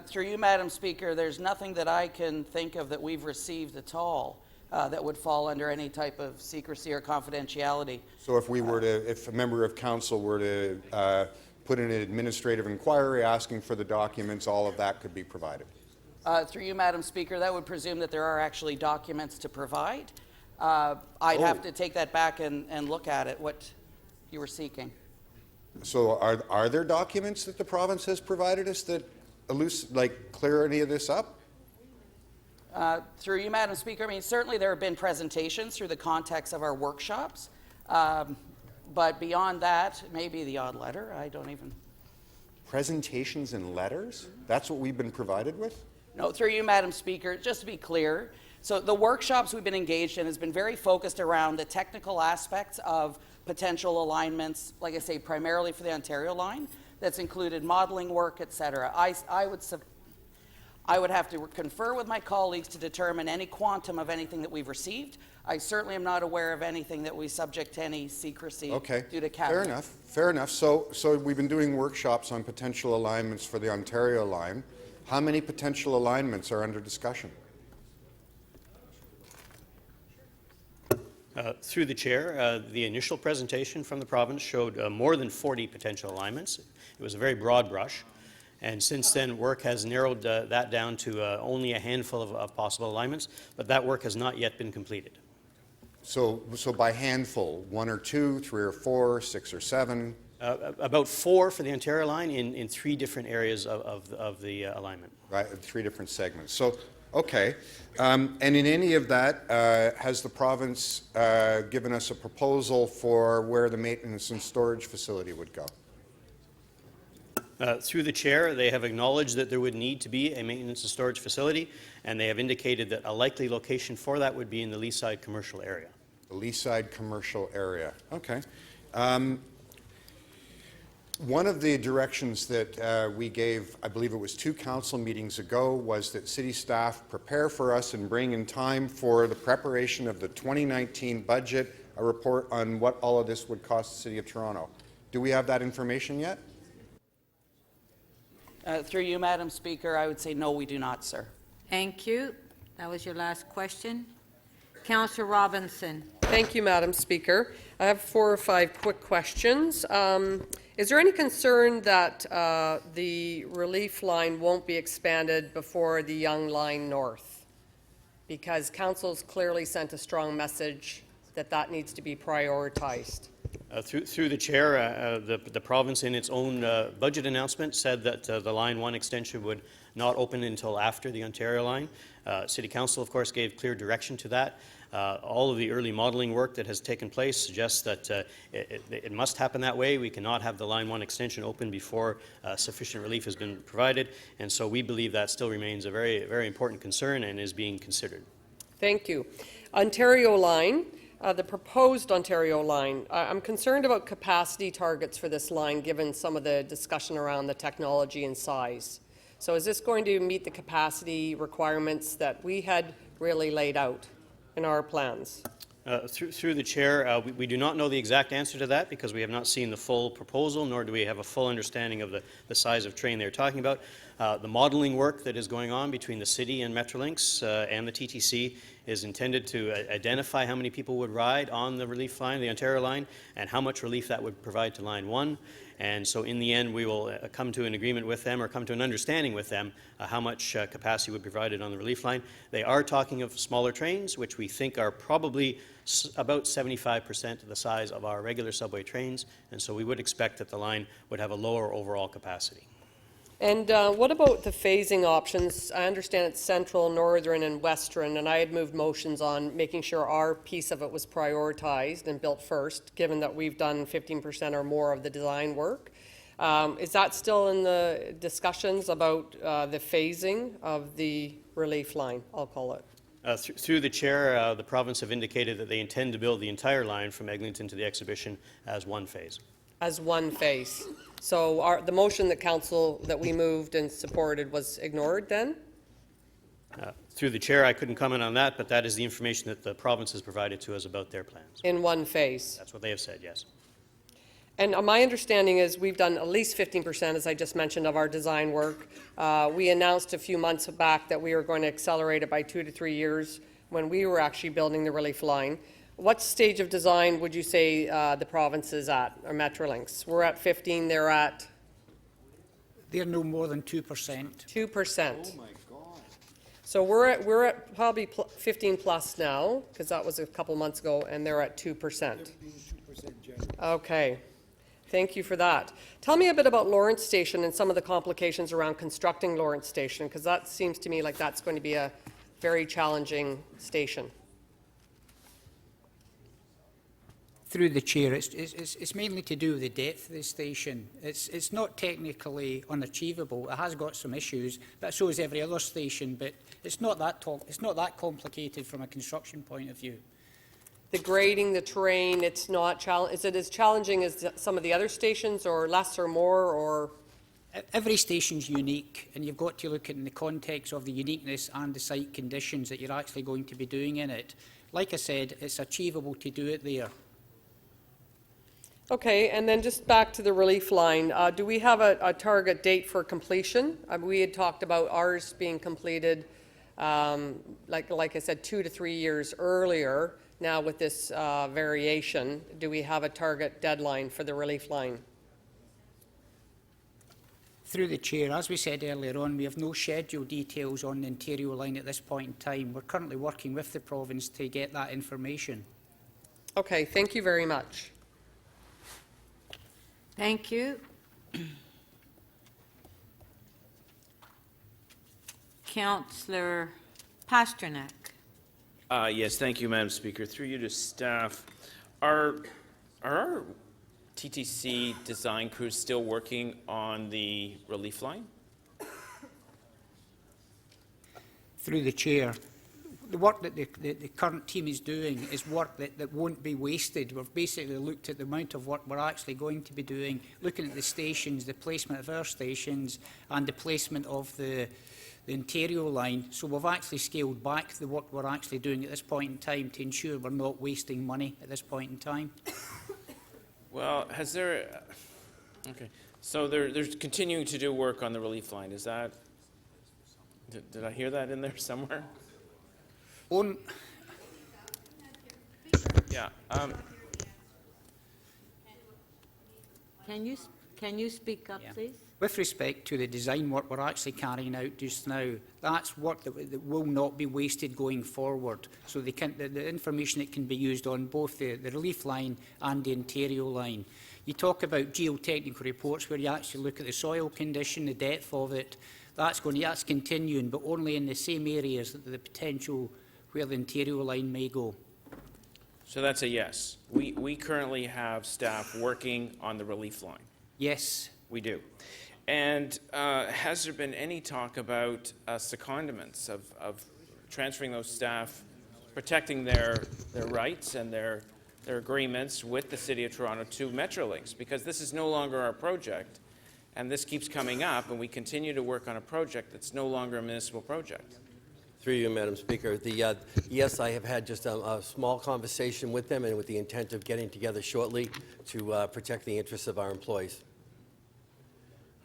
J: Through you, Madam Speaker, there's nothing that I can think of that we've received at all that would fall under any type of secrecy or confidentiality.
K: So if a member of council were to put in an administrative inquiry asking for the documents, all of that could be provided?
J: Through you, Madam Speaker, that would presume that there are actually documents to provide. I'd have to take that back and look at it, what you were seeking.
K: So are there documents that the province has provided us that clear any of this up?
J: Through you, Madam Speaker, I mean, certainly there have been presentations through the context of our workshops, but beyond that, maybe the odd letter, I don't even...
K: Presentations and letters? That's what we've been provided with?
J: No, through you, Madam Speaker, just to be clear, so the workshops we've been engaged in has been very focused around the technical aspects of potential alignments, like I say, primarily for the Ontario line. That's included modeling work, et cetera. I would have to confer with my colleagues to determine any quantum of anything that we've received. I certainly am not aware of anything that we subject to any secrecy due to cabinet.
K: Fair enough. So we've been doing workshops on potential alignments for the Ontario line. How many potential alignments are under discussion?
N: Through the chair, the initial presentation from the province showed more than 40 potential alignments. It was a very broad brush. And since then, work has narrowed that down to only a handful of possible alignments, but that work has not yet been completed.
K: So by handful, 1 or 2, 3 or 4, 6 or 7?
N: About 4 for the Ontario line in 3 different areas of the alignment.
K: Right, 3 different segments. So, okay. And in any of that, has the province given us a proposal for where the maintenance and storage facility would go?
N: Through the chair, they have acknowledged that there would need to be a maintenance and storage facility, and they have indicated that a likely location for that would be in the Leaside commercial area.
K: The Leaside commercial area. Okay. One of the directions that we gave, I believe it was 2 council meetings ago, was that city staff prepare for us and bring in time for the preparation of the 2019 budget, a report on what all of this would cost the City of Toronto. Do we have that information yet?
J: Through you, Madam Speaker, I would say no, we do not, sir.
A: Thank you. That was your last question. Councillor Robinson.
L: Thank you, Madam Speaker. I have 4 or 5 quick questions. Is there any concern that the relief line won't be expanded before the Yonge Line North? Because Council's clearly sent a strong message that that needs to be prioritized.
N: Through the chair, the province in its own budget announcement said that the Line 1 extension would not open until after the Ontario line. City Council, of course, gave clear direction to that. All of the early modeling work that has taken place suggests that it must happen that way. We cannot have the Line 1 extension open before sufficient relief has been provided, and so we believe that still remains a very, very important concern and is being considered.
L: Thank you. Ontario line. The proposed Ontario line, I'm concerned about capacity targets for this line given some of the discussion around the technology and size. So is this going to meet the capacity requirements that we had really laid out in our plans?
N: Through the chair, we do not know the exact answer to that because we have not seen the full proposal, nor do we have a full understanding of the size of train they're talking about. The modeling work that is going on between the city and Metrolinx and the TTC is intended to identify how many people would ride on the relief line, the Ontario line, and how much relief that would provide to Line 1. And so in the end, we will come to an agreement with them or come to an understanding with them how much capacity would be provided on the relief line. They are talking of smaller trains, which we think are probably about 75% of the size of our regular subway trains, and so we would expect that the line would have a lower overall capacity.
L: And what about the phasing options? I understand it's central, northern, and western, and I had moved motions on making sure our piece of it was prioritized and built first, given that we've done 15% or more of the design work. Is that still in the discussions about the phasing of the relief line, I'll call it?
N: Through the chair, the province have indicated that they intend to build the entire line from Eglinton to the exhibition as one phase.
L: As one phase. So the motion that council that we moved and supported was ignored then?
N: Through the chair, I couldn't comment on that, but that is the information that the province has provided to us about their plans.
L: In one phase?
N: That's what they have said, yes.
L: And my understanding is we've done at least 15%, as I just mentioned, of our design work. We announced a few months back that we were going to accelerate it by 2 to 3 years when we were actually building the relief line. What stage of design would you say the province is at, or Metrolinx? We're at 15, they're at?
C: They're no more than 2%.
L: 2%. Oh my God. So we're at probably 15 plus now, because that was a couple months ago, and they're at 2%. Okay. Thank you for that. Tell me a bit about Lawrence Station and some of the complications around constructing Lawrence Station, because that seems to me like that's going to be a very challenging station.
C: Through the chair, it's mainly to do with the depth of the station. It's not technically unachievable. It has got some issues, but so is every other station. But it's not that complicated from a construction point of view.
L: The grading, the terrain, it's not is it as challenging as some of the other stations, or less or more, or?
C: Every station's unique, and you've got to look at it in the context of the uniqueness and the site conditions that you're actually going to be doing in it. Like I said, it's achievable to do it there.
L: Okay, and then just back to the relief line, do we have a target date for completion? We had talked about ours being completed, like I said, 2 to 3 years earlier. Now with this variation, do we have a target deadline for the relief line?
C: Through the chair, as we said earlier on, we have no schedule details on the Ontario line at this point in time. We're currently working with the province to get that information.
L: Okay, thank you very much.
A: Thank you. Councillor Pasternak.
W: Yes, thank you, Madam Speaker. Through you to staff, are our TTC design crews still working on the relief line?
C: Through the chair, the work that the current team is doing is work that won't be wasted. We've basically looked at the amount of work we're actually going to be doing, looking at the stations, the placement of our stations, and the placement of the Ontario line. So we've actually scaled back the work we're actually doing at this point in time to ensure we're not wasting money at this point in time.
W: Well, has there... Okay, so there's continuing to do work on the relief line. Is that... Did I hear that in there somewhere? Yeah.
A: Can you speak up, please?
C: With respect to the design work we're actually carrying out just now, that's work that will not be wasted going forward. So the information that can be used on both the relief line and the Ontario line. You talk about geotechnical reports where you actually look at the soil condition, the depth of it. That's continuing, but only in the same areas that the potential where the Ontario line may go.
W: So that's a yes. We currently have staff working on the relief line.
C: Yes.
W: We do. And has there been any talk about secondments of transferring those staff, protecting their rights and their agreements with the City of Toronto to Metrolinx? Because this is no longer our project, and this keeps coming up, and we continue to work on a project that's no longer a municipal project.
T: Through you, Madam Speaker. Yes, I have had just a small conversation with them and with the intent of getting together shortly to protect the interests of our employees.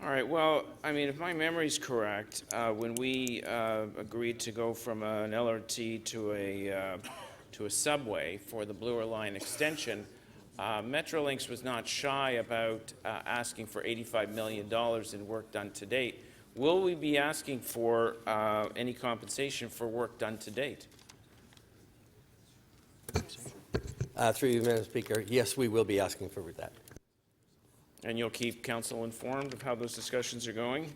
W: All right, well, I mean, if my memory's correct, when we agreed to go from an LRT to a subway for the Bloor Line extension, Metrolinx was not shy about asking for $85 million in work done to date. Will we be asking for any compensation for work done to date?
T: Through you, Madam Speaker, yes, we will be asking for that.
W: And you'll keep council informed of how those discussions are going?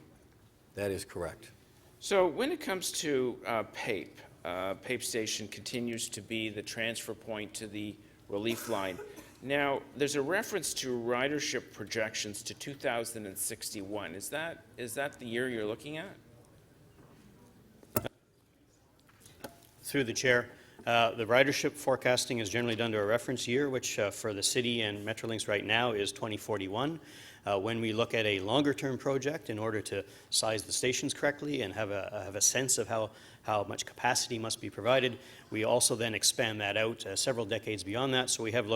T: That is correct.
W: So when it comes to PAPE, PAPE Station continues to be the transfer point to the relief line. Now, there's a reference to ridership projections to 2061. Is that the year you're looking at?
N: Through the chair, the ridership forecasting is generally done to a reference year, which for the city and Metrolinx right now is 2041. When we look at a longer-term project, in order to size the stations correctly and have a sense of how much capacity must be provided, we also then expand that out several decades beyond that. So we have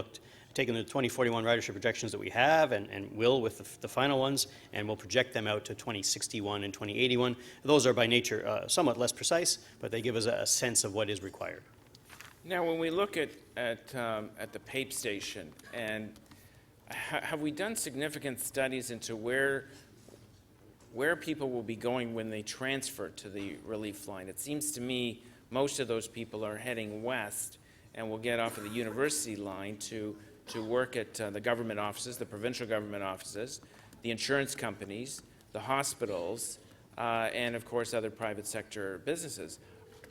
N: taken the 2041 ridership projections that we have and will with the final ones, and we'll project them out to 2061 and 2081. Those are by nature somewhat less precise, but they give us a sense of what is required.
W: Now, when we look at the PAPE station, and have we done significant studies into where people will be going when they transfer to the relief line? It seems to me most of those people are heading west and will get off of the university line to work at the government offices, the provincial government offices, the insurance companies, the hospitals, and of course other private sector businesses.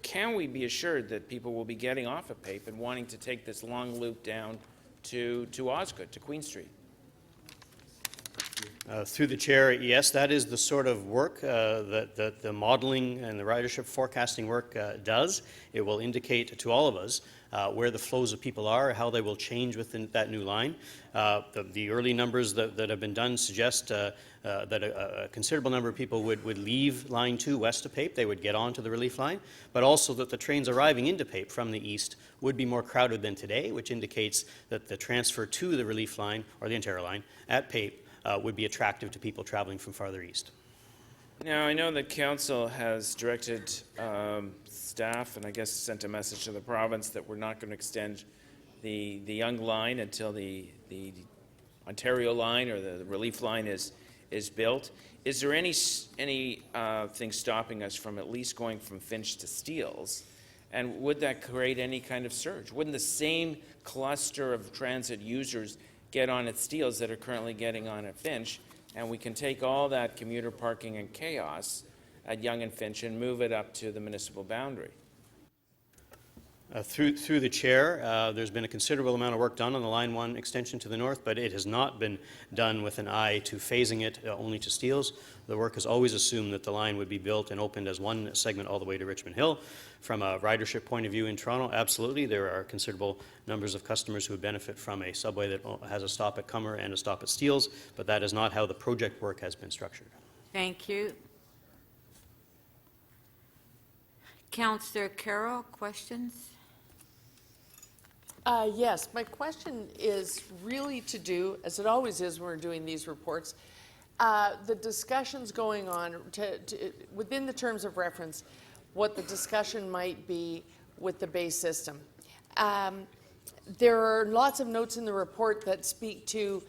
W: Can we be assured that people will be getting off of PAPE and wanting to take this long loop down to Osgood, to Queen Street?
N: Through the chair, yes, that is the sort of work that the modeling and the ridership forecasting work does. It will indicate to all of us where the flows of people are, how they will change within that new line. The early numbers that have been done suggest that a considerable number of people would leave Line 2 west of Pape. They would get onto the relief line, but also that the trains arriving into Pape from the east would be more crowded than today, which indicates that the transfer to the relief line, or the Ontario line, at Pape would be attractive to people traveling from farther east.
W: Now, I know that council has directed staff, and I guess sent a message to the province that we're not going to extend the Yonge line until the Ontario line or the relief line is built. Is there any thing stopping us from at least going from Finch to Steeles? And would that create any kind of surge? Wouldn't the same cluster of transit users get on at Steeles that are currently getting on at Finch, and we can take all that commuter parking and chaos at Yonge and Finch and move it up to the municipal boundary?
N: Through the chair, there's been a considerable amount of work done on the Line 1 extension to the north, but it has not been done with an eye to phasing it only to Steeles. The work has always assumed that the line would be built and opened as one segment all the way to Richmond Hill. From a ridership point of view in Toronto, absolutely, there are considerable numbers of customers who would benefit from a subway that has a stop at Cummer and a stop at Steeles, but that is not how the project work has been structured.
A: Thank you. Councillor Carroll, questions?
I: Yes, my question is really to do, as it always is when we're doing these reports, the discussions going on within the terms of reference, what the discussion might be with the base system. There are lots of notes in the report that speak to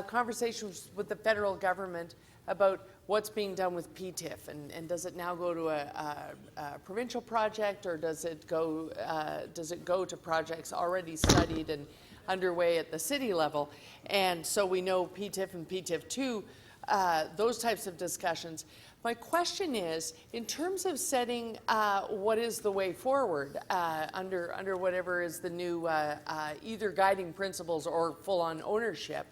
I: conversations with the federal government about what's being done with PTIF, and does it now go to a provincial project, or does it go to projects already studied and underway at the city level? And so we know PTIF and PTIF2, those types of discussions. My question is, in terms of setting what is the way forward under whatever is the new either guiding principles or full-on ownership,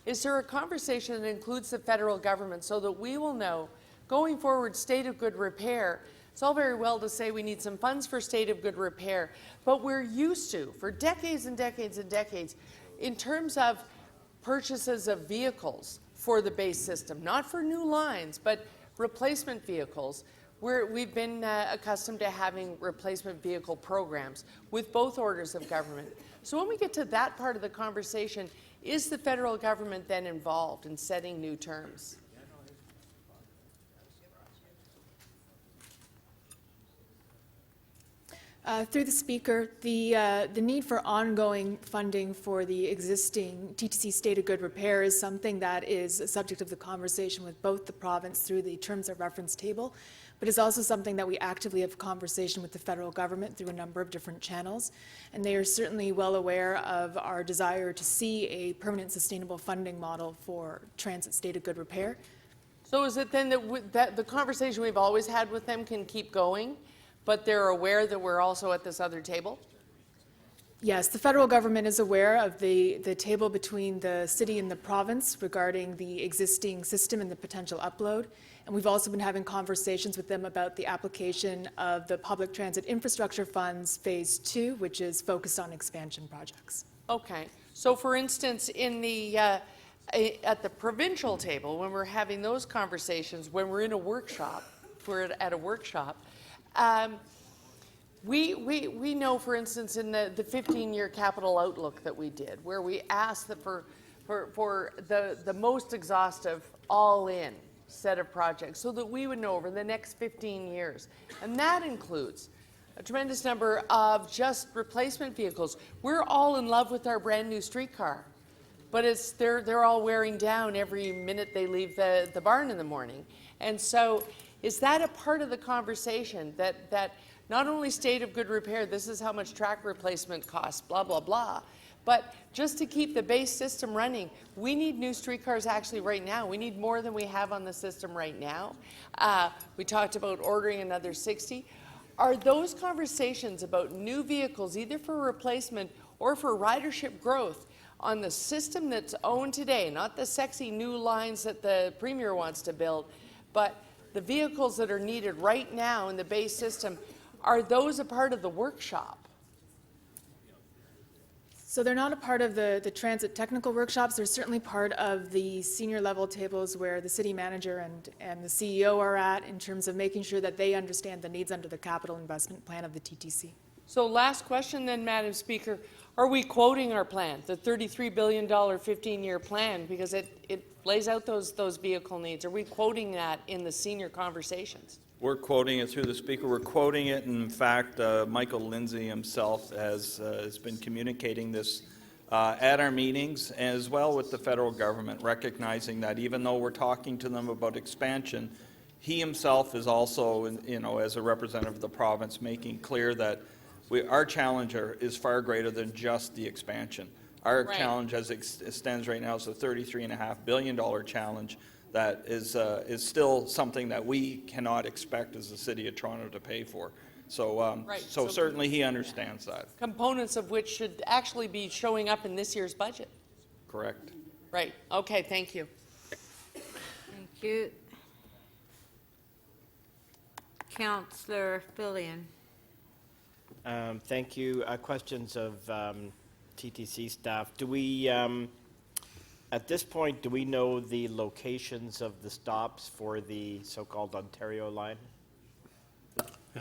I: is there a conversation that includes the federal government so that we will know, going forward, state of good repair? It's all very well to say we need some funds for state of good repair, but we're used to, for decades and decades and decades, in terms of purchases of vehicles for the base system, not for new lines, but replacement vehicles, we've been accustomed to having replacement vehicle programs with both orders of government. So when we get to that part of the conversation, is the federal government then involved in setting new terms?
G: Through the Speaker, the need for ongoing funding for the existing TTC state of good repair is something that is a subject of the conversation with both the province through the terms of reference table, but is also something that we actively have conversation with the federal government through a number of different channels. And they are certainly well aware of our desire to see a permanent sustainable funding model for transit state of good repair.
I: So is it then that the conversation we've always had with them can keep going, but they're aware that we're also at this other table?
G: Yes, the federal government is aware of the table between the city and the province regarding the existing system and the potential upload. And we've also been having conversations with them about the application of the Public Transit Infrastructure Funds Phase 2, which is focused on expansion projects.
I: Okay. So for instance, in the at the provincial table, when we're having those conversations, when we're in a workshop, if we're at a workshop, we know, for instance, in the 15-year capital outlook that we did, where we asked that for the most exhaustive all-in set of projects so that we would know over the next 15 years. And that includes a tremendous number of just replacement vehicles. We're all in love with our brand new streetcar, but they're all wearing down every minute they leave the barn in the morning. And so is that a part of the conversation that not only state of good repair, this is how much track replacement costs, blah, blah, blah, but just to keep the base system running, we need new streetcars actually right now. We need more than we have on the system right now. We talked about ordering another 60. Are those conversations about new vehicles, either for replacement or for ridership growth, on the system that's owned today, not the sexy new lines that the Premier wants to build, but the vehicles that are needed right now in the base system, are those a part of the workshop?
G: So they're not a part of the transit technical workshops. They're certainly part of the senior level tables where the city manager and the CEO are at in terms of making sure that they understand the needs under the capital investment plan of the TTC.
I: So last question then, Madam Speaker. Are we quoting our plan, the $33 billion 15-year plan, because it lays out those vehicle needs? Are we quoting that in the senior conversations?
S: We're quoting it through the speaker. We're quoting it. In fact, Michael Lindsay himself has been communicating this at our meetings, as well with the federal government, recognizing that even though we're talking to them about expansion, he himself is also, as a representative of the province, making clear that our challenge is far greater than just the expansion. Our challenge, as it stands right now, is a $33.5 billion challenge that is still something that we cannot expect as the City of Toronto to pay for. So, so certainly he understands that.
I: Components of which should actually be showing up in this year's budget.
S: Correct.
I: Right. Okay, thank you.
A: Thank you. Councillor Fillion.
R: Thank you. Questions of TTC staff. Do we, at this point, do we know the locations of the stops for the so-called Ontario line?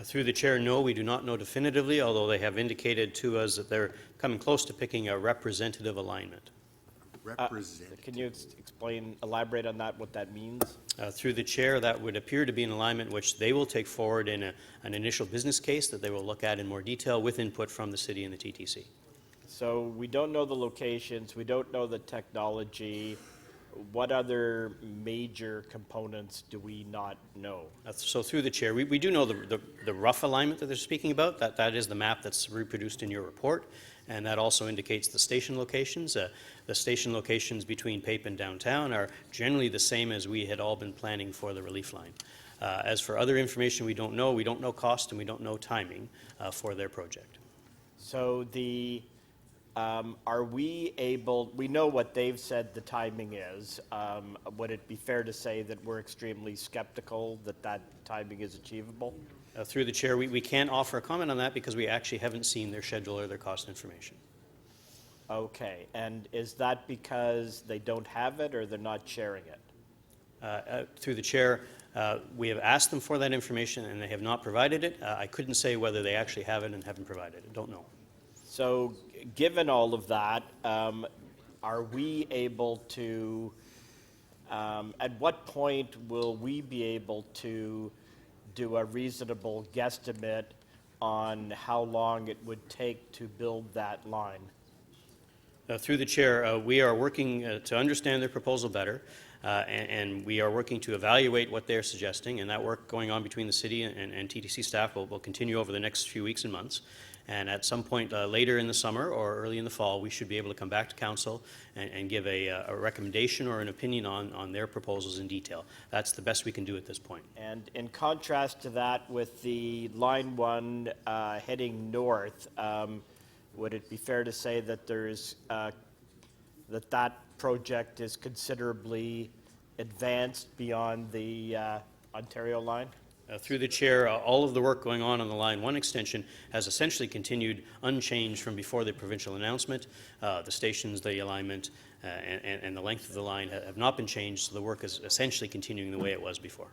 N: Through the chair, no, we do not know definitively, although they have indicated to us that they're coming close to picking a representative alignment.
R: Can you elaborate on that, what that means?
N: Through the chair, that would appear to be an alignment which they will take forward in an initial business case that they will look at in more detail with input from the city and the TTC.
R: So we don't know the locations, we don't know the technology. What other major components do we not know?
N: So through the chair, we do know the rough alignment that they're speaking about. That is the map that's reproduced in your report, and that also indicates the station locations. The station locations between Pape and downtown are generally the same as we had all been planning for the relief line. As for other information we don't know cost and we don't know timing for their project.
R: So are we able, we know what they've said the timing is. Would it be fair to say that we're extremely skeptical that that timing is achievable?
N: Through the chair, we can't offer a comment on that because we actually haven't seen their schedule or their cost information.
R: Okay, and is that because they don't have it or they're not sharing it?
N: Through the chair, we have asked them for that information and they have not provided it. I couldn't say whether they actually have it and haven't provided it. Don't know.
R: So given all of that, are we able to, at what point will we be able to do a reasonable guesstimate on how long it would take to build that line?
N: Through the chair, we are working to understand their proposal better, and we are working to evaluate what they're suggesting, and that work going on between the city and TTC staff will continue over the next few weeks and months. And at some point later in the summer or early in the fall, we should be able to come back to council and give a recommendation or an opinion on their proposals in detail. That's the best we can do at this point.
R: And in contrast to that, with the Line 1 heading north, would it be fair to say that there's that project is considerably advanced beyond the Ontario line?
N: Through the chair, all of the work going on the Line 1 extension has essentially continued unchanged from before the provincial announcement. The stations, the alignment, and the length of the line have not been changed, so the work is essentially continuing the way it was before.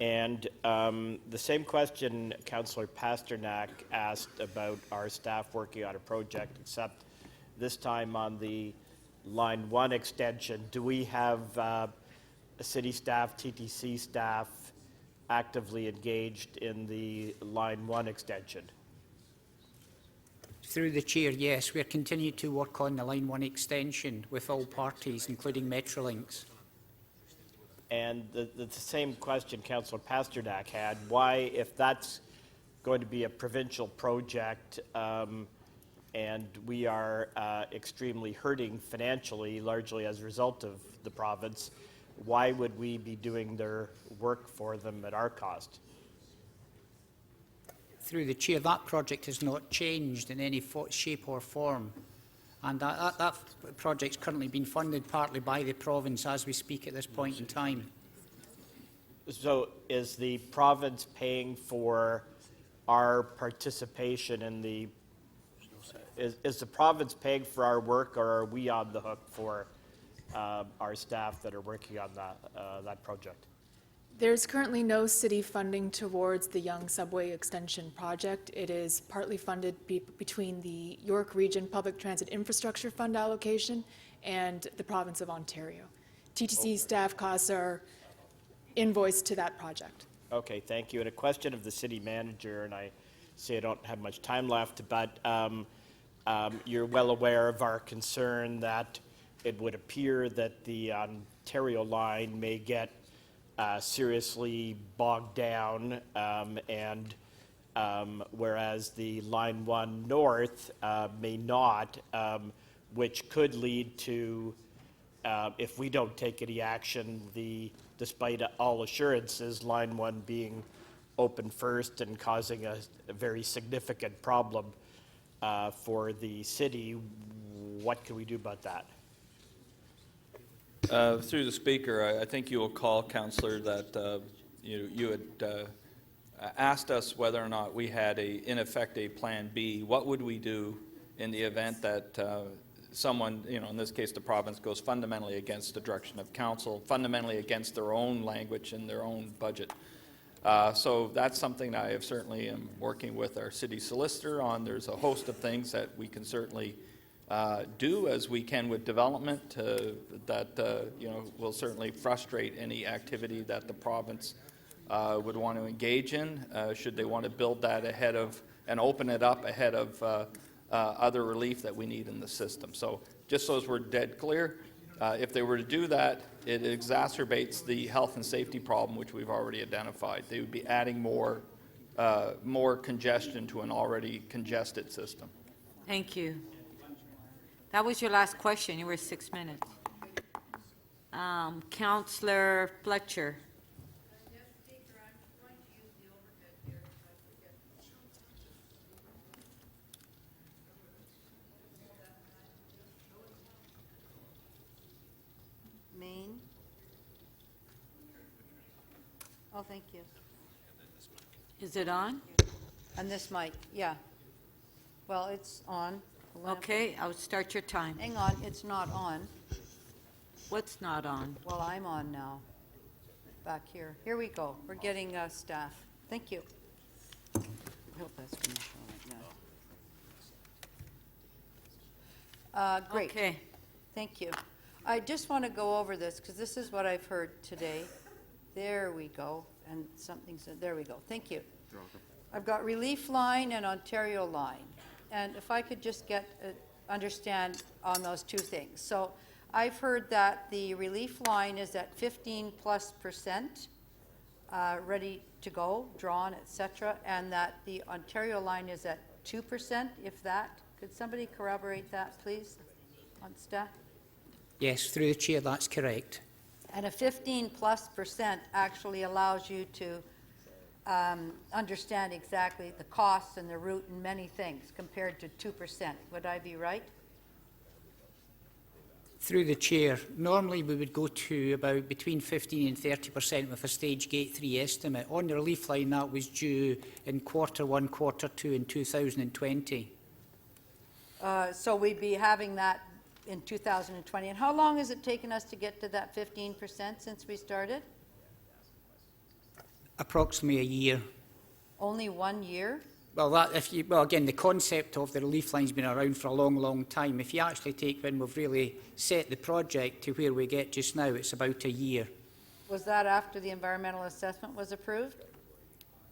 R: And the same question Councillor Pasternak asked about our staff working on a project, except this time on the Line 1 extension. Do we have city staff, TTC staff, actively engaged in the Line 1 extension?
C: Through the chair, yes. We're continuing to work on the Line 1 extension with all parties, including Metrolinx.
R: And the same question Councillor Pasternak had, why, if that's going to be a provincial project and we are extremely hurting financially, largely as a result of the province, why would we be doing their work for them at our cost?
C: Through the chair, that project has not changed in any shape or form. And that project's currently being funded partly by the province as we speak at this point in time.
R: So is the province paying for our participation in the, is the province paying for our work, or are we on the hook for our staff that are working on that project?
G: There's currently no city funding towards the Young Subway Extension project. It is partly funded between the York Region Public Transit Infrastructure Fund allocation and the province of Ontario. TTC staff costs are invoiced to that project.
R: Okay, thank you. And a question of the city manager, and I see I don't have much time left, but you're well aware of our concern that it would appear that the Ontario line may get seriously bogged down, and whereas the Line 1 North may not, which could lead to, if we don't take any action, despite all assurances, Line 1 being open first and causing a very significant problem for the city. What can we do about that?
S: Through the Speaker, I think you will call, Councillor, that you had asked us whether or not we had, in effect, a Plan B. What would we do in the event that someone, in this case the province, goes fundamentally against the direction of council, fundamentally against their own language and their own budget? So that's something I have certainly am working with our city solicitor on. There's a host of things that we can certainly do as we can with development that will certainly frustrate any activity that the province would want to engage in, should they want to build that ahead of and open it up ahead of other relief that we need in the system. So just so as we're dead clear, if they were to do that, it exacerbates the health and safety problem which we've already identified. They would be adding more congestion to an already congested system.
A: Thank you. That was your last question. You were 6 minutes. Councillor Fletcher.
E: Maine? Oh, thank you.
A: Is it on?
E: And this mic, yeah. Well, it's on.
A: Okay, I'll start your time.
E: Hang on, it's not on.
A: What's not on?
E: Well, I'm on now. Back here. Here we go. We're getting staff. Thank you. I hope that's going to show it now. Great.
A: Okay.
E: Thank you. I just want to go over this because this is what I've heard today. There we go. And something said, there we go. Thank you. I've got Relief Line and Ontario Line. And if I could just get understand on those two things. So I've heard that the Relief Line is at 15+% ready to go, drawn, etc., and that the Ontario Line is at 2%, if that. Could somebody corroborate that, please, on staff?
C: Yes, through the chair, that's correct.
E: And a 15+% actually allows you to understand exactly the costs and the route and many things compared to 2%. Would I be right?
C: Through the chair, normally we would go to about between 15 and 30% with a stage gate 3 estimate. On the Relief Line, that was due in Q1, Q2 in 2020.
E: So we'd be having that in 2020. And how long has it taken us to get to that 15% since we started?
C: Approximately a year.
E: Only 1 year?
C: Well, again, the concept of the Relief Line's been around for a long, long time. If you actually take when we've really set the project to where we get just now, it's about a year.
E: Was that after the environmental assessment was approved?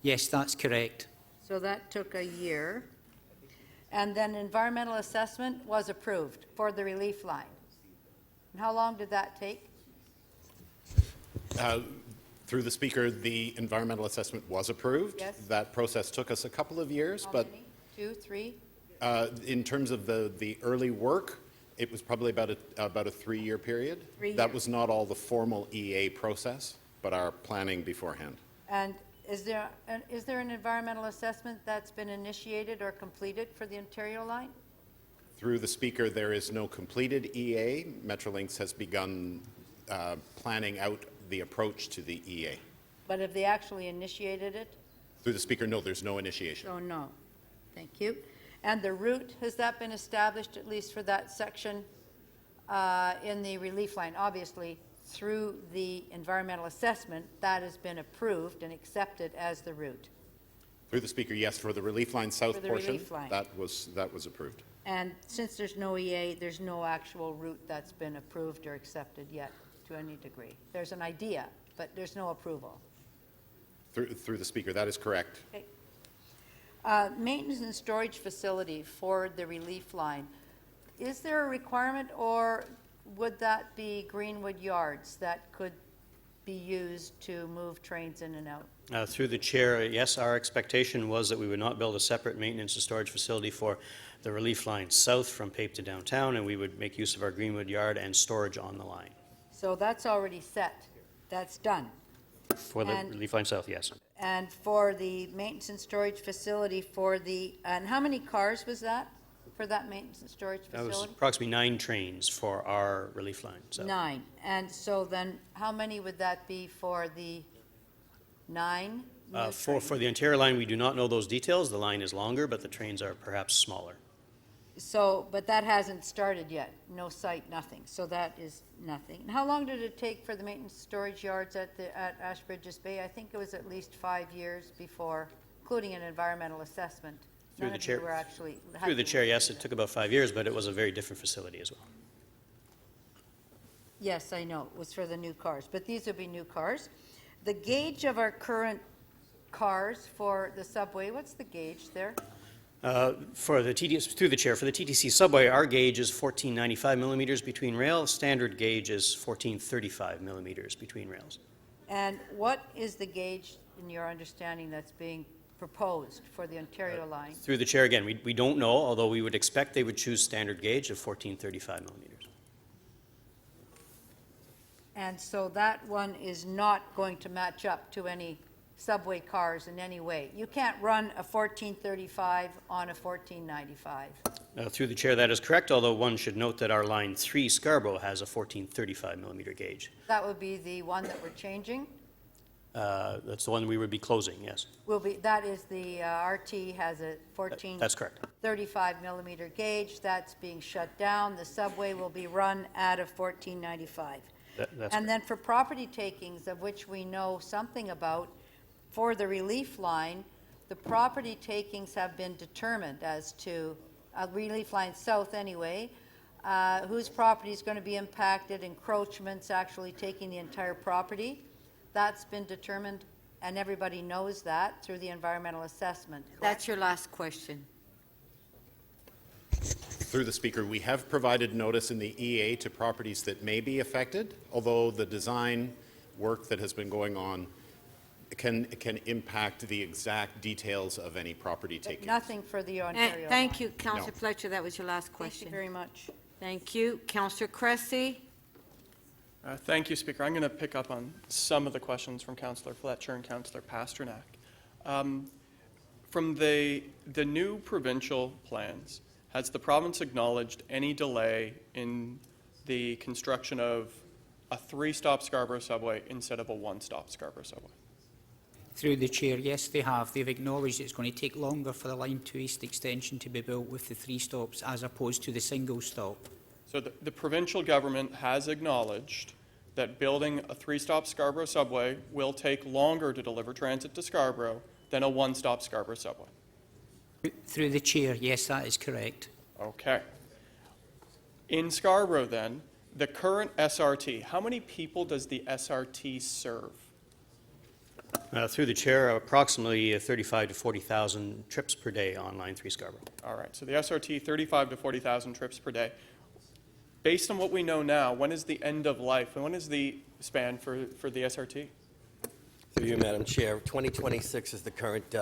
C: Yes, that's correct.
E: So that took a year. And then environmental assessment was approved for the Relief Line. And how long did that take?
F: Through the Speaker, the environmental assessment was approved.
E: Yes.
F: That process took us a couple of years,
E: How
F: but
E: many? 2, 3?
F: in terms of the early work, it was probably about a 3-year period.
E: 3
F: That
E: years.
F: was not all the formal EA process, but our planning beforehand.
E: And is there an environmental assessment that's been initiated or completed for the Ontario Line?
F: Through the Speaker, there is no completed EA. Metrolinx has begun planning out the approach to the EA.
E: But have they actually initiated it?
F: Through the Speaker, no, there's no initiation.
E: So no. Thank you. And the route, has that been established at least for that section in the relief line? Obviously, through the environmental assessment, that has been approved and accepted as the route.
F: Through the Speaker, yes, for the Relief Line South
E: For the
F: portion,
E: relief line.
F: that was approved.
E: And since there's no EA, there's no actual route that's been approved or accepted yet to any degree. There's an idea, but there's no approval.
F: Through the Speaker, that is correct.
E: Okay. Maintenance and storage facility for the relief line. Is there a requirement, or would that be Greenwood Yards that could be used to move trains in and out?
N: Through the chair, yes, our expectation was that we would not build a separate maintenance and storage facility for the relief line south from Pape to downtown, and we would make use of our Greenwood Yard and storage on the line.
E: So that's already set. That's done.
N: For the relief line south, yes.
E: And for the maintenance and storage facility for the, and how many cars was that for that maintenance and storage
N: That was
E: facility?
N: approximately 9 trains for our relief line. So
E: 9. And so then how many would that be for the 9? new
N: for
E: trains?
N: the interior line, we do not know those details. The line is longer, but the trains are perhaps smaller.
E: So, but that hasn't started yet, no site, nothing, so that is nothing. And how long did it take for the maintenance storage yards at Ashbridges Bay? I think it was at least 5 years before, including an environmental assessment.
N: Through
E: None
N: the
E: of you
N: chair,
E: were actually.
N: through the chair, yes, it took about 5 years, but it was a very different facility as well.
E: Yes, I know, it was for the new cars, but these would be new cars. The gauge of our current cars for the subway, what's the gauge there?
N: For the through the chair, for the TTC subway, our gauge is 1495 millimeters between rails. Standard gauge is 1435 millimeters between rails.
E: And what is the gauge, in your understanding, that's being proposed for the Ontario line?
N: Through the chair again, we don't know, although we would expect they would choose standard gauge of 1435 millimeters.
E: And so that one is not going to match up to any subway cars in any way. You can't run a 1435 on a 1495.
N: Through the chair, that is correct, although one should note that our line 3 Scarborough has a 1435 millimeter gauge.
E: That would be the one that we're changing?
N: That's the one we would be closing, yes.
E: That is the RT has a 1435
N: That's correct.
E: millimeter gauge. That's being shut down. The subway will be run at a 1495.
N: That's
E: And then for property takings, of which we know something about, for the relief line, the property takings have been determined as to, relief line south anyway, whose property is going to be impacted, encroachments, actually taking the entire property. That's been determined, and everybody knows that through the environmental assessment.
A: That's your last question.
F: Through the Speaker, we have provided notice in the EA to properties that may be affected, although the design work that has been going on can impact the exact details of any property
E: But
F: taking.
E: nothing for the Ontario line.
A: Thank you, Councillor Fletcher. That was your last
E: Thank
A: question.
E: you very much.
A: Thank you. Councillor Cressy?
B: Thank you, Speaker. I'm going to pick up on some of the questions from Councillor Fletcher and Councillor Pasternak. From the new provincial plans, has the province acknowledged any delay in the construction of a 3-stop Scarborough subway instead of a 1-stop Scarborough subway?
C: Through the chair, yes, they have. They've acknowledged it's going to take longer for the Line 2 East extension to be built with the 3 stops as opposed to the single stop.
B: So the provincial government has acknowledged that building a 3-stop Scarborough subway will take longer to deliver transit to Scarborough than a 1-stop Scarborough subway.
C: Through the chair, yes, that is correct.
B: Okay. In Scarborough, then, the current SRT, how many people does the SRT serve?
N: Through the chair, approximately 35 to 40,000 trips per day on Line 3 Scarborough.
B: All right, so the SRT, 35 to 40,000 trips per day. Based on what we know now, when is the end of life, and when is the span for the SRT?
T: Through you, Madam Chair, 2026 is the current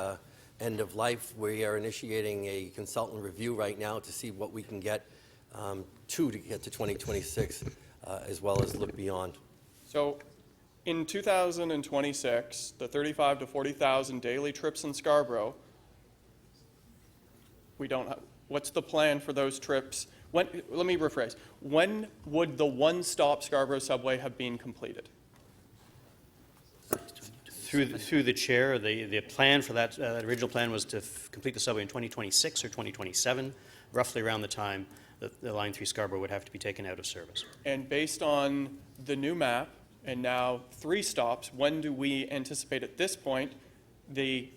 T: end of life. We are initiating a consultant review right now to see what we can get to get to 2026, as well as look beyond.
B: So in 2026, the 35 to 40,000 daily trips in Scarborough, we don't have, What's the plan for those trips? Let me rephrase. When would the one-stop Scarborough subway have been completed?
N: Through the chair, the plan for that original plan was to complete the subway in 2026 or 2027, roughly around the time that the Line 3 Scarborough would have to be taken out of service.
B: And based on the new map and now 3 stops, when do we anticipate at this point the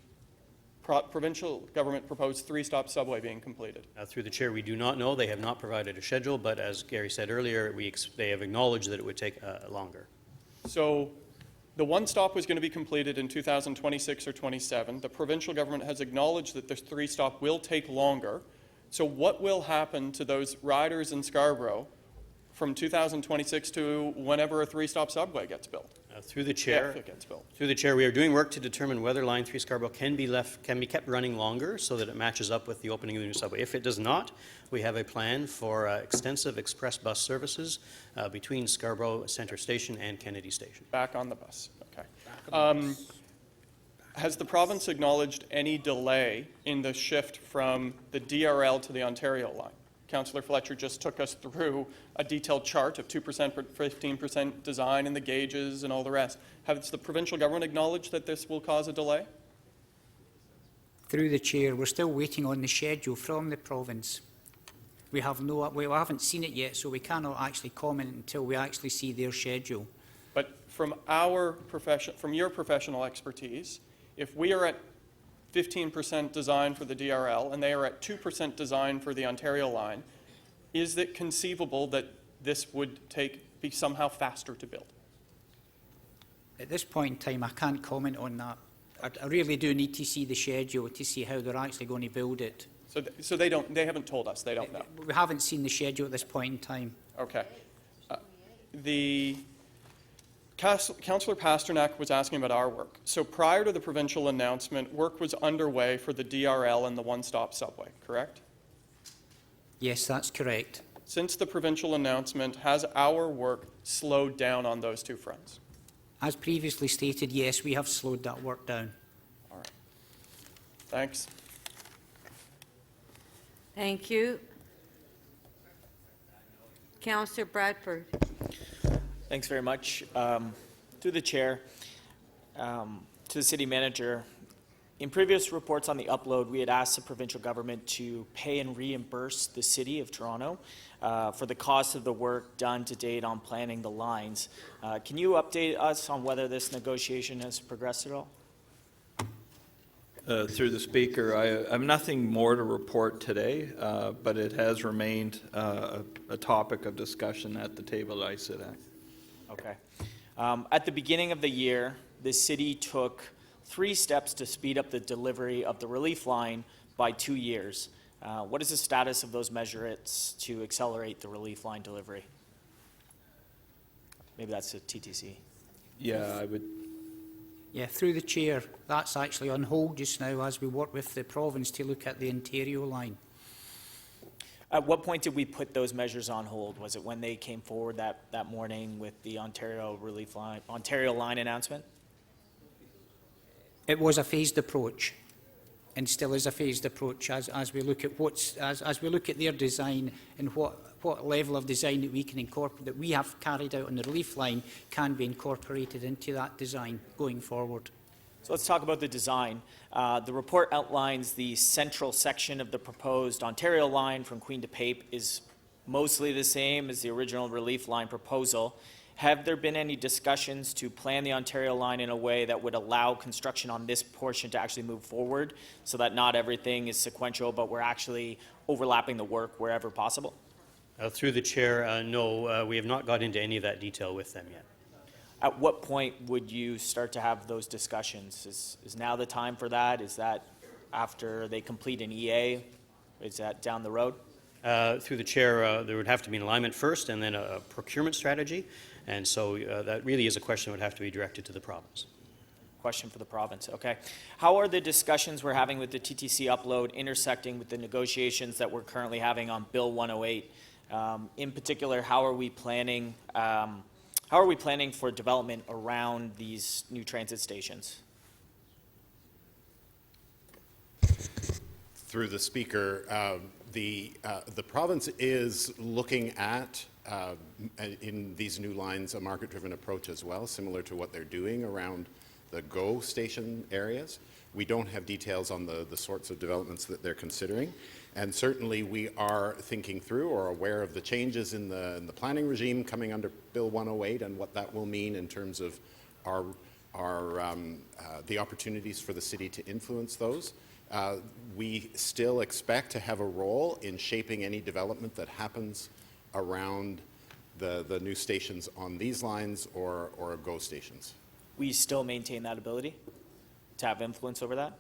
B: provincial government proposed 3-stop subway being completed?
N: Through the chair, we do not know. They have not provided a schedule, but as Gary said earlier, they have acknowledged that it would take longer.
B: So the one stop was going to be completed in 2026 or 27. The provincial government has acknowledged that the 3-stop will take longer. So what will happen to those riders in Scarborough from 2026 to whenever a 3-stop subway gets built?
N: Through the chair,
B: If it gets built.
N: Through the chair, we are doing work to determine whether Line 3 Scarborough can be kept running longer so that it matches up with the opening of the new subway. If it does not, we have a plan for extensive express bus services between Scarborough Centre Station and Kennedy Station.
B: Back on the bus. Okay. Has the province acknowledged any delay in the shift from the DRL to the Ontario line? Councillor Fletcher just took us through a detailed chart of 2%, 15% design and the gauges and all the rest. Has the provincial government acknowledged that this will cause a delay?
C: Through the chair, we're still waiting on the schedule from the province. We haven't seen it yet, so we cannot actually comment until we actually see their schedule.
B: But from your professional expertise, if we are at 15% design for the DRL and they are at 2% design for the Ontario line, is it conceivable that this would be somehow faster to build?
C: At this point in time, I can't comment on that. I really do need to see the schedule to see how they're actually going to build it.
B: So they haven't told us, they don't know.
C: We haven't seen the schedule at this point in time.
B: Okay. Councillor Pasternak was asking about our work. So prior to the provincial announcement, work was underway for the DRL and the one-stop subway, correct?
C: Yes, that's correct.
B: Since the provincial announcement, has our work slowed down on those 2 fronts?
C: As previously stated, yes, we have slowed that work down.
B: All right. Thanks.
A: Thank you. Councillor Bradford.
O: Thanks very much. Through the chair, to the city manager, in previous reports on the upload, we had asked the provincial government to pay and reimburse the city of Toronto for the cost of the work done to date on planning the lines. Can you update us on whether this negotiation has progressed at all?
S: Through the Speaker, I have nothing more to report today, but it has remained a topic of discussion at the table that I sit at.
O: Okay. At the beginning of the year, the city took 3 steps to speed up the delivery of the relief line by 2 years. What is the status of those measures to accelerate the relief line delivery? Maybe that's a TTC.
S: Yeah, I would.
C: Yeah, through the chair, that's actually on hold just now as we work with the province to look at the Ontario line.
O: At what point did we put those measures on hold? Was it when they came forward that morning with the Ontario line announcement?
C: It was a phased approach, and still is a phased approach as we look at as we look at their design and what level of design that we can incorporate, that we have carried out on the relief line, can be incorporated into that design going forward.
O: So let's talk about the design. The report outlines the central section of the proposed Ontario line from Queen to Pape is mostly the same as the original relief line proposal. Have there been any discussions to plan the Ontario line in a way that would allow construction on this portion to actually move forward so that not everything is sequential, but we're actually overlapping the work wherever possible?
N: Through the chair, no, we have not got into any of that detail with them yet.
O: At what point would you start to have those discussions? Is now the time for that? Is that after they complete an EA? Is that down the road?
N: Through the chair, there would have to be an alignment first and then a procurement strategy. And so that really is a question that would have to be directed to the province.
O: Question for the province, okay. How are the discussions we're having with the TTC upload intersecting with the negotiations that we're currently having on Bill 108? In particular, how are we planning for development around these new transit stations?
F: Through the Speaker, The province is looking at, in these new lines, a market-driven approach as well, similar to what they're doing around the GO station areas. We don't have details on the sorts of developments that they're considering. And certainly we are thinking through or aware of the changes in the planning regime coming under Bill 108 and what that will mean in terms of the opportunities for the city to influence those. We still expect to have a role in shaping any development that happens around the new stations on these lines or GO stations.
O: We still maintain that ability to have influence over that?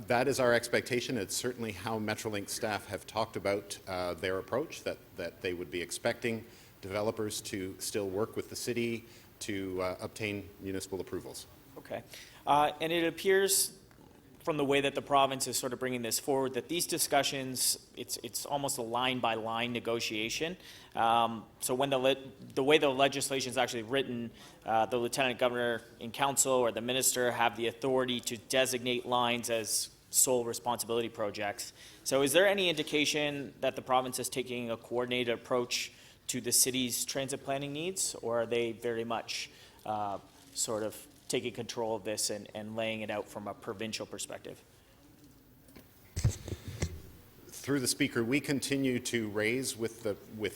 F: That is our expectation. It's certainly how Metrolink staff have talked about their approach, that they would be expecting developers to still work with the city to obtain municipal approvals.
O: Okay. And it appears from the way that the province is sort of bringing this forward that these discussions, it's almost a line-by-line negotiation. So when the way the legislation is actually written, the lieutenant governor in council or the minister have the authority to designate lines as sole responsibility projects. So is there any indication that the province is taking a coordinated approach to the city's transit planning needs, or are they very much sort of taking control of this and laying it out from a provincial perspective?
F: Through the Speaker, we continue to raise with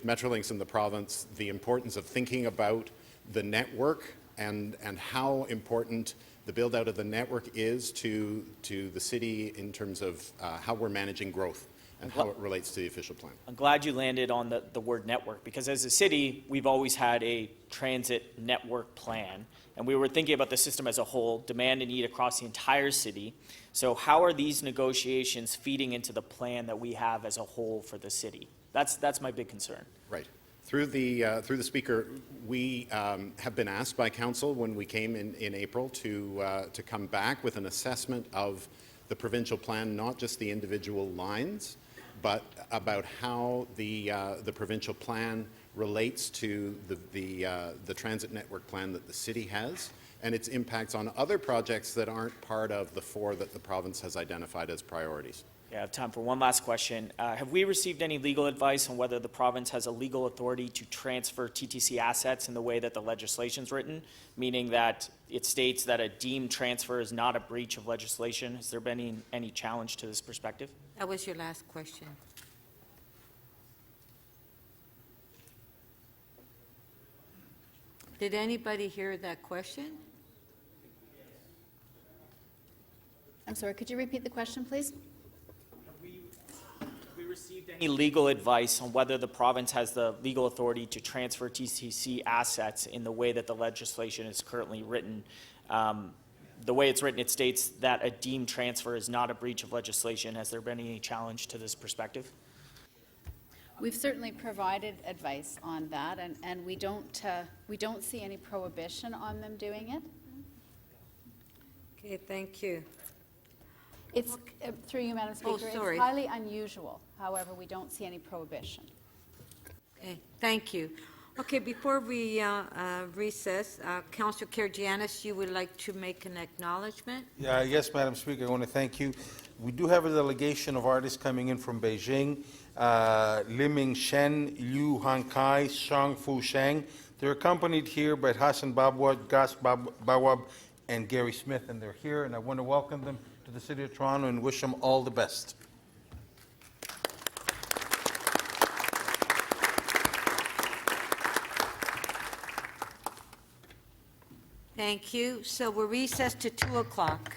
F: Metrolinx in the province the importance of thinking about the network and how important the build out of the network is to the city in terms of how we're managing growth and how it relates to the official plan.
O: I'm glad you landed on the word network, because as a city, we've always had a transit network plan, and we were thinking about the system as a whole, demand and need across the entire city. So how are these negotiations feeding into the plan that we have as a whole for the city? That's my big concern.
F: Right. Through the Speaker, we have been asked by Council when we came in April to come back with an assessment of the provincial plan, not just the individual lines, but about how the provincial plan relates to the transit network plan that the city has and its impacts on other projects that aren't part of the 4 that the province has identified as priorities.
O: Okay, I have time for one last question. Have we received any legal advice on whether the province has a legal authority to transfer TTC assets in the way that the legislation's written, meaning that it states that a deemed transfer is not a breach of legislation? Has there been any challenge to this perspective?
A: That was your last question. Did anybody hear that question?
P: I'm sorry, could you repeat the question, please?
O: Have we received any legal advice on whether the province has the legal authority to transfer TTC assets in the way that the legislation is currently written? The way it's written, it states that a deemed transfer is not a breach of legislation. Has there been any challenge to this perspective?
P: We've certainly provided advice on that, and we don't see any prohibition on them doing it.
A: Okay, thank you.
P: It's, through you, Madam Speaker,
A: sorry.
P: it's highly unusual. However, we don't see any prohibition.
A: Okay, thank you. Okay, before we recess, Councillor Karygiannis, you would like to make an acknowledgement?
U: Yes, Madam Speaker, I want to thank you. We do have a delegation of artists coming in from Beijing, Liming Shen, Liu Hankai, Shang Fu Shang. They're accompanied here by Hassan Babwab, Gus Bawab, and Gary Smith, and they're here, and I want to welcome them to the City of Toronto and wish them all the best.
A: Thank you. So we're recessed to 2 o'clock.